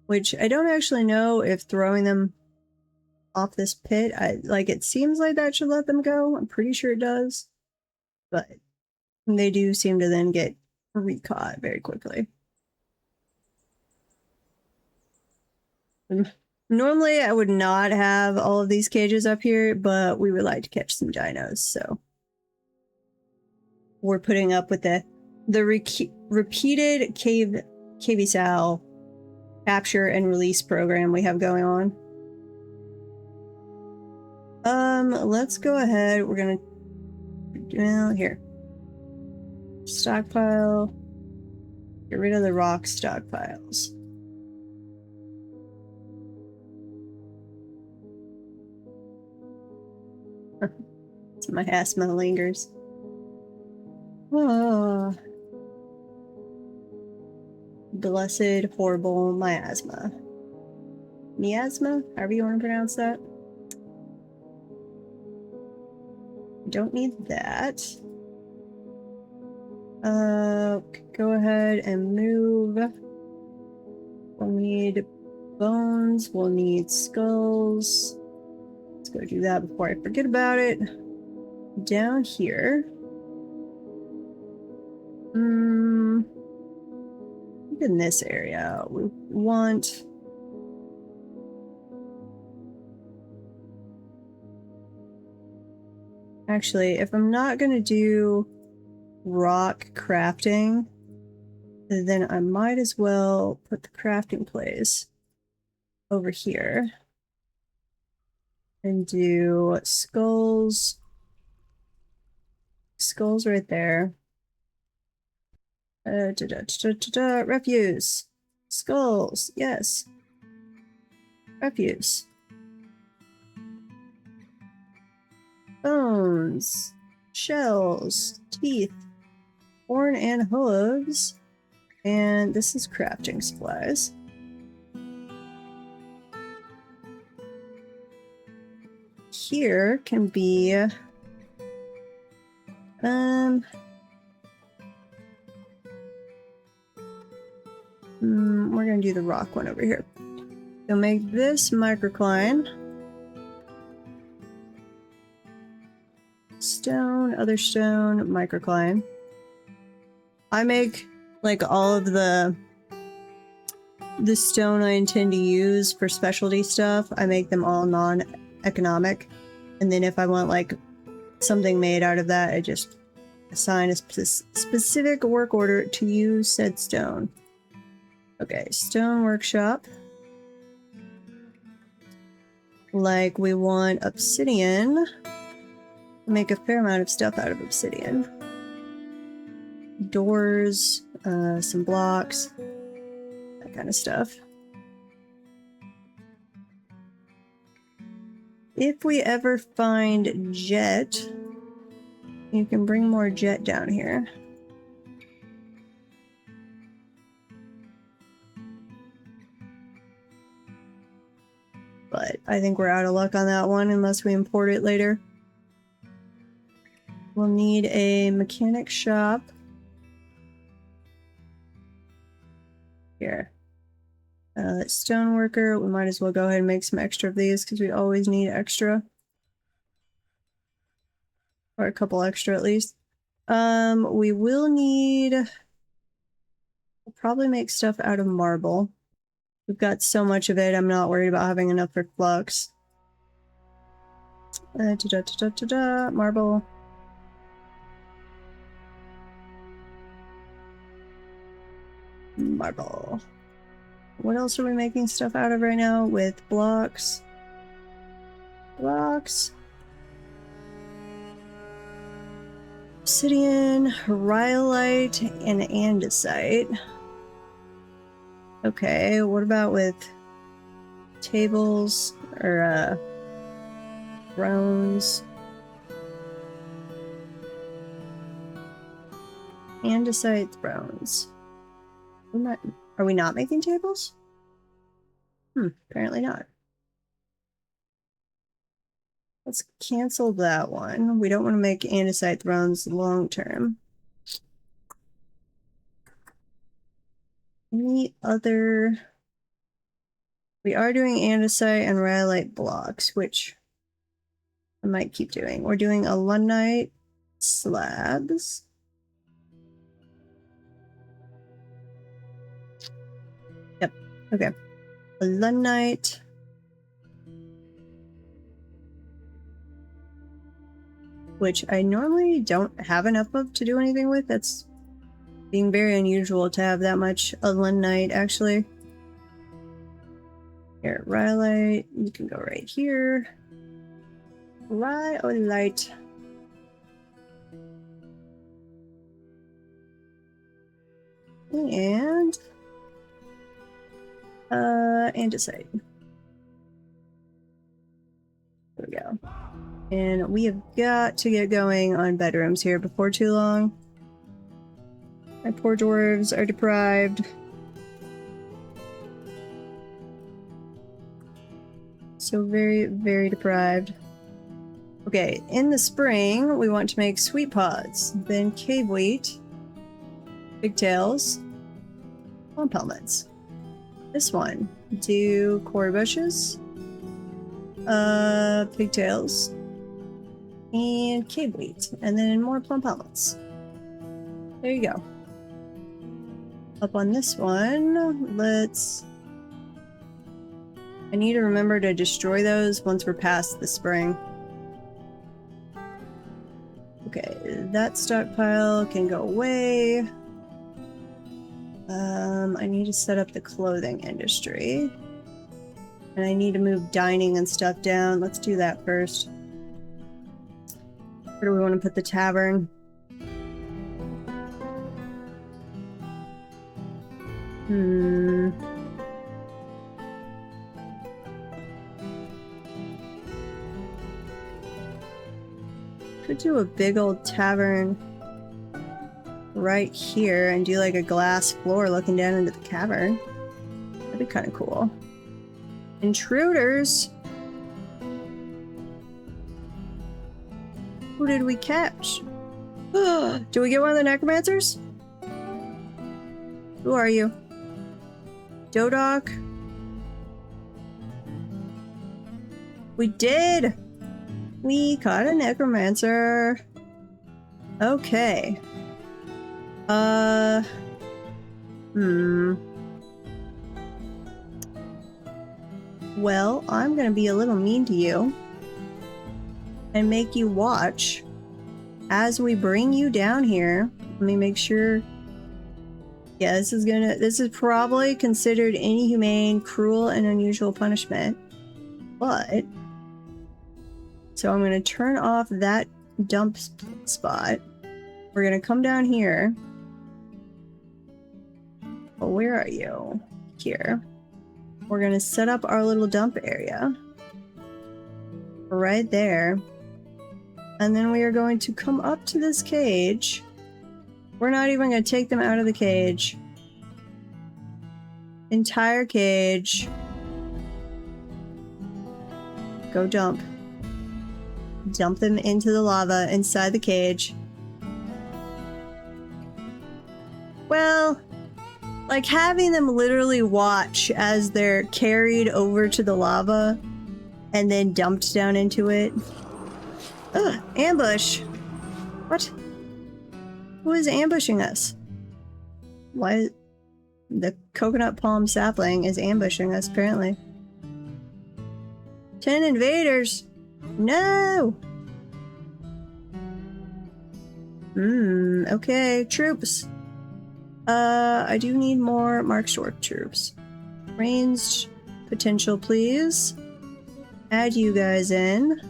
Which I don't actually know if throwing them off this pit, it seems like that should let them go. I'm pretty sure it does. But they do seem to then get recaught very quickly. Normally, I would not have all of these cages up here, but we would like to catch some dinos, so we're putting up with the repeated KV-SAL capture and release program we have going on. Let's go ahead. We're gonna, well, here. Stockpile. Get rid of the rock stockpiles. My asthma lingers. Oh. Blessed, horrible miasma. Miasma? However you want to pronounce that. Don't need that. Go ahead and move. We'll need bones. We'll need skulls. Let's go do that before I forget about it. Down here. In this area, we want... Actually, if I'm not gonna do rock crafting, then I might as well put the crafting place over here and do skulls. Skulls right there. Refuse. Skulls, yes. Refuse. Bones. Shells. Teeth. Horn and hooves. And this is crafting supplies. Here can be... we're gonna do the rock one over here. So make this microcline. Stone, other stone, microcline. I make like all of the stone I intend to use for specialty stuff. I make them all non-economic, and then if I want like something made out of that, I just assign a specific work order to use said stone. Okay, stone workshop. Like we want obsidian. Make a fair amount of stuff out of obsidian. Doors, some blocks, that kind of stuff. If we ever find jet, you can bring more jet down here. But I think we're out of luck on that one unless we import it later. We'll need a mechanic shop. Here. Stoneworker, we might as well go ahead and make some extra of these because we always need extra. Or a couple extra at least. We will need... We'll probably make stuff out of marble. We've got so much of it, I'm not worried about having enough for flux. Marble. Marble. What else are we making stuff out of right now with blocks? Blocks. Obsidian, rhyolite, and andesite. Okay, what about with tables or thrones? Andesite thrones. Are we not making tables? Apparently not. Let's cancel that one. We don't want to make andesite thrones long term. Any other... We are doing andesite and rhyolite blocks, which I might keep doing. We're doing alunite slabs. Yep, okay. Alunite. Which I normally don't have enough of to do anything with. That's being very unusual to have that much alunite, actually. Here, rhyolite. You can go right here. Rhyolite. And andesite. There we go. And we have got to get going on bedrooms here before too long. My poor dwarves are deprived. So very, very deprived. Okay, in the spring, we want to make sweet pods, then cave wheat, pigtails, plum helmets. This one, do core bushes, pigtails, and cave wheat, and then more plum helmets. There you go. Up on this one, let's... I need to remember to destroy those once we're past the spring. Okay, that stockpile can go away. I need to set up the clothing industry. And I need to move dining and stuff down. Let's do that first. Where do we want to put the tavern? Could do a big old tavern right here and do like a glass floor looking down into the cavern. That'd be kind of cool. Intruders! Who did we catch? Do we get one of the necromancers? Who are you? Dodok? We did! We caught a necromancer. Okay. Well, I'm gonna be a little mean to you and make you watch as we bring you down here. Let me make sure. Yeah, this is probably considered inhumane, cruel, and unusual punishment. But so I'm gonna turn off that dump spot. We're gonna come down here. Oh, where are you? Here. We're gonna set up our little dump area. Right there. And then we are going to come up to this cage. We're not even gonna take them out of the cage. Entire cage. Go dump. Dump them into the lava inside the cage. Well, like having them literally watch as they're carried over to the lava and then dumped down into it. Ugh, ambush. What? Who is ambushing us? Why? The coconut palm sapling is ambushing us, apparently. 10 invaders! No! Okay, troops. I do need more Mark Short troops. Ranged potential, please. Add you guys in.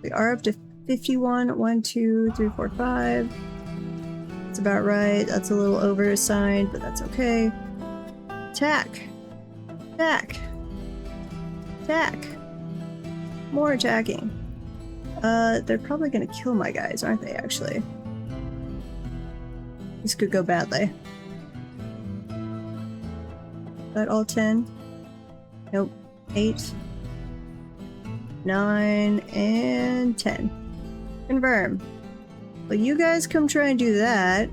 We are up to 51. 1, 2, 3, 4, 5. That's about right. That's a little overassigned, but that's okay. Attack. Attack. Attack. More attacking. They're probably gonna kill my guys, aren't they, actually? This could go badly. That all 10? Nope. 8, 9, and 10. Confirm. Well, you guys come try and do that.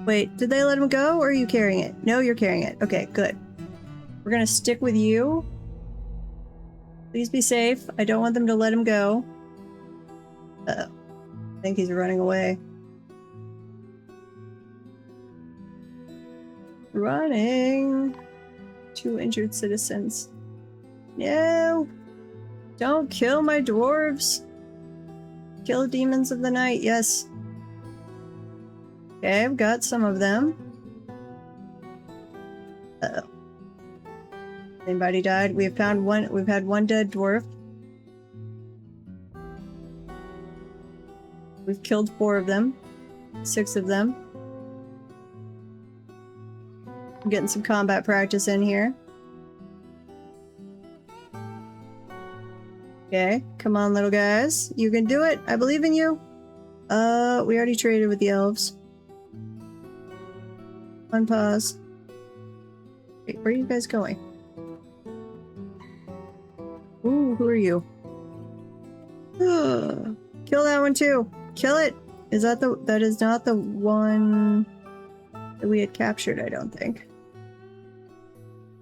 Wait, did they let him go, or are you carrying it? No, you're carrying it. Okay, good. We're gonna stick with you. Please be safe. I don't want them to let him go. Uh-oh. I think he's running away. Running. 2 injured citizens. No! Don't kill my dwarves! Kill demons of the night, yes. Okay, I've got some of them. Uh-oh. Anybody died? We've had one dead dwarf. We've killed 4 of them. 6 of them. I'm getting some combat practice in here. Okay, come on little guys. You can do it! I believe in you! We already traded with the elves. Unpause. Wait, where are you guys going? Ooh, who are you? Kill that one too! Kill it! That is not the one that we had captured, I don't think.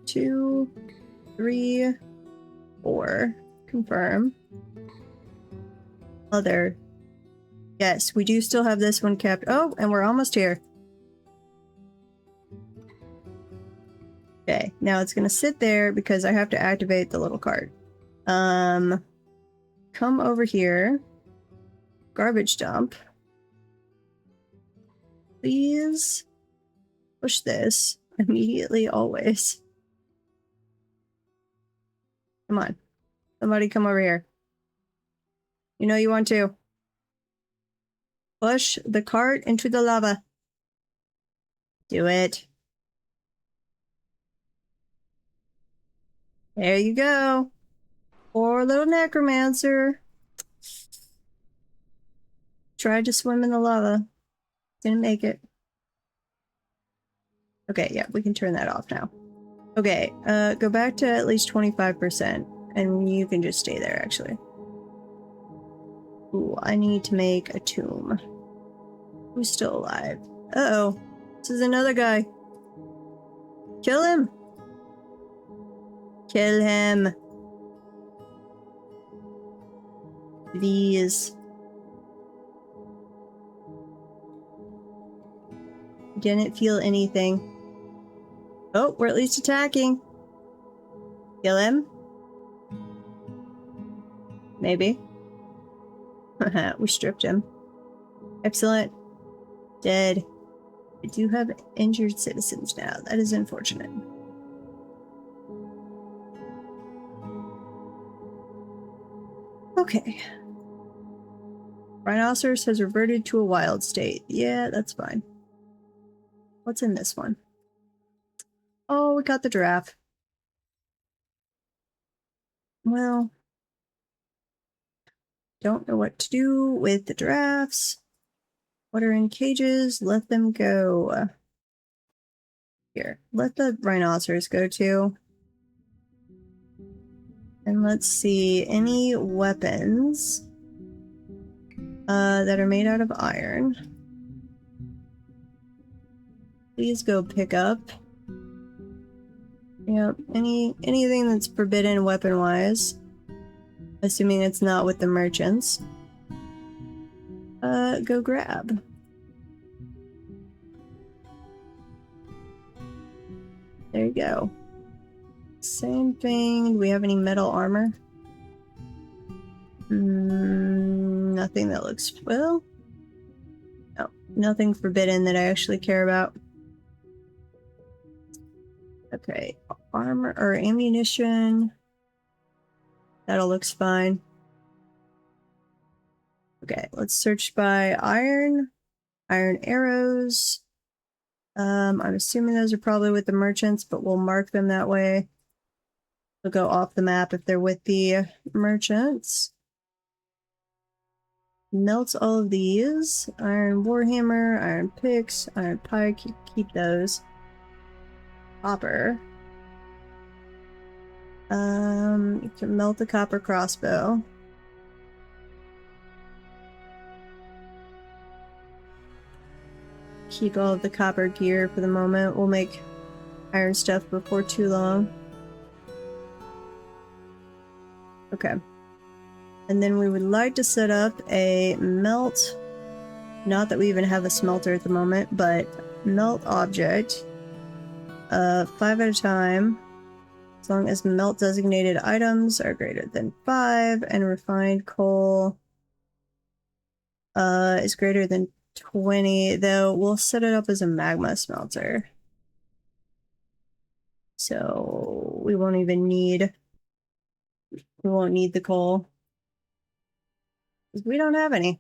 2, 3, 4. Confirm. Other. Yes, we do still have this one kept. Oh, and we're almost here. Okay, now it's gonna sit there because I have to activate the little cart. Come over here. Garbage dump. Please push this immediately, always. Come on. Somebody come over here. You know you want to. Push the cart into the lava. Do it. There you go. Poor little necromancer. Tried to swim in the lava. Didn't make it. Okay, yeah, we can turn that off now. Okay, go back to at least 25%. And you can just stay there, actually. Ooh, I need to make a tomb. Who's still alive? Uh-oh. This is another guy. Kill him! Kill him. Please. Didn't feel anything. Oh, we're at least attacking. Kill him? Maybe. We stripped him. Excellent. Dead. I do have injured citizens now. That is unfortunate. Okay. Rhinoceros has reverted to a wild state. Yeah, that's fine. What's in this one? Oh, we got the giraffe. Well, don't know what to do with the giraffes. What are in cages? Let them go. Here, let the rhinoceros go too. And let's see, any weapons that are made out of iron. Please go pick up. Yep, anything that's forbidden weapon-wise. Assuming it's not with the merchants. Go grab. There you go. Same thing. Do we have any metal armor? Nothing that looks... well... no, nothing forbidden that I actually care about. Okay, armor or ammunition. That all looks fine. Okay, let's search by iron. Iron arrows. I'm assuming those are probably with the merchants, but we'll mark them that way. They'll go off the map if they're with the merchants. Melt all of these. Iron warhammer, iron picks, iron pike. Keep those. Copper. You can melt the copper crossbow. keep all of the copper gear for the moment. We'll make iron stuff before too long. Okay. And then we would like to set up a melt. Not that we even have a smelter at the moment, but melt object. 5 at a time. As long as melt designated items are greater than 5 and refined coal is greater than 20, though we'll set it up as a magma smelter. So we won't need the coal. Because we don't have any.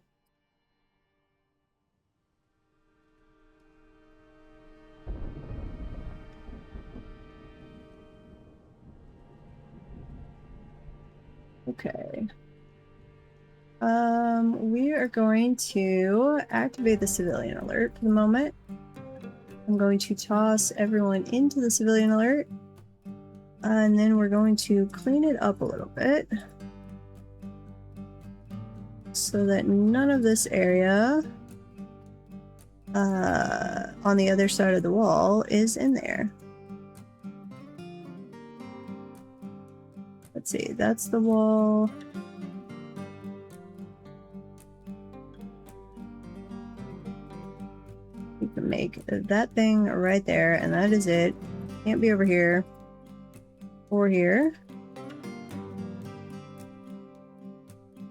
Okay. We are going to activate the civilian alert for the moment. I'm going to toss everyone into the civilian alert. And then we're going to clean it up a little bit. So that none of this area on the other side of the wall is in there. Let's see, that's the wall. We can make that thing right there, and that is it. Can't be over here or here.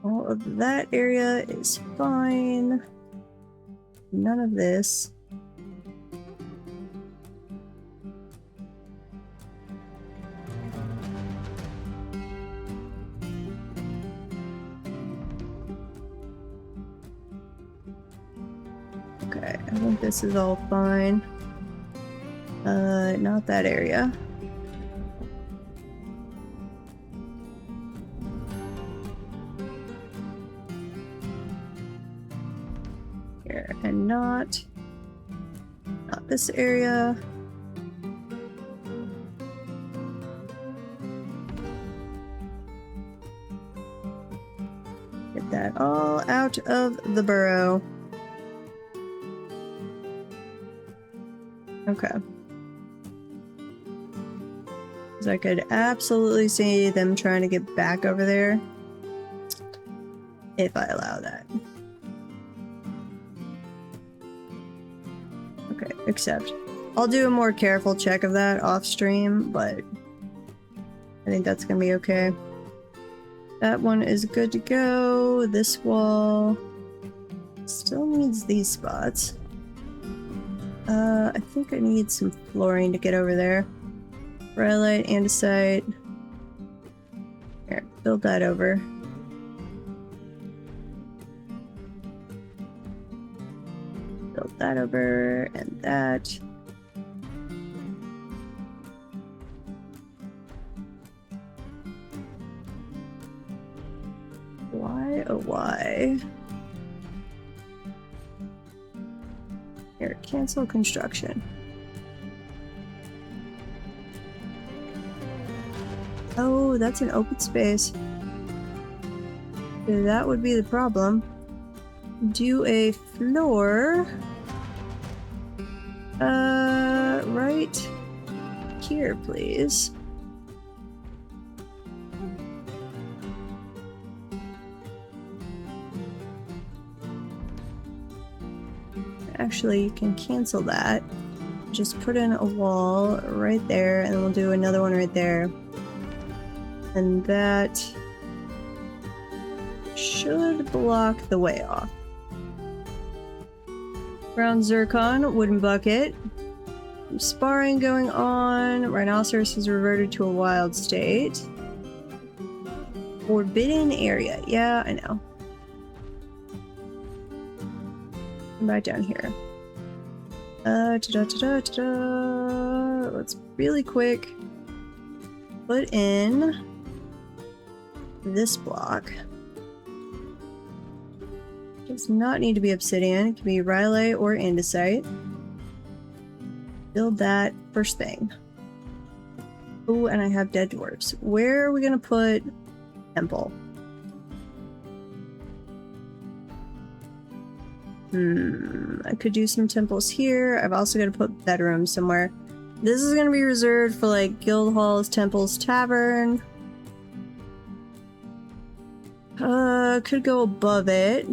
All of that area is fine. None of this. Okay, I think this is all fine. Not that area. Here, and not this area. Get that all out of the burrow. Okay. So I could absolutely see them trying to get back over there if I allow that. Okay, except I'll do a more careful check of that off stream, but I think that's gonna be okay. That one is good to go. This wall still needs these spots. I think I need some flooring to get over there. Rhyolite, andesite. Here, build that over. Build that over, and that. Why, oh why? Here, cancel construction. Oh, that's an open space. So that would be the problem. Do a floor. Right here, please. Actually, you can cancel that. Just put in a wall right there, and we'll do another one right there. And that should block the way off. Brown zircon, wooden bucket. Sparring going on. Rhinoceros has reverted to a wild state. Forbidden area. Yeah, I know. Come back down here. Let's really quick put in this block. Does not need to be obsidian. It can be rhyolite or andesite. Build that first thing. Oh, and I have dead dwarfs. Where are we gonna put temple? I could do some temples here. I've also got to put bedrooms somewhere. This is going to be reserved for like guild halls, temples, tavern. Could go above it.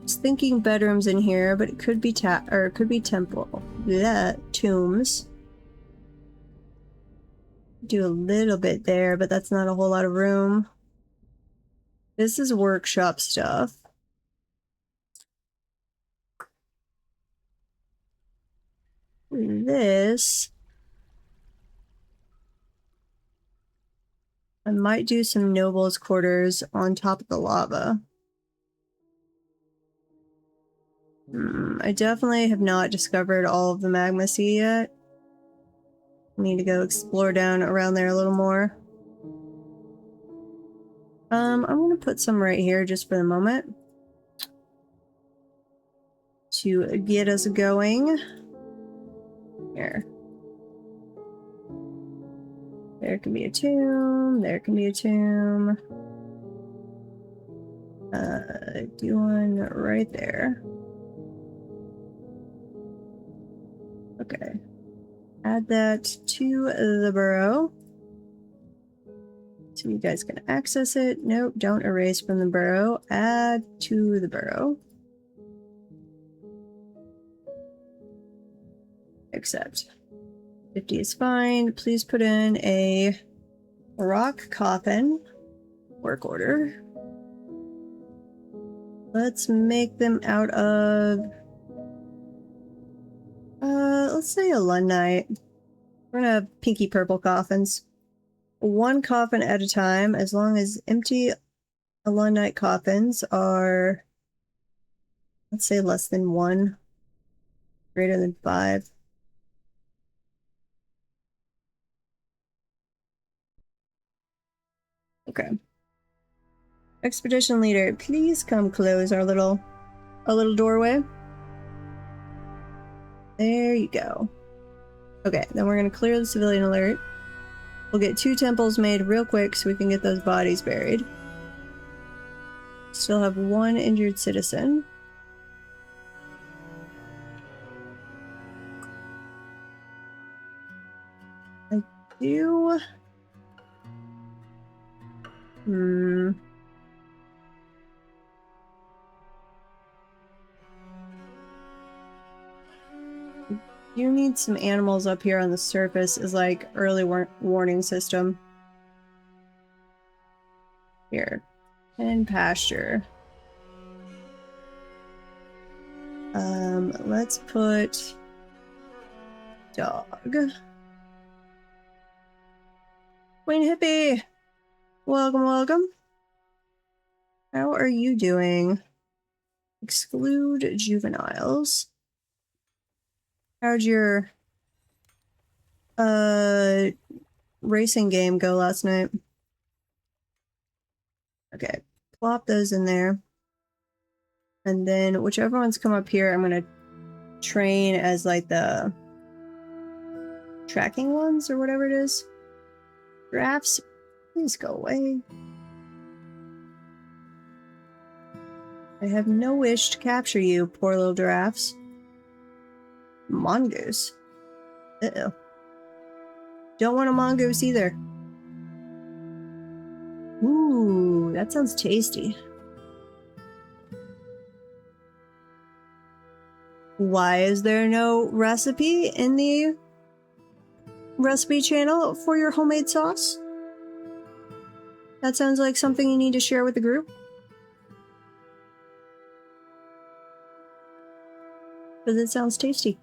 Was thinking bedrooms in here, but it could be it could be temple. Yeah, tombs. Do a little bit there, but that's not a whole lot of room. This is workshop stuff. This, I might do some nobles' quarters on top of the lava. I definitely have not discovered all of the magma sea yet. I need to go explore down around there a little more. I'm gonna put some right here just for the moment to get us going. Here. There can be a tomb. There can be a tomb. Do one right there. Okay. Add that to the burrow. So you guys can access it. Nope, don't erase from the burrow. Add to the burrow. Accept. 50 is fine. Please put in a rock coffin. Work order. Let's make them out of... let's say a Lunite. We're gonna have pinky purple coffins. One coffin at a time, as long as empty Lunite coffins are, let's say, less than 1, greater than 5. Okay. Expedition leader, please come close our little doorway. There you go. Okay, then we're gonna clear the civilian alert. We'll get 2 temples made real quick so we can get those bodies buried. Still have 1 injured citizen. I do... You need some animals up here on the surface as like early warning system. Here. And pasture. Let's put dog. Queen Hippie! Welcome, welcome. How are you doing? Exclude juveniles. How'd your racing game go last night? Okay, plop those in there. And then whichever ones come up here, I'm gonna train as like the tracking ones or whatever it is. Giraffes, please go away. I have no wish to capture you, poor little giraffes. Mongoose. Uh-oh. Don't want a mongoose either. Ooh, that sounds tasty. Why is there no recipe in the recipe channel for your homemade sauce? That sounds like something you need to share with the group. Because it sounds tasty.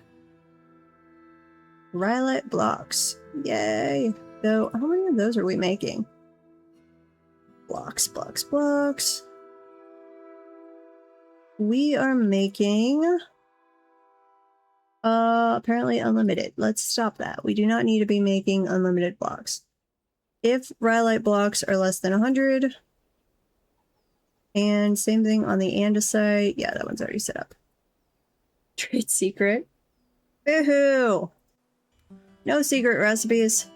Rhyolite blocks. Yay. So, how many of those are we making? Blocks, blocks, blocks. We are making... apparently unlimited. Let's stop that. We do not need to be making unlimited blocks. If rhyolite blocks are less than 100, and same thing on the andesite. Yeah, that one's already set up. Trade secret. Boo-hoo! No secret recipes.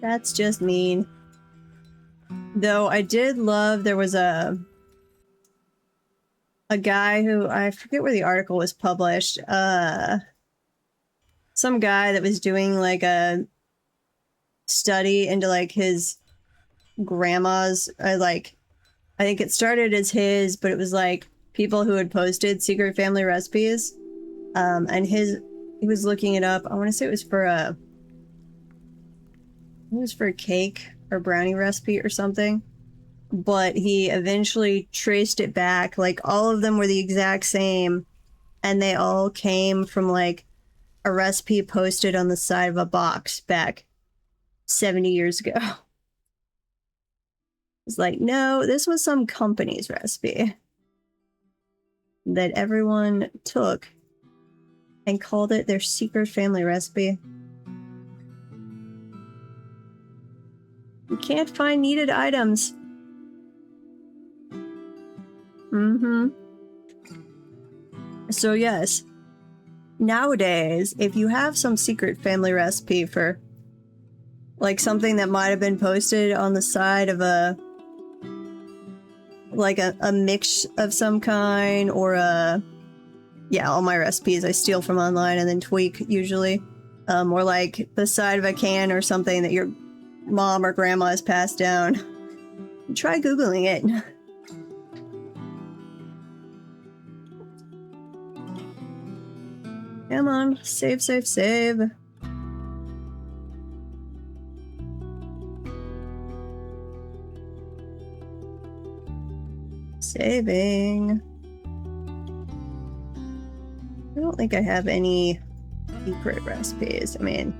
That's just mean. Though I did love, there was a a guy who, I forget where the article was published, some guy that was doing like a study into like his grandma's, like, I think it started as his, but it was like people who had posted secret family recipes. And he was looking it up. I want to say it was for a cake or brownie recipe or something. But he eventually traced it back. Like all of them were the exact same, and they all came from like a recipe posted on the side of a box back 70 years ago. It's like, no, this was some company's recipe that everyone took and called it their secret family recipe. You can't find needed items. So yes, nowadays, if you have some secret family recipe for like something that might have been posted on the side of a mix of some kind, or all my recipes I steal from online and then tweak usually, or like the side of a can or something that your mom or grandma has passed down, try Googling it. Come on, save, save, save. Saving. I don't think I have any secret recipes. I mean,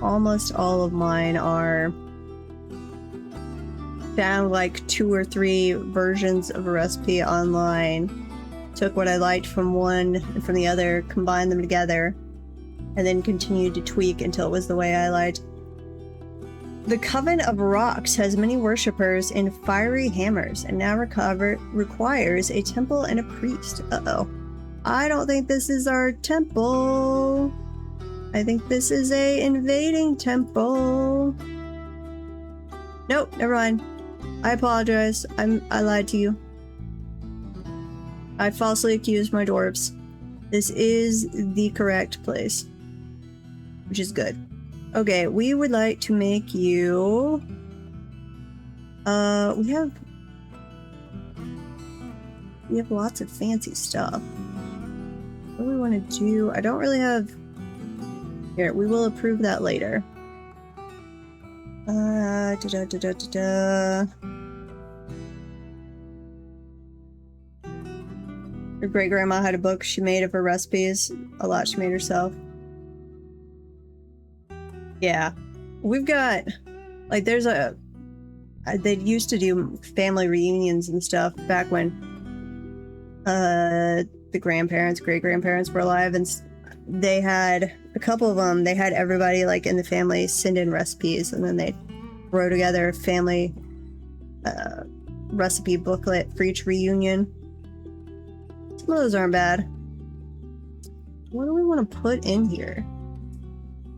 almost all of mine are found like 2 or 3 versions of a recipe online. Took what I liked from one and from the other, combined them together, and then continued to tweak until it was the way I liked. The Coven of Rocks has many worshippers in fiery hammers and now requires a temple and a priest. Uh-oh. I don't think this is our temple. I think this is a invading temple. Nope, never mind. I apologize. I lied to you. I falsely accused my dwarves. This is the correct place, which is good. Okay, we would like to make you... we have lots of fancy stuff. What do we want to do? I don't really have... Here, we will approve that later. Her great-grandma had a book she made of her recipes. A lot she made herself. Yeah. We've got... Like, there's a... They used to do family reunions and stuff back when the grandparents, great-grandparents were alive, and they had... A couple of them, they had everybody, like, in the family send in recipes, and then they throw together a family recipe booklet for each reunion. Some of those aren't bad. What do we want to put in here?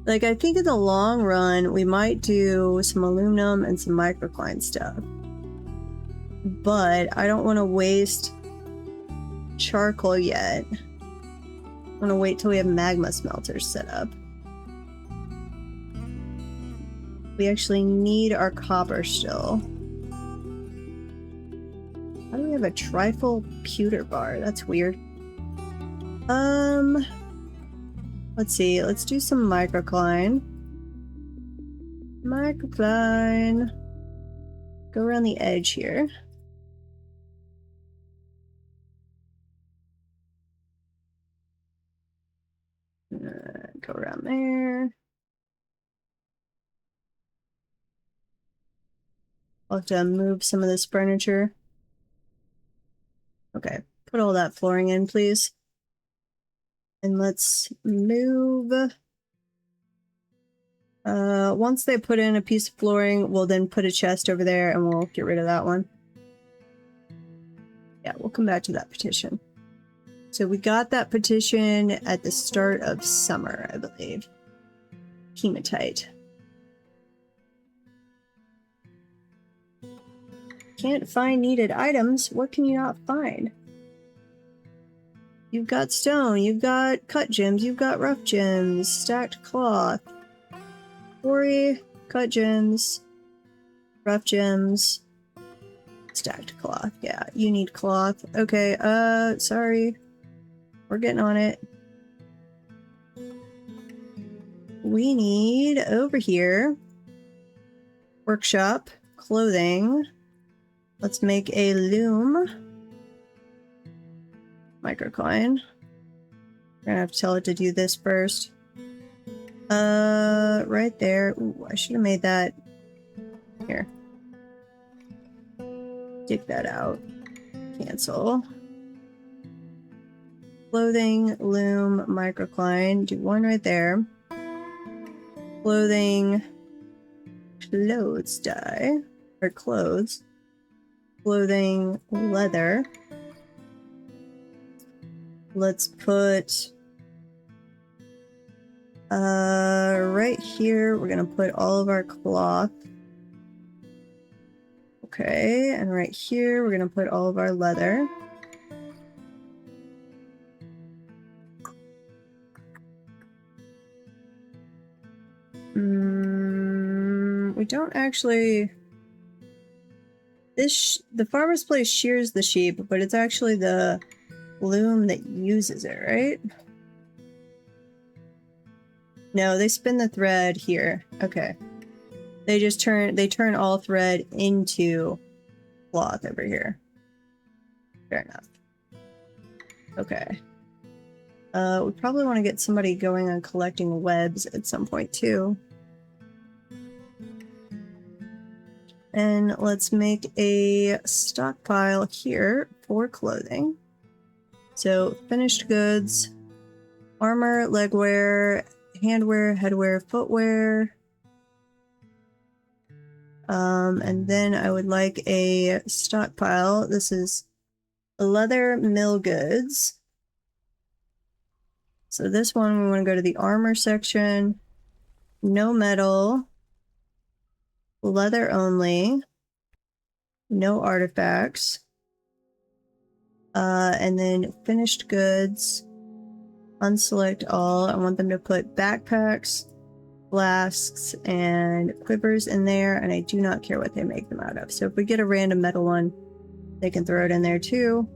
Like, I think in the long run, we might do some aluminum and some microcline stuff. But I don't want to waste charcoal yet. I want to wait till we have magma smelters set up. We actually need our copper still. How do we have a trifle pewter bar? That's weird. Let's see. Let's do some microcline. Microcline. Go around the edge here. Go around there. I'll have to move some of this furniture. Okay, put all that flooring in, please. And let's move. Once they put in a piece of flooring, we'll then put a chest over there and we'll get rid of that one. Yeah, we'll come back to that petition. So we got that petition at the start of summer, I believe. Hematite. Can't find needed items. What can you not find? You've got stone, you've got cut gems, you've got rough gems, stacked cloth, quarry, cut gems, rough gems, stacked cloth. Yeah, you need cloth. Okay, sorry. We're getting on it. We need over here workshop, clothing. Let's make a loom. Microcoin. We're gonna have to tell it to do this first. Right there. Ooh, I should have made that. Here. Dig that out. Cancel. Clothing, loom, microcline. Do one right there. Clothing, clothes dye. Or clothes. Clothing, leather. Let's put right here we're gonna put all of our cloth. Okay, and right here we're gonna put all of our leather. We don't actually. The farmer's place shears the sheep, but it's actually the loom that uses it, right? No, they spin the thread here. Okay. They just turn all thread into cloth over here. Fair enough. Okay. We probably want to get somebody going on collecting webs at some point too. And let's make a stockpile here for clothing. So finished goods, armor, legwear, handwear, headwear, footwear. And then I would like a stockpile. This is leather mill goods. So this one, we want to go to the armor section. No metal. Leather only. No artifacts. And then finished goods. Unselect all. I want them to put backpacks, flasks, and quivers in there, and I do not care what they make them out of. So if we get a random metal one, they can throw it in there too.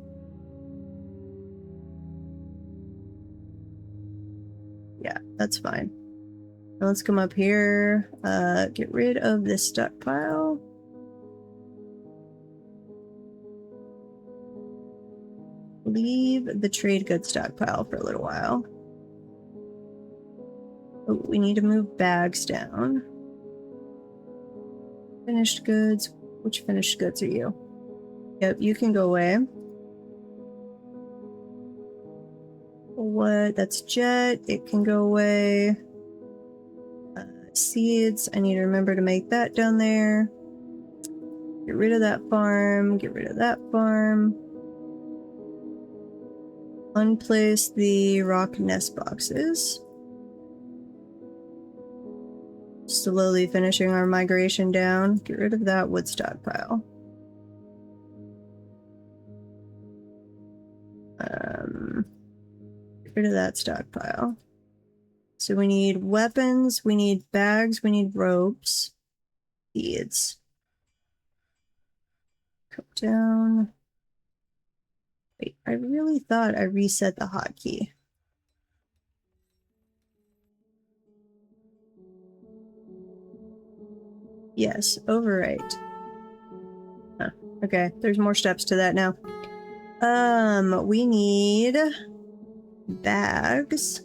Yeah, that's fine. Now let's come up here, get rid of this stockpile. Leave the trade goods stockpile for a little while. Oh, we need to move bags down. Finished goods. Which finished goods are you? Yep, you can go away. What? That's jet. It can go away. Seeds. I need to remember to make that down there. Get rid of that farm. Get rid of that farm. Unplace the rock nest boxes. Slowly finishing our migration down. Get rid of that wood stockpile. Get rid of that stockpile. So we need weapons, we need bags, we need ropes, seeds. Come down. Wait, I really thought I reset the hotkey. Yes, overwrite. Huh, okay, there's more steps to that now. We need bags.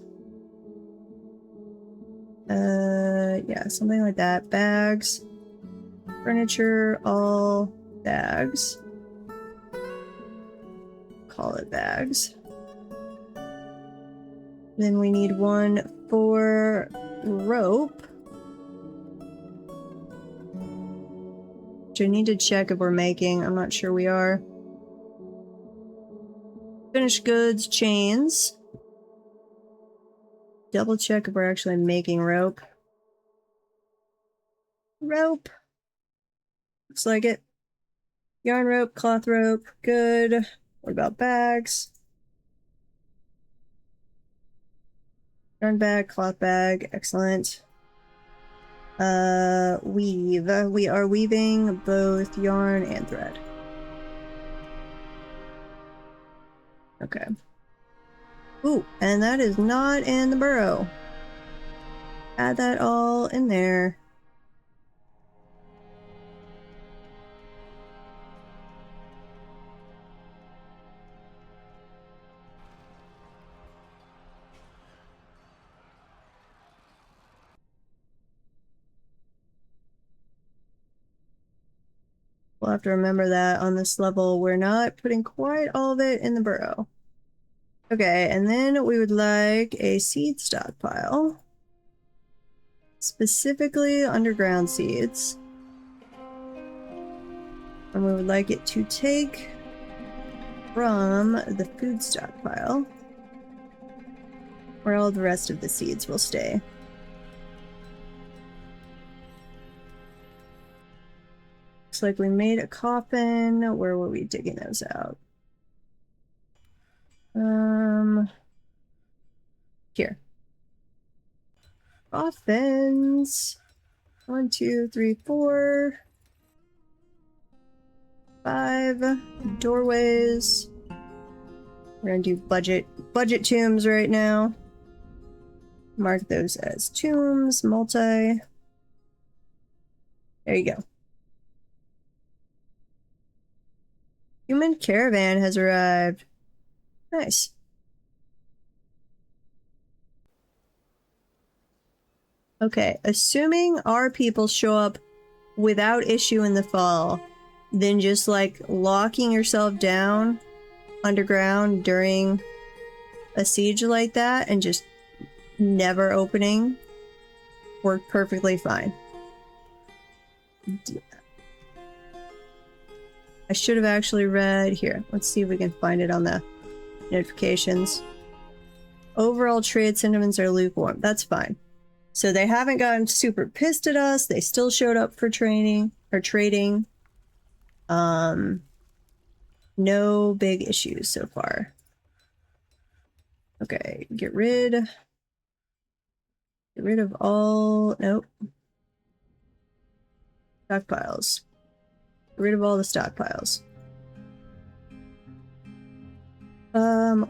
Yeah, something like that. Bags. Furniture, all bags. Call it bags. Then we need one for rope. Which I need to check if we're making. I'm not sure we are. Finished goods, chains. Double check if we're actually making rope. Rope. Looks like it. Yarn rope, cloth rope, good. What about bags? Yarn bag, cloth bag, excellent. Weave. We are weaving both yarn and thread. Okay. Ooh, and that is not in the burrow. Add that all in there. We'll have to remember that on this level, we're not putting quite all of it in the burrow. Okay, and then we would like a seed stockpile. Specifically underground seeds. And we would like it to take from the food stockpile, where all the rest of the seeds will stay. Looks like we made a coffin. Where were we digging those out? Here. Coffins. 1, 2, 3, 4, 5 doorways. We're gonna do budget tombs right now. Mark those as tombs, multi. There you go. Human caravan has arrived. Nice. Okay, assuming our people show up without issue in the fall, then just like locking yourself down underground during a siege like that and just never opening worked perfectly fine. I should have actually read here. Let's see if we can find it on the notifications. Overall trade sentiments are lukewarm. That's fine. So they haven't gotten super pissed at us. They still showed up for training or trading. No big issues so far. Okay, get rid of all, nope. Stockpiles. Get rid of all the stockpiles.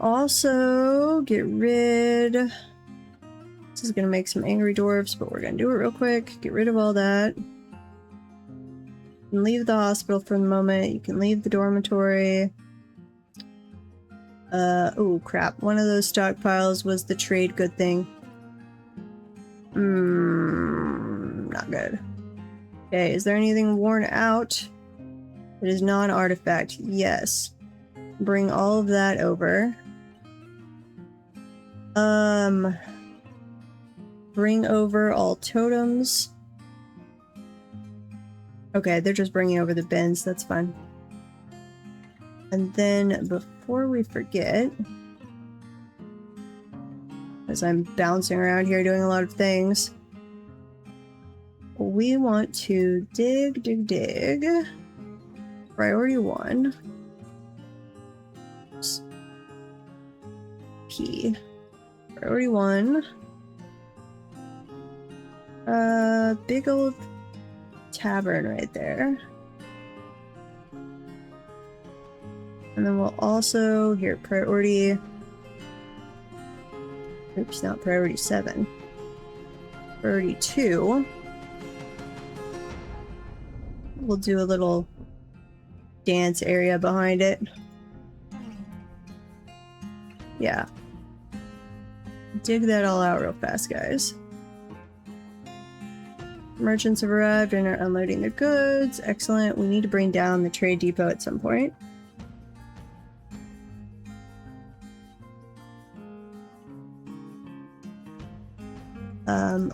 Also get rid, this is gonna make some angry dwarves, but we're gonna do it real quick. Get rid of all that. You can leave the hospital for the moment. You can leave the dormitory. Oh crap. One of those stockpiles was the trade good thing. Not good. Okay, is there anything worn out? It is non-artifact. Yes. Bring all of that over. Bring over all totems. Okay, they're just bringing over the bins. That's fine. And then before we forget, as I'm bouncing around here doing a lot of things, we want to dig. Priority 1. P. Priority 1. Big old tavern right there. And then we'll also, here, priority, oops, not priority 7. Priority 2. We'll do a little dance area behind it. Yeah. Dig that all out real fast, guys. Merchants have arrived and are unloading their goods. Excellent. We need to bring down the trade depot at some point.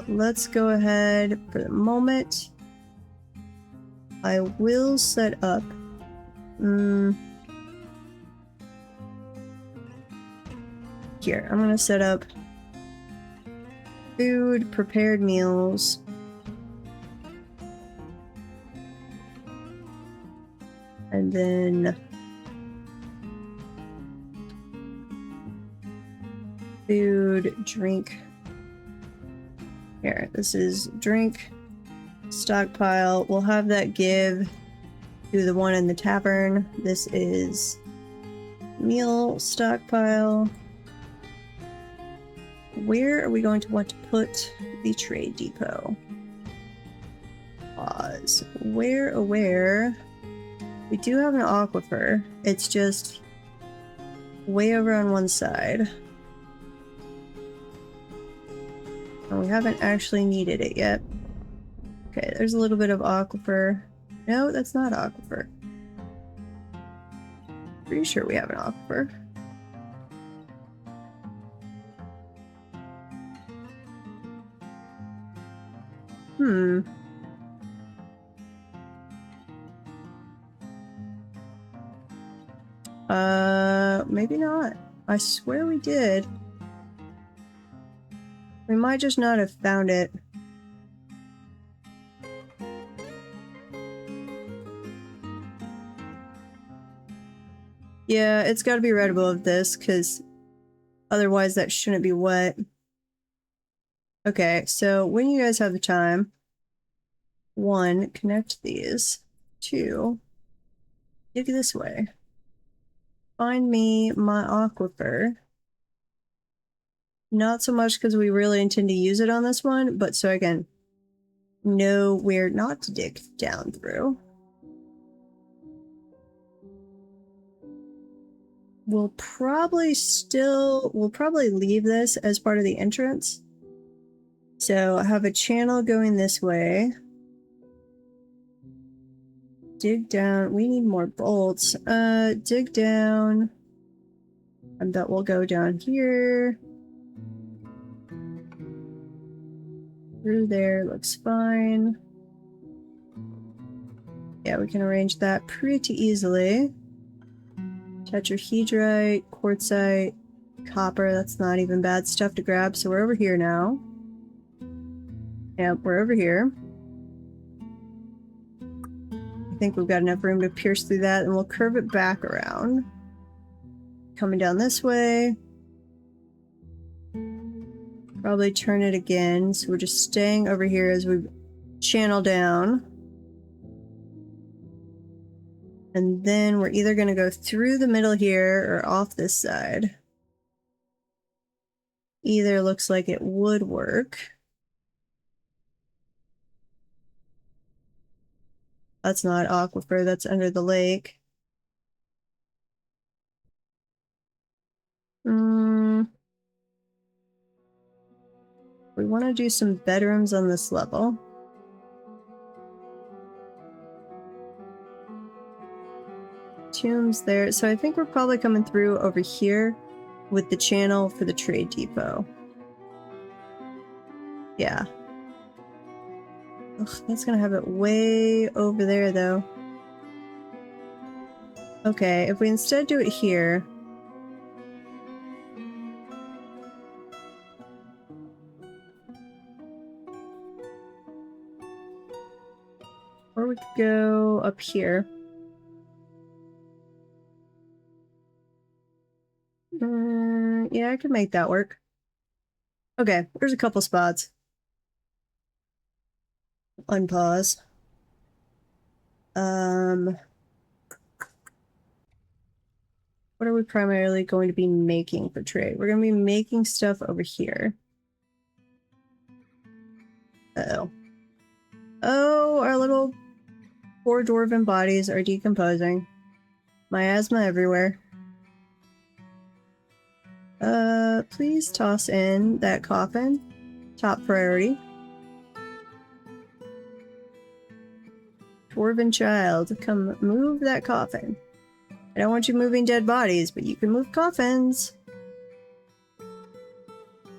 Let's go ahead for the moment. I will set up here. I'm gonna set up food, prepared meals. And Food, drink. Here, this is drink, stockpile. We'll have that give to the one in the tavern. This is meal stockpile. Where are we going to want to put the trade depot? Pause. Where? We do have an aquifer. It's just way over on one side. And we haven't actually needed it yet. Okay, there's a little bit of aquifer. No, that's not aquifer. Pretty sure we have an aquifer. Maybe not. I swear we did. We might just not have found it. Yeah, it's got to be right above this, because otherwise that shouldn't be wet. Okay, so when you guys have the time, 1, connect these. 2, dig this way. Find me my aquifer. Not so much because we really intend to use it on this one, but so I can know where not to dig down through. We'll probably leave this as part of the entrance. So I have a channel going this way. Dig down. We need more bolts. Dig down. I bet we'll go down here. Through there, looks fine. Yeah, we can arrange that pretty easily. Tetrahedrite, quartzite, copper, that's not even bad stuff to grab, so we're over here now. Yep, we're over here. I think we've got enough room to pierce through that, and we'll curve it back around. Coming down this way. Probably turn it again, so we're just staying over here as we channel down. And then we're either going to go through the middle here or off this side. Either looks like it would work. That's not aquifer, that's under the lake. We want to do some bedrooms on this level. Tombs there. So I think we're probably coming through over here with the channel for the trade depot. Yeah. Ugh, that's gonna have it way over there though. Okay, if we instead do it here. Or we could go up here. Yeah, I could make that work. Okay, there's a couple spots. Unpause. What are we primarily going to be making for trade? We're going to be making stuff over here. Uh-oh. Oh, our little poor dwarven bodies are decomposing. Miasma everywhere. Please toss in that coffin. Top priority. Dwarven child, come move that coffin. I don't want you moving dead bodies, but you can move coffins.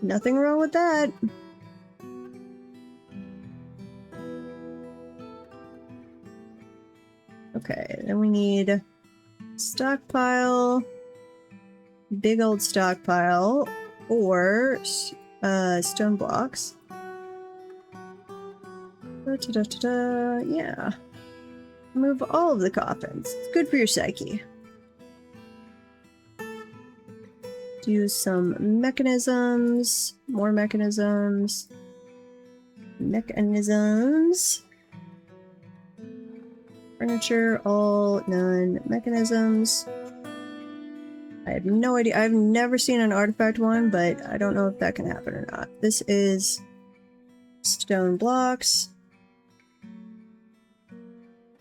Nothing wrong with that. Okay, then we need stockpile, big old stockpile, or stone blocks. Yeah. Move all of the coffins. It's good for your psyche. do some mechanisms, more mechanisms, furniture, all, none, mechanisms. I have no idea. I've never seen an artifact one, but I don't know if that can happen or not. This is stone blocks.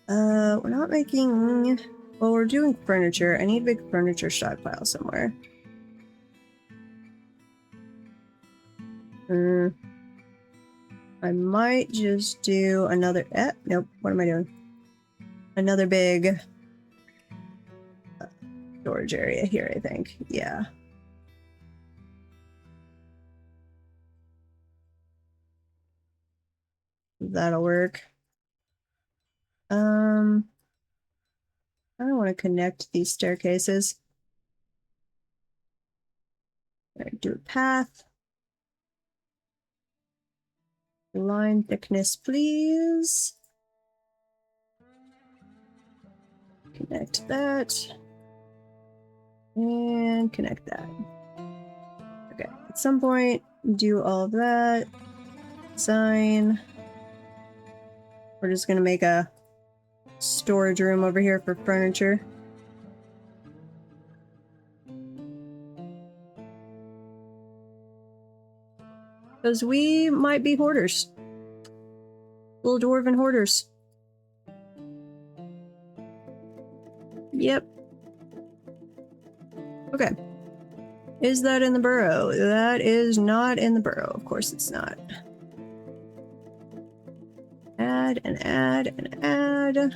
We're not making... Well, we're doing furniture. I need a big furniture stockpile somewhere. I might just do another... nope. What am I doing? Another big storage area here, I think. Yeah. That'll work. I don't want to connect these staircases. Do a path. Line thickness, please. Connect that. And connect that. Okay, at some point, do all of that. Design. We're just gonna make a storage room over here for furniture. Because we might be hoarders. Little dwarven hoarders. Yep. Okay. Is that in the burrow? That is not in the burrow. Of course it's not. Add and add and add.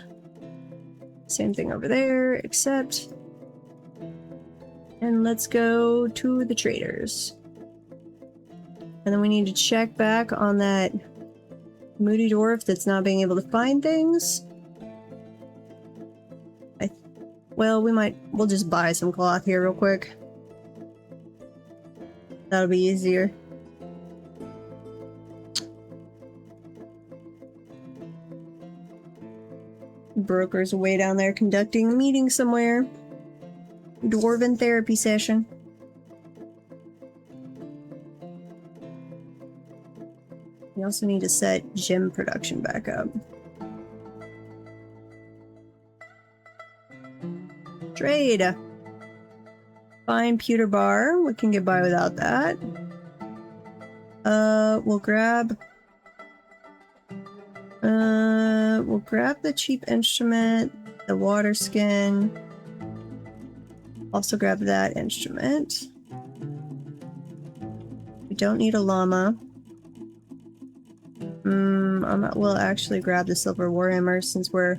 Same thing over there, except... And let's go to the traders. And then we need to check back on that moody dwarf that's not being able to find things. Well, we'll just buy some cloth here real quick. That'll be easier. Broker's way down there conducting a meeting somewhere. Dwarven therapy session. We also need to set gem production back up. Trade. Fine pewter bar. We can get by without that. We'll grab the cheap instrument, the water skin. Also grab that instrument. We don't need a llama. We'll actually grab the silver warhammer since we're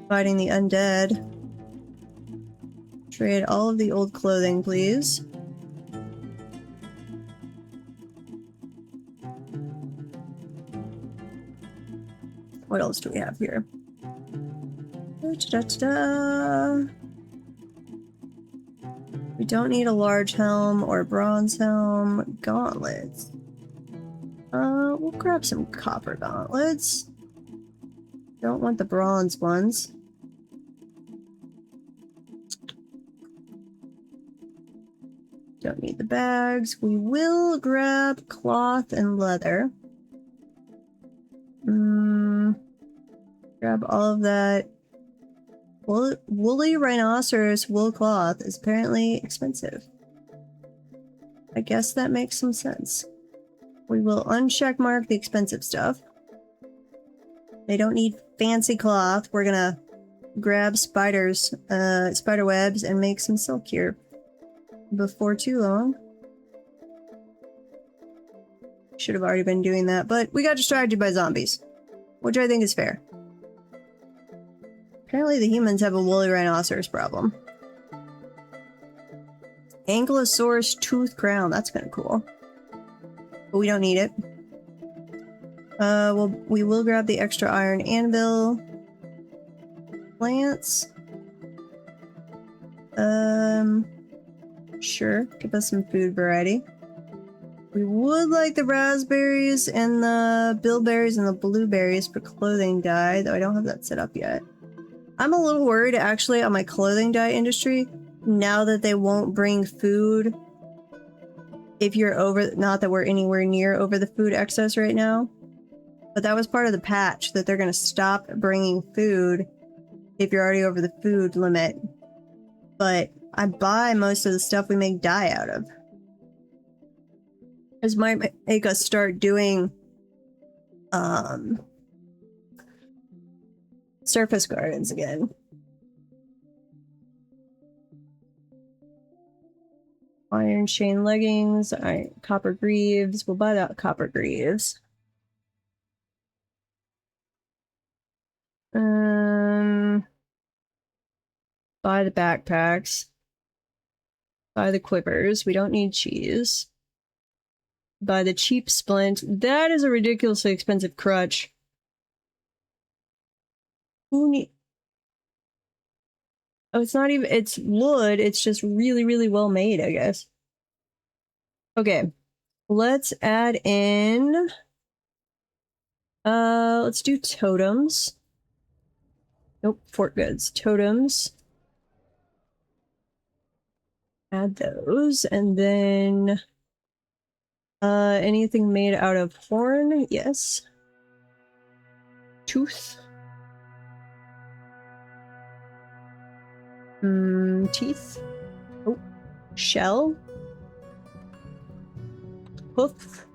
fighting the undead. Trade all of the old clothing, please. What else do we have here? Da-da-da-da. We don't need a large helm or a bronze helm. Gauntlets. We'll grab some copper gauntlets. Don't want the bronze ones. Don't need the bags. We will grab cloth and leather. Grab all of that. Woolly rhinoceros wool cloth is apparently expensive. I guess that makes some sense. We will uncheck mark the expensive stuff. They don't need fancy cloth. We're gonna grab spider webs and make some silk here before too long. Should have already been doing that, but we got distracted by zombies, which I think is fair. Apparently the humans have a woolly rhinoceros problem. Ankylosaurus tooth crown. That's kind of cool. But we don't need it. Well, we will grab the extra iron anvil. Plants. Sure. Give us some food variety. We would like the raspberries and the bilberries and the blueberries for clothing dye, though I don't have that set up yet. I'm a little worried, actually, on my clothing dye industry, now that they won't bring food if you're over, not that we're anywhere near over the food excess right now, but that was part of the patch, that they're going to stop bringing food if you're already over the food limit. But I buy most of the stuff we make dye out of. This might make us start doing surface gardens again. Iron chain leggings, copper greaves. We'll buy that copper greaves. Buy the backpacks. Buy the quivers. We don't need cheese. Buy the cheap splint. That is a ridiculously expensive crutch. Who need? Oh, it's not even, it's wood. It's just really, really well made, I guess. Okay. Let's add in, let's do totems. Nope, fort goods. Totems. Add those, and then anything made out of horn, yes. Tooth. Teeth. Oh, shell. Hoof.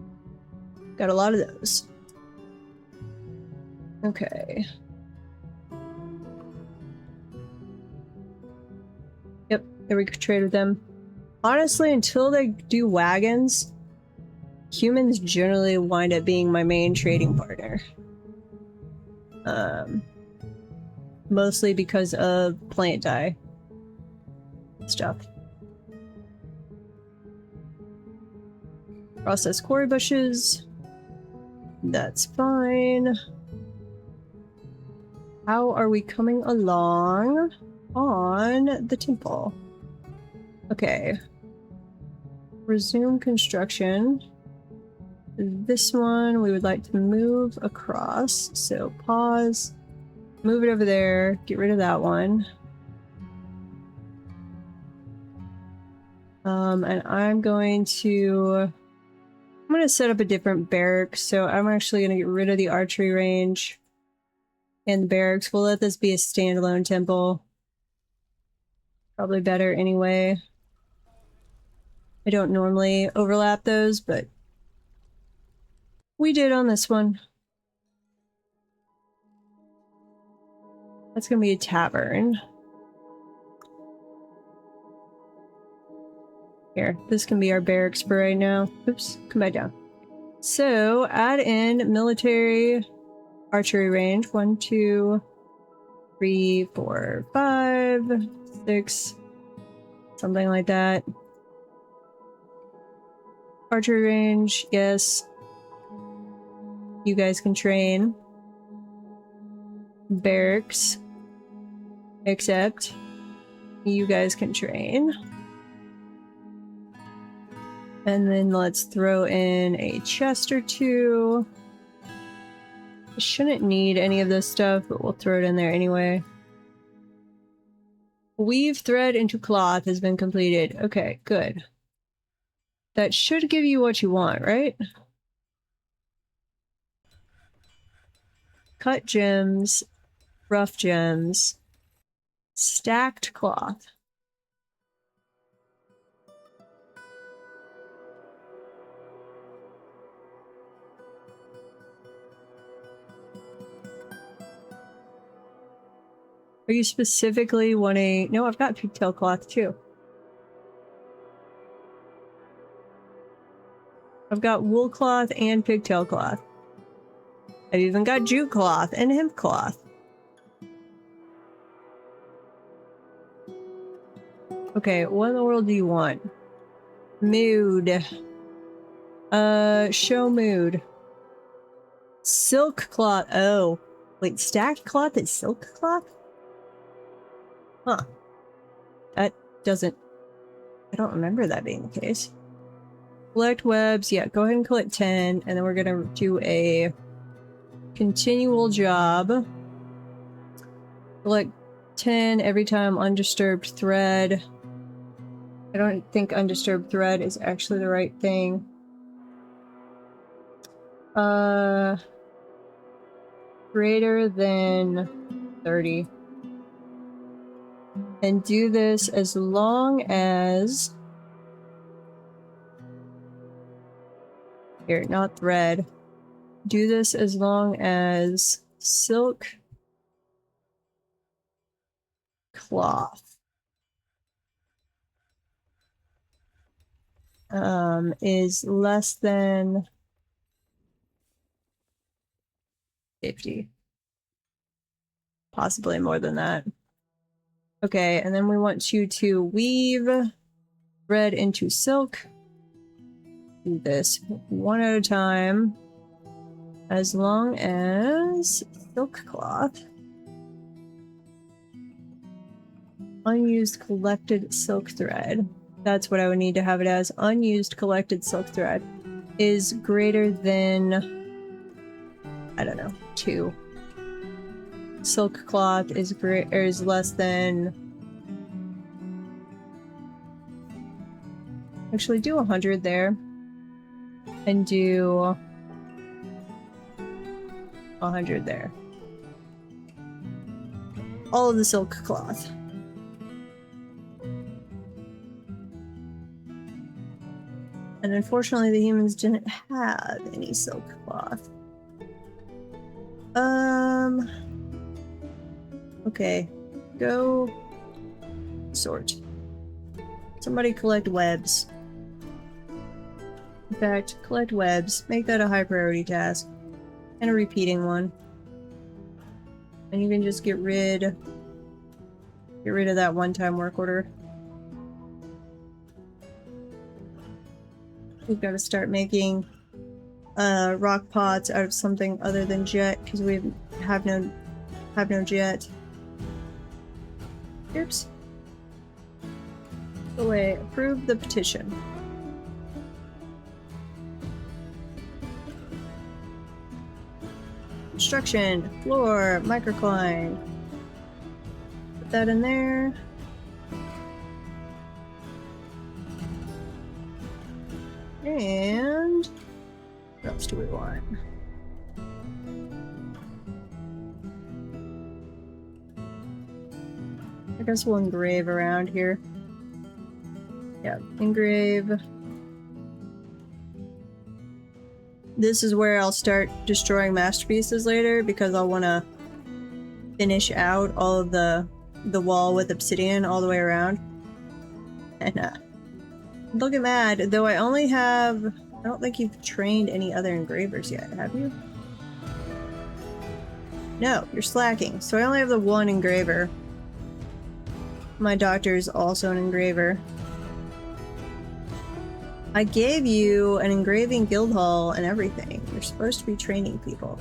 Got a lot of those. Okay. Yep, there we could trade with them. Honestly, until they do wagons, humans generally wind up being my main trading partner. Mostly because of plant dye stuff. Processed quarry bushes. That's fine. How are we coming along on the temple? Okay. Resume construction. This one we would like to move across, so pause, move it over there, get rid of that one. And I'm going to set up a different barrack, so I'm actually going to get rid of the archery range and the barracks. We'll let this be a standalone temple. Probably better anyway. I don't normally overlap those, but we did on this one. That's gonna be a tavern. Here, this can be our barracks for right now. Oops, come back down. So, add in military archery range. 1, 2, 3, 4, 5, 6, something like that. Archery range, yes. You guys can train. Barracks, except you guys can train. And then let's throw in a chest or two. I shouldn't need any of this stuff, but we'll throw it in there anyway. Weave thread into cloth has been completed. Okay, good. That should give you what you want, right? Cut gems, rough gems, stacked cloth. Are you specifically wanting... No, I've got pigtail cloth too. I've got wool cloth and pigtail cloth. I've even got jute cloth and hemp cloth. Okay, what in the world do you want? Mood. Show mood. Silk cloth. Oh. Wait, stacked cloth is silk cloth? Huh. That doesn't... I don't remember that being the case. Collect webs. Yeah, go ahead and collect 10, and then we're gonna do a continual job. Collect 10 every time undisturbed thread. I don't think undisturbed thread is actually the right thing. Greater than 30. And do this as long as... Here, not thread. Do this as long as silk cloth is less than 50. Possibly more than that. Okay, and then we want you to weave thread into silk. Do this one at a time. As long as silk cloth. Unused collected silk thread. That's what I would need to have it as. Unused collected silk thread is greater than, I don't know, 2. Silk cloth is less than, actually do 100 there. And do 100 there. All of the silk cloth. And unfortunately the humans didn't have any silk cloth. Okay. Go sort. Somebody collect webs. In fact, collect webs. Make that a high priority task. And a repeating one. And you can just get rid of that one-time work order. We've got to start making rock pots out of something other than jet because we have no jet. Oops. Go away. Approve the petition. Construction, floor, microcline. Put that in there. And what else do we want? I guess we'll engrave around here. Yeah, engrave. This is where I'll start destroying masterpieces later because I'll want to finish out all of the wall with obsidian all the way around. And don't get mad, though I only have... I don't think you've trained any other engravers yet, have you? No, you're slacking. So I only have the one engraver. My doctor is also an engraver. I gave you an engraving guild hall and everything. You're supposed to be training people.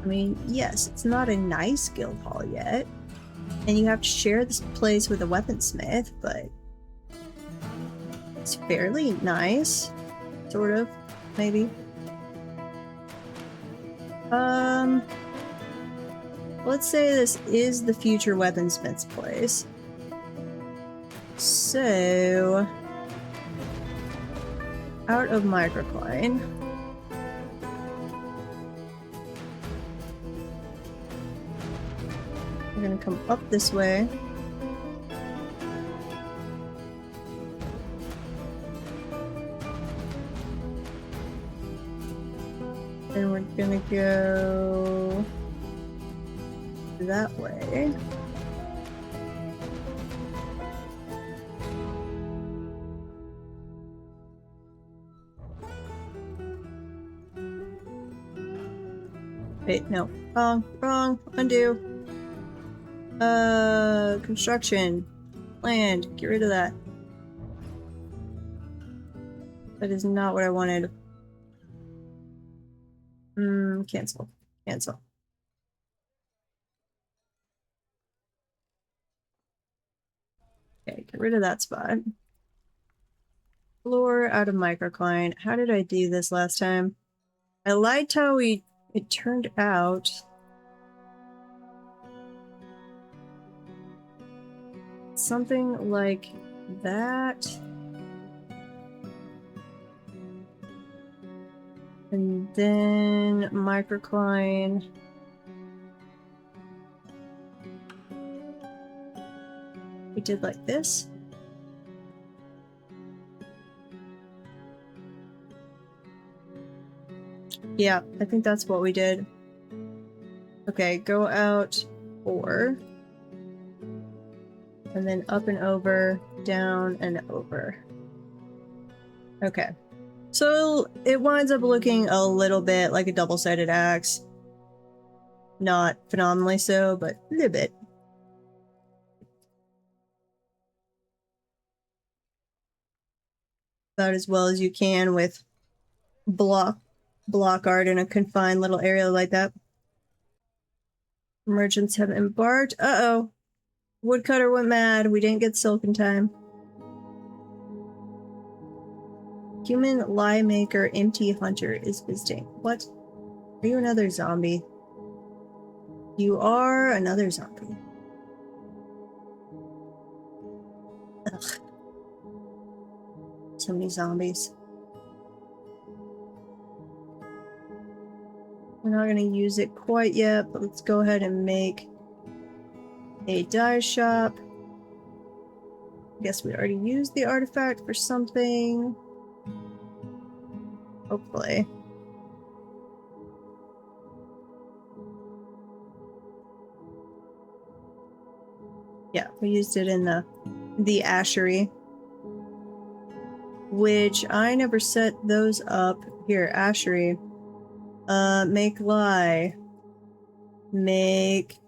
I mean, yes, it's not a nice guild hall yet. And you have to share this place with a weaponsmith, but it's fairly nice. Sort of, maybe. Let's say this is the future weaponsmith's place. So, out of microcline. We're gonna come up this way. And we're gonna go that way. Wait, no. Wrong. Undo. Construction. Land. Get rid of that. That is not what I wanted. Cancel. Cancel. Okay, get rid of that spot. Floor out of microcline. How did I do this last time? I liked how it turned out. something like that. And then microcline. We did like this. Yeah, I think that's what we did. Okay, go out 4. And then up and over, down and over. Okay. So it winds up looking a little bit like a double-sided axe. Not phenomenally so, but a little bit. About as well as you can with block art in a confined little area like that. Merchants have embarked. Uh-oh. Woodcutter went mad. We didn't get silk in time. Human lie maker empty hunter is visiting. What? Are you another zombie? You are another zombie. Ugh. So many zombies. We're not going to use it quite yet, but let's go ahead and make a dye shop. I guess we already used the artifact for something. Hopefully. Yeah, we used it in the ashery. Which I never set those up. Here, ashery. Make lie. Make...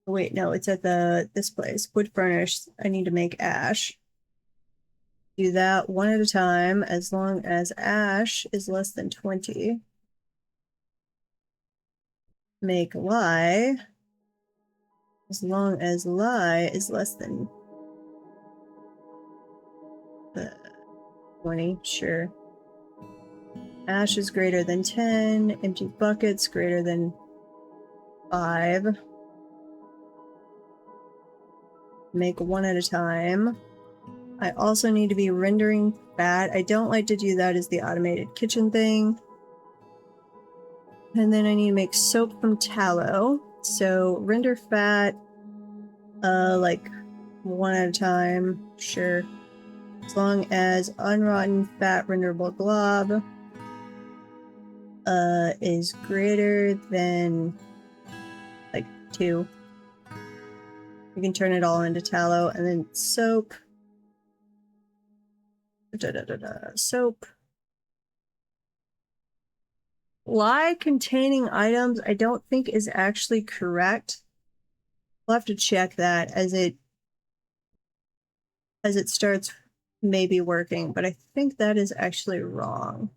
Wait, no, it's at this place. Wood furnished. I need to make ash. Do that one at a time, as long as ash is less than 20. Make lie. As long as lie is less than 20, sure. Ash is greater than 10. Empty buckets greater than 5. Make one at a time. I also need to be rendering fat. I don't like to do that as the automated kitchen thing. And then I need to make soap from tallow. So render fat, like one at a time, sure. As long as unrotten fat renderable glob is greater than like 2. You can turn it all into tallow, and then soap. Soap. Lie containing items I don't think is actually correct. We'll have to check that as it starts maybe working, but I think that is actually wrong.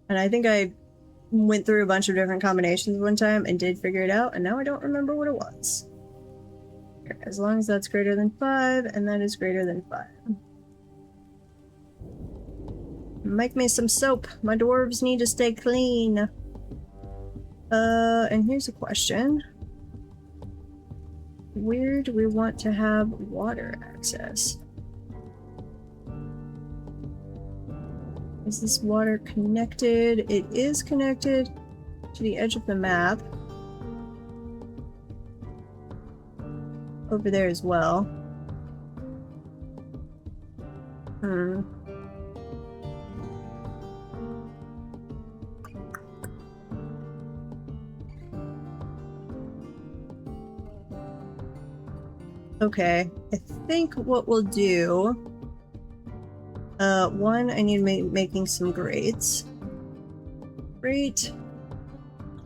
And I think I went through a bunch of different combinations one time and did figure it out, and now I don't remember what it was. Here, as long as that's greater than 5, and that is greater than 5. Make me some soap. My dwarves need to stay clean. And here's a question. Where do we want to have water access? Is this water connected? It is connected to the edge of the map. Over there as well. Okay, I think what we'll do... one, I need to be making some grates. Grate.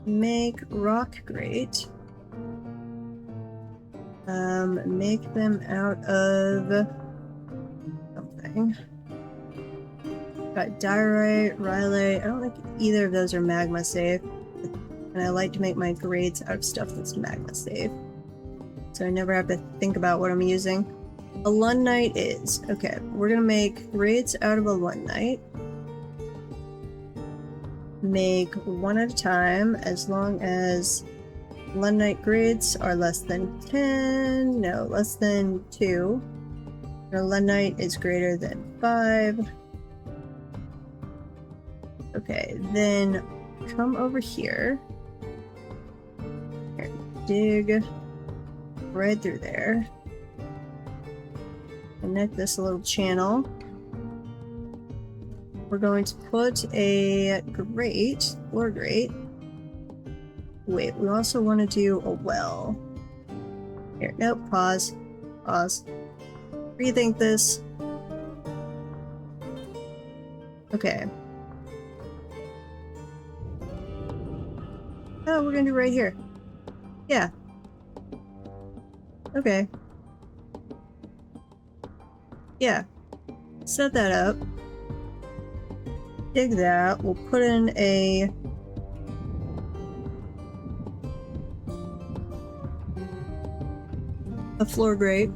Make rock grate. Make them out of something. Got diorite, rhyolite. I don't think either of those are magma safe. And I like to make my grates out of stuff that's magma safe. So I never have to think about what I'm using. A Lunite is. Okay, we're gonna make grates out of a Lunite. make one at a time as long as Lunite grids are less than 10. No, less than 2. Our Lunite is greater than 5. Okay, then come over here. Here, dig right through there. Connect this little channel. We're going to put a grate, or grate. Wait, we also want to do a well. Here, nope, pause. Pause. Rethink this. Okay. Oh, we're gonna do right here. Yeah. Okay. Yeah. Set that up. Dig that. We'll put in a floor grate.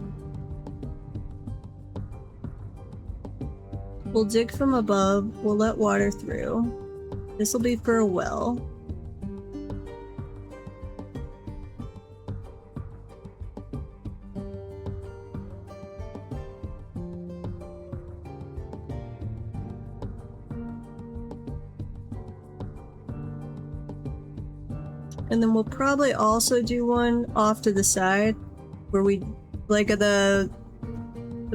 We'll dig from above. We'll let water through. This will be for a well. And then we'll probably also do one off to the side where we, like, the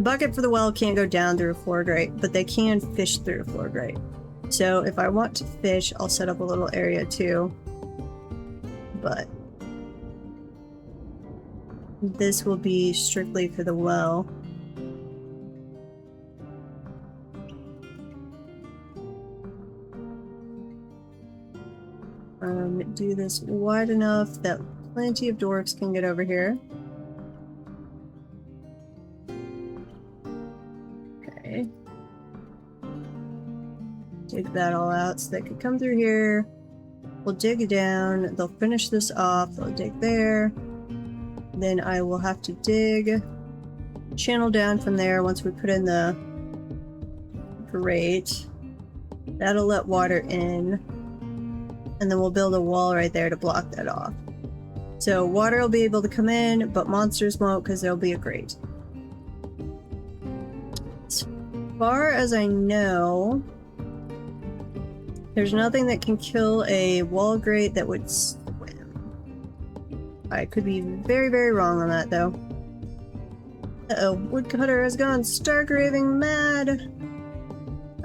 bucket for the well can't go down through a floor grate, but they can fish through a floor grate. So if I want to fish, I'll set up a little area too. But this will be strictly for the well. Do this wide enough that plenty of dwarves can get over here. Okay. Dig that all out so they could come through here. We'll dig down. They'll finish this off. They'll dig there. Then I will have to dig channel down from there once we put in the grate. That'll let water in. And then we'll build a wall right there to block that off. So water will be able to come in, but monsters won't because there'll be a grate. As far as I know, there's nothing that can kill a wall grate that would swim. I could be very, very wrong on that, though. Uh-oh, woodcutter has gone stark raving mad.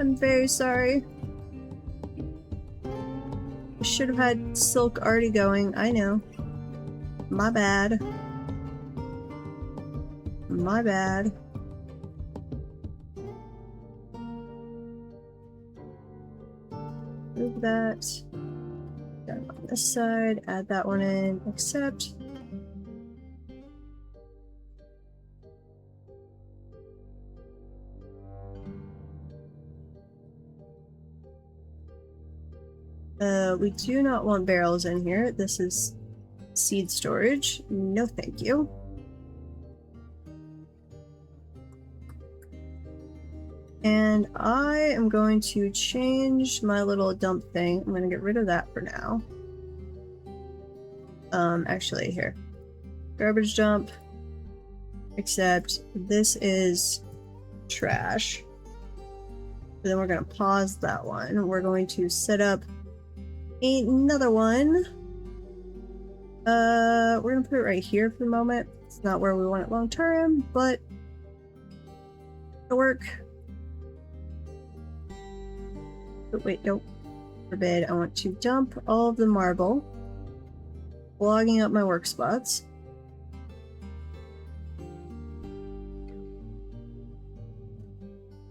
I'm very sorry. Should have had silk already going. I know. My bad. My bad. Move that. Down on this side. Add that one in. Accept. We do not want barrels in here. This is seed storage. No, thank you. And I am going to change my little dump thing. I'm going to get rid of that for now. Actually, here. Garbage dump. Except this is trash. So then we're going to pause that one. We're going to set up another one. We're going to put it right here for the moment. It's not where we want it long term, but it'll work. But wait, don't forbid. I want to dump all of the marble, clogging up my work spots.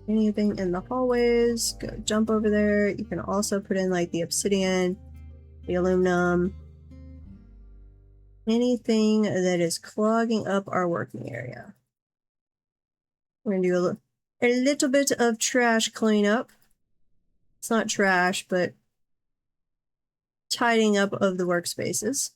Anything in the hallways, go jump over there. You can also put in like the obsidian, the aluminum, anything that is clogging up our working area. We're gonna do a little bit of trash cleanup. It's not trash, but tidying up of the workspaces.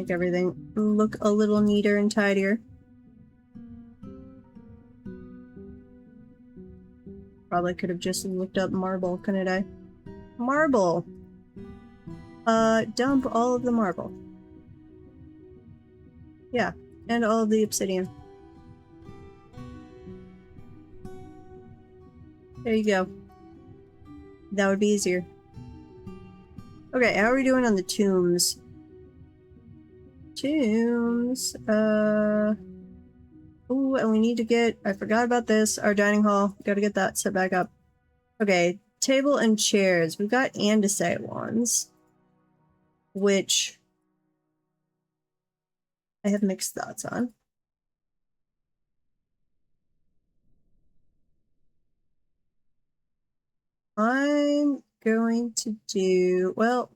Make everything look a little neater and tidier. Probably could have just looked up marble, couldn't I? Marble! Dump all of the marble. Yeah, and all of the obsidian. There you go. That would be easier. Okay, how are we doing on the tombs? Tombs, ooh, and we need to get, I forgot about this, our dining hall. Gotta get that set back up. Okay, table and chairs. We've got andesite ones, which I have mixed thoughts on. I'm going to do, well,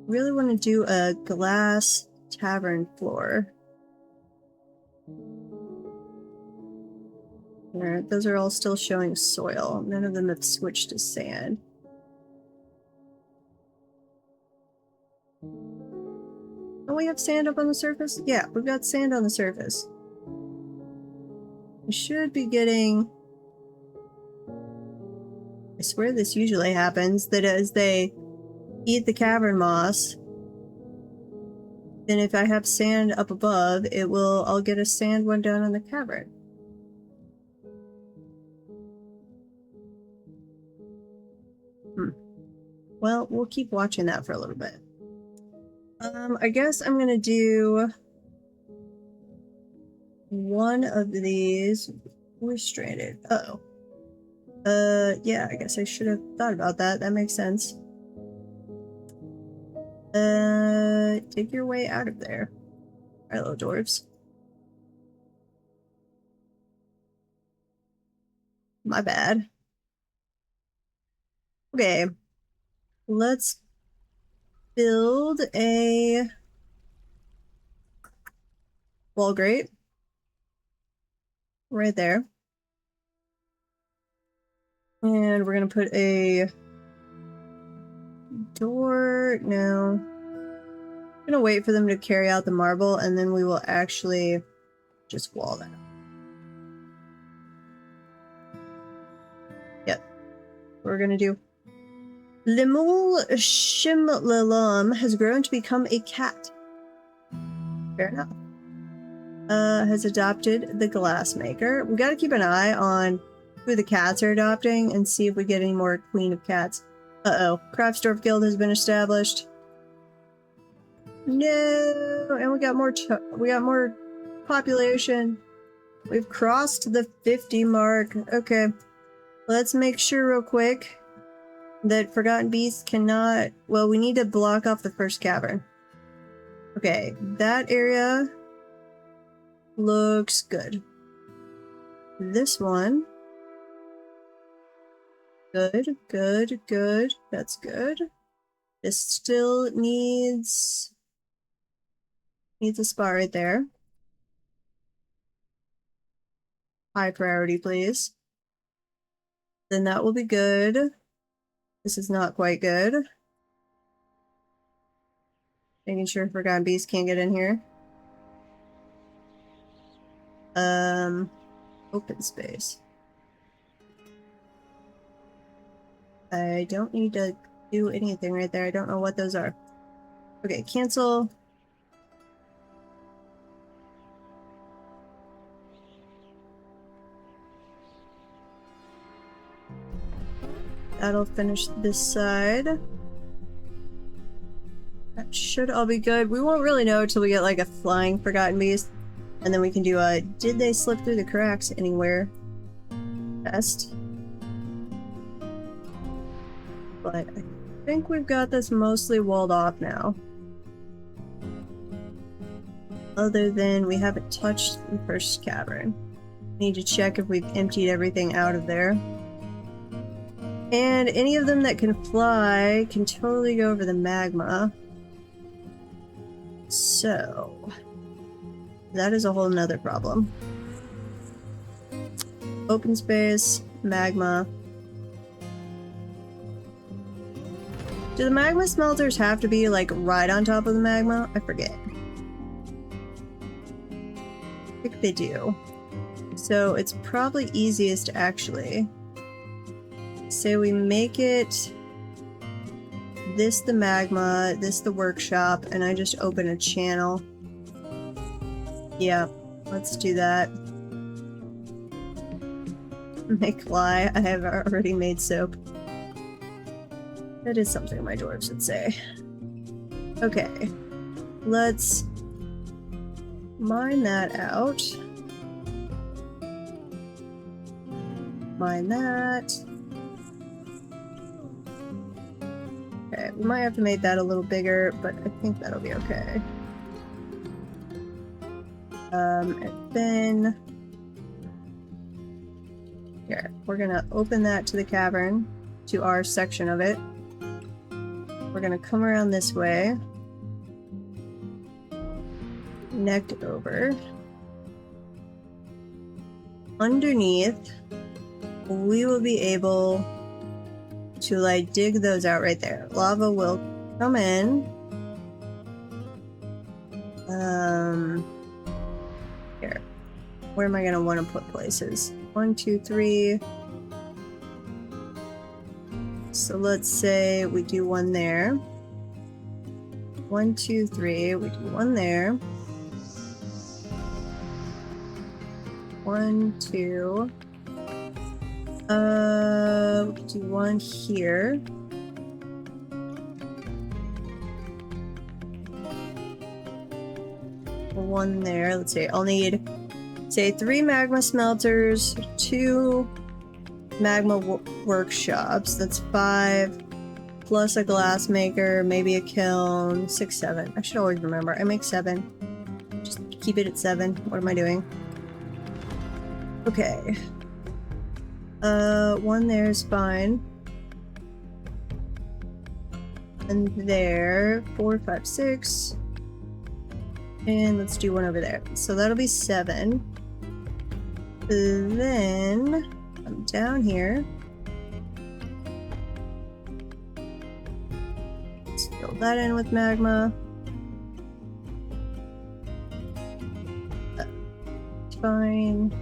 really want to do a glass tavern floor. Alright, those are all still showing soil. None of them have switched to sand. Don't we have sand up on the surface? Yeah, we've got sand on the surface. We should be getting... I swear this usually happens, that as they eat the cavern moss, then if I have sand up above, I'll get a sand one down in the cavern. Well, we'll keep watching that for a little bit. I guess I'm gonna do one of these. We're stranded. Uh-oh. Yeah, I guess I should have thought about that. That makes sense. Dig your way out of there. Alright, little dwarves. My bad. Okay. Let's build a wall grate. Right there. And we're gonna put a door. No. I'm gonna wait for them to carry out the marble, and then we will actually just wall that. Yep. We're gonna do. Lemul Shimlalam has grown to become a cat. Fair enough. Has adopted the glassmaker. We gotta keep an eye on who the cats are adopting and see if we get any more queen of cats. Uh-oh. Craftsdorf Guild has been established. No! And we got more population. We've crossed the 50 mark. Okay. Let's make sure real quick that Forgotten Beasts cannot... Well, we need to block off the first cavern. Okay. That area looks good. This one... Good, good, good. That's good. This still needs a spot right there. High priority, please. Then that will be good. This is not quite good. Making sure Forgotten Beasts can't get in here. Open space. I don't need to do anything right there. I don't know what those are. Okay, cancel. That'll finish this side. That should all be good. We won't really know until we get like a flying Forgotten Beast. And then we can do a, did they slip through the cracks anywhere? Test. But I think we've got this mostly walled off now. Other than we haven't touched the first cavern. Need to check if we've emptied everything out of there. And any of them that can fly can totally go over the magma. So... that is a whole nother problem. Open space, magma. Do the magma smelters have to be like right on top of the magma? I forget. I think they do. So it's probably easiest to actually say we make it this the magma, this the workshop, and I just open a channel. Yeah, let's do that. Make lye. I have already made soap. That is something my dwarves would say. Okay, let's mine that out. Mine that. Okay, we might have to make that a little bigger, but I think that'll be okay. And then here, we're gonna open that to the cavern, to our section of it. We're gonna come around this way. Neck over. Underneath, we will be able to like dig those out right there. Lava will come in. Here. Where am I gonna want to put places? 1, 2, 3. So let's say we do one there. 1, 2, 3. We do one there. 1, 2. We could do one here. One there. Let's see. I'll need, say, 3 magma smelters, 2 magma workshops. That's 5. Plus a glass maker, maybe a kiln. 6, 7. I should always remember. I make 7. Just keep it at 7. What am I doing? Okay. One there is fine. And there, 4, 5, 6. And let's do one over there. So that'll be 7. Then I'm down here. Let's fill that in with magma. That's fine.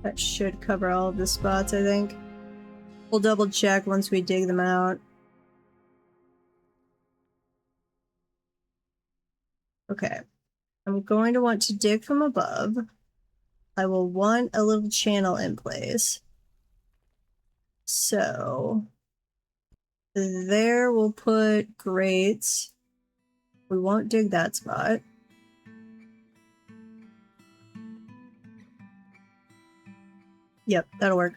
That should cover all of the spots, I think. We'll double check once we dig them out. Okay. I'm going to want to dig from above. I will want a little channel in place. So there we'll put grates. We won't dig that spot. Yep, that'll work.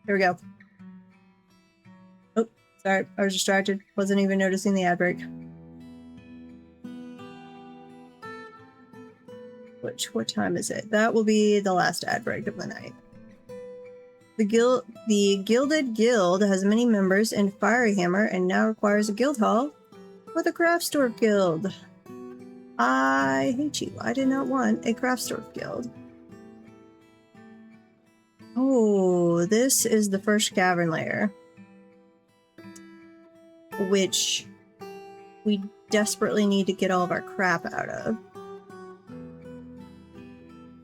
Here we go. Oh, sorry, I was distracted. Wasn't even noticing the ad break. What time is it? That will be the last ad break of the night. The Gilded Guild has many members in FieryHammer and now requires a guild hall for the Craftsdorf Guild. I hate you. I did not want a Craftsdorf Guild. Oh, this is the first cavern layer, which we desperately need to get all of our crap out of.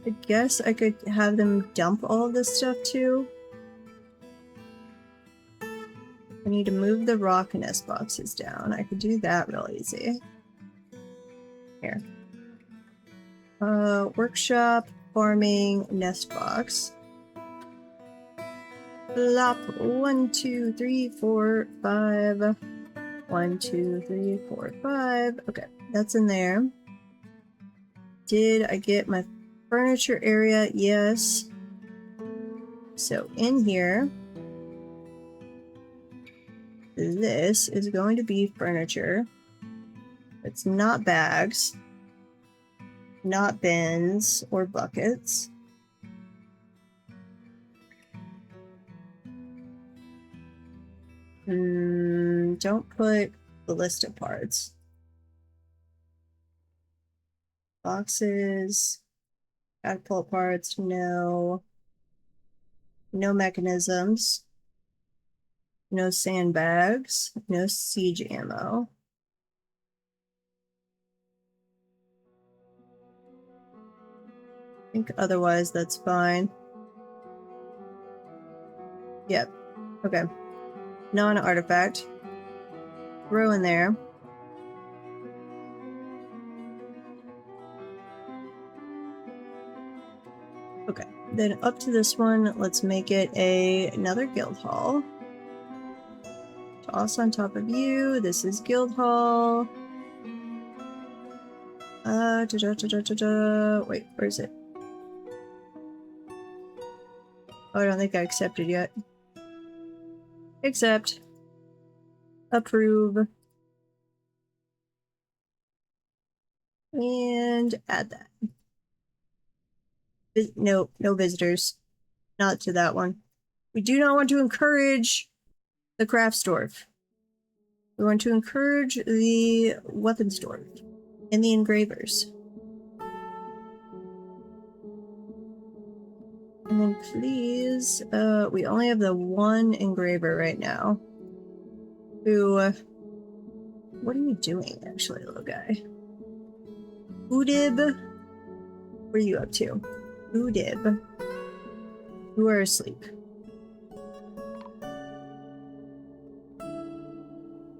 I guess I could have them dump all of this stuff too. I need to move the rock nest boxes down. I could do that real easy. Here. Workshop, farming, nest box. Plop. 1, 2, 3, 4, 5. 1, 2, 3, 4, 5. Okay, that's in there. Did I get my furniture area? Yes. So in here, this is going to be furniture. It's not bags, not bins or buckets. Don't put ballista parts. . Boxes, catapult parts, no. No mechanisms. No sandbags. No siege ammo. I think otherwise that's fine. Yep. Okay. Non-artifact. Throw in there. Okay. Then up to this one, let's make it another guild hall. Toss on top of you. This is guild hall. Wait, where is it? Oh, I don't think I accepted yet. Accept. Approve. And add that. No, no visitors. Not to that one. We do not want to encourage the craft store. We want to encourage the weapon store and the engravers. And then please, we only have the one engraver right now. Who, what are you doing actually, little guy? Udib, what are you up to? Udib, you are asleep.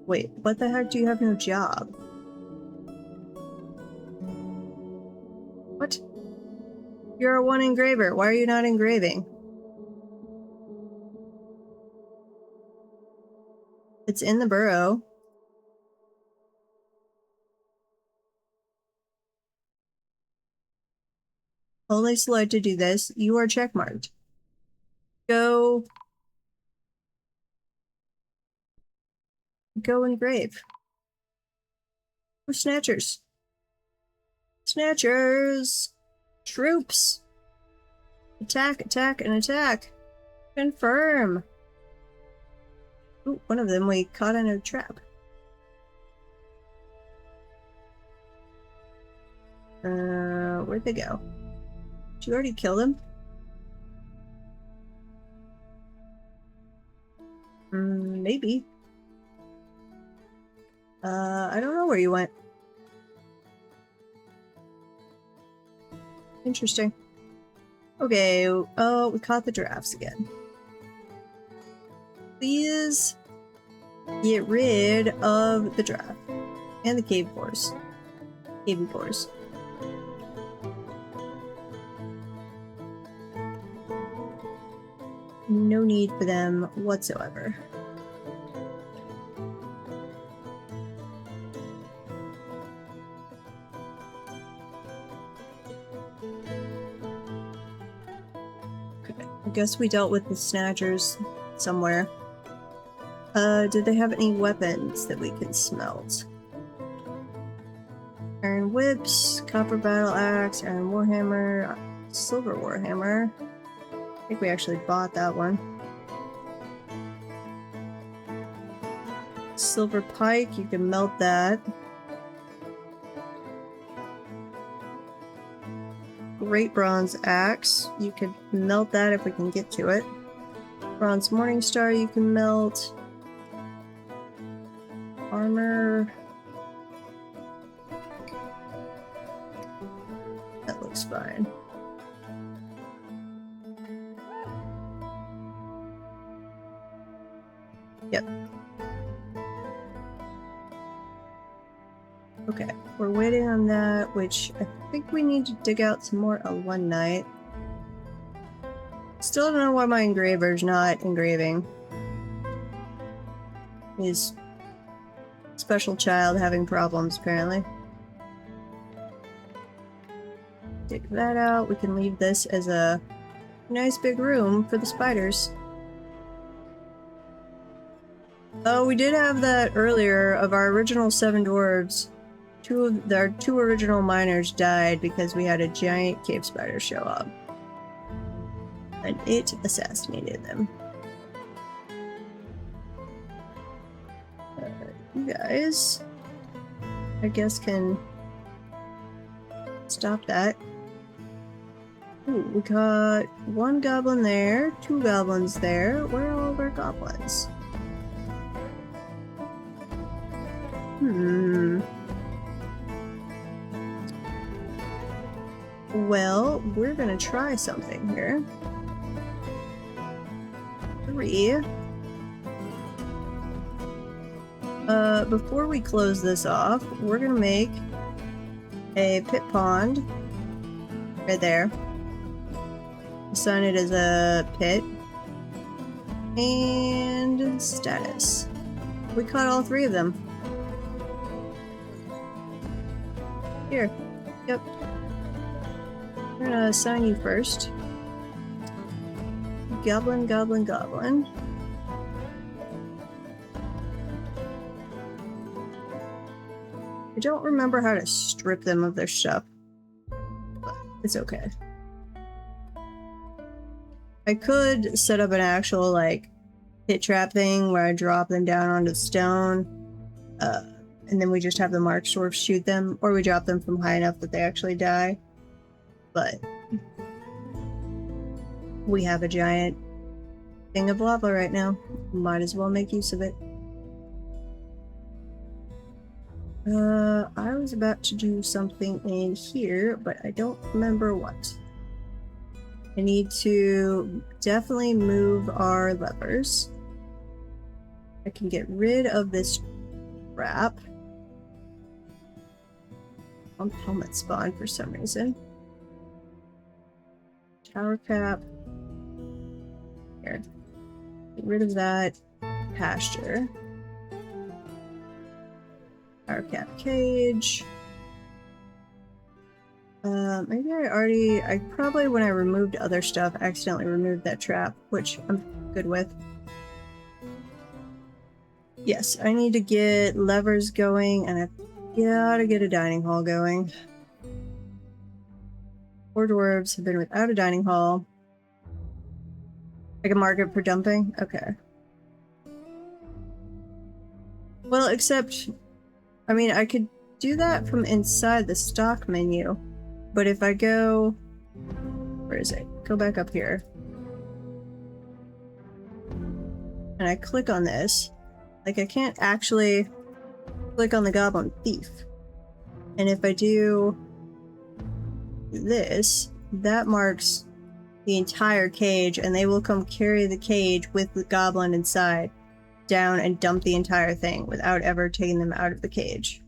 Wait, what the heck do you have no job? What? You're a one engraver, why are you not engraving? It's in the burrow. Only select to do this. You are checkmarked. Go engrave. Oh, snatchers. Snatchers! Troops! Attack, attack, and attack! Confirm! Ooh, one of them we caught in a trap. Where'd they go? Did you already kill them? Maybe. I don't know where you went. Interesting. Okay, oh, we caught the giraffes again. Please get rid of the giraffe. And the cave boars. Cavy boars. No need for them whatsoever. Okay, I guess we dealt with the snatchers somewhere. Did they have any weapons that we can smelt? Iron whips, copper battle axe, iron warhammer, silver warhammer. I think we actually bought that one. Silver pike, you can melt that. Great bronze axe, you could melt that if we can get to it. Bronze morning star, you can melt. Armor. That looks fine. Yep. Okay, we're waiting on that, which I think we need to dig out some more one night. Still don't know why my engraver's not engraving. He's special child having problems, apparently. Dig that out. We can leave this as a nice big room for the spiders. Oh, we did have that earlier of our original 7 dwarves. Our two original miners died because we had a giant cave spider show up. And it assassinated them. You guys, I guess, can stop that. Ooh, we got one goblin there, two goblins there. Where are all of our goblins? Well, we're gonna try something here. 3. Before we close this off, we're gonna make a pit pond right there. Assign it as a pit. And status. We caught all 3 of them. Here. Yep. We're gonna assign you first. Goblin, goblin, goblin. I don't remember how to strip them of their stuff, but it's okay. I could set up an actual, like, pit trap thing where I drop them down onto stone, and then we just have the mark sort of shoot them, or we drop them from high enough that they actually die. But we have a giant thing of lava right now. Might as well make use of it. I was about to do something in here, but I don't remember what. I need to definitely move our levers. I can get rid of this trap. On helmet spawn for some reason. Tower cap. Here. Get rid of that pasture. Tower cap cage. Maybe I probably, when I removed other stuff, accidentally removed that trap, which I'm good with. Yes, I need to get levers going, and I've gotta get a dining hall going. 4 dwarves have been without a dining hall. I can mark it for dumping? Okay. Well, except, I mean, I could do that from inside the stock menu, but if I go, where is it? Go back up here. And I click on this, like I can't actually click on the goblin thief. And if I do this, that marks the entire cage, and they will come carry the cage with the goblin inside down and dump the entire thing without ever taking them out of the cage.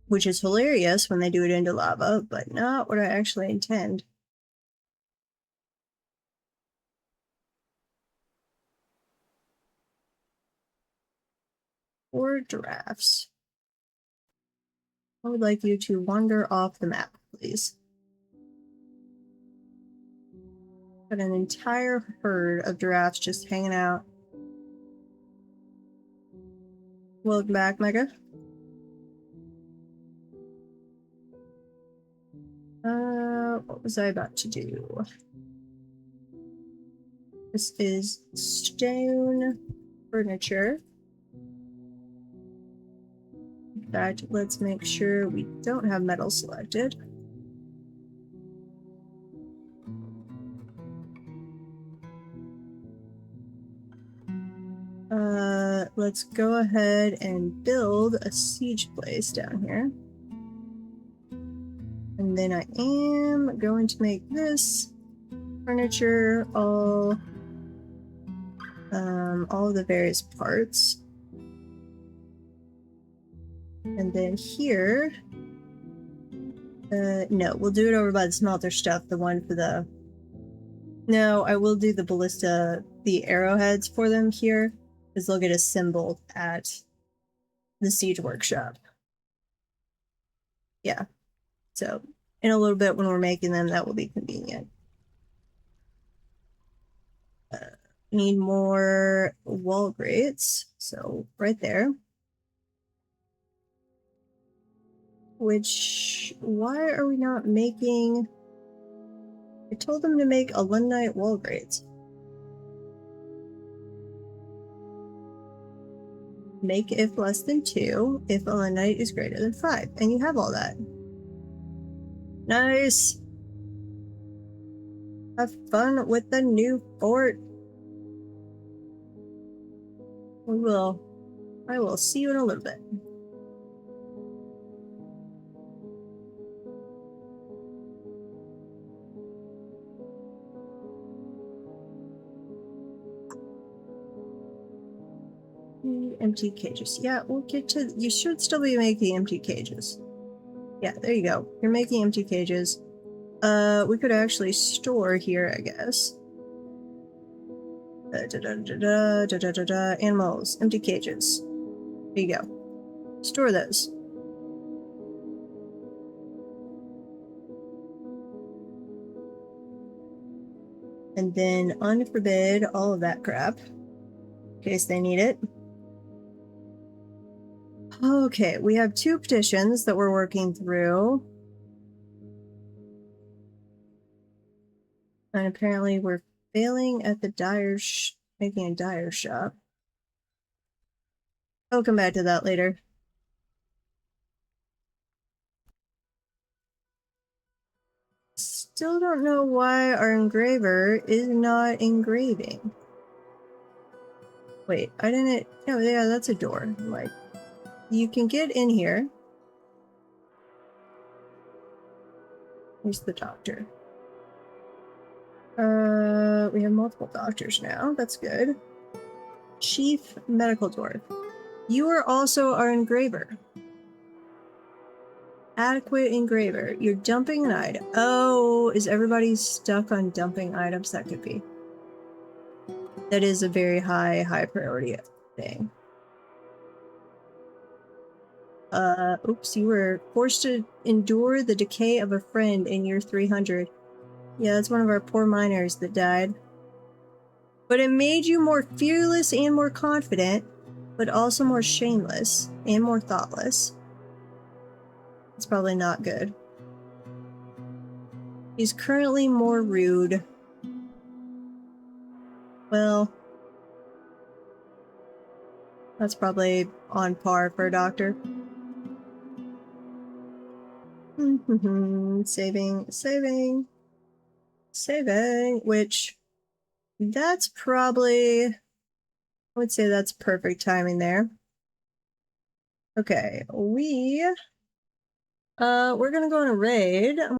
Which is hilarious when they do it into lava, but not what I actually intend. Or giraffes. I would like you to wander off the map, please. Got an entire herd of giraffes just hanging out. Welcome back, Mega. What was I about to do? This is stone furniture. In fact, let's make sure we don't have metal selected. Let's go ahead and build a siege place down here. And then I am going to make this furniture all of the various parts. And then here, no, we'll do it over by the smelter stuff, the one for the... No, I will do the ballista, the arrowheads for them here, because they'll get assembled at the siege workshop. Yeah, so in a little bit when we're making them, that will be convenient. Need more wall grates, so right there. Which, why are we not making... I told them to make alunite wall grates. Make if less than 2, if alunite is greater than 5. And you have all that. Nice! Have fun with the new fort. I will see you in a little bit. Empty cages. Yeah, we'll get to. You should still be making empty cages. Yeah, there you go. You're making empty cages. We could actually store here, I guess. Animals, empty cages. There you go. Store those. And then unforbid all of that crap, in case they need it. Okay, we have 2 petitions that we're working through. And apparently we're failing at the making a dyer shop. I'll come back to that later. Still don't know why our engraver is not engraving. Wait, I didn't... Oh, yeah, that's a door. Like, you can get in here. Here's the doctor. We have multiple doctors now. That's good. Chief Medical Dwarf. You are also our engraver. Adequate engraver. You're dumping an item. Oh, is everybody stuck on dumping items? That could be. That is a very high priority thing. Oops, you were forced to endure the decay of a friend in year 300. Yeah, that's one of our poor miners that died. But it made you more fearless and more confident, but also more shameless and more thoughtless. It's probably not good. He's currently more rude. Well, that's probably on par for a doctor. Saving, which that's probably, I would say that's perfect timing there. Okay, we're gonna go on a raid.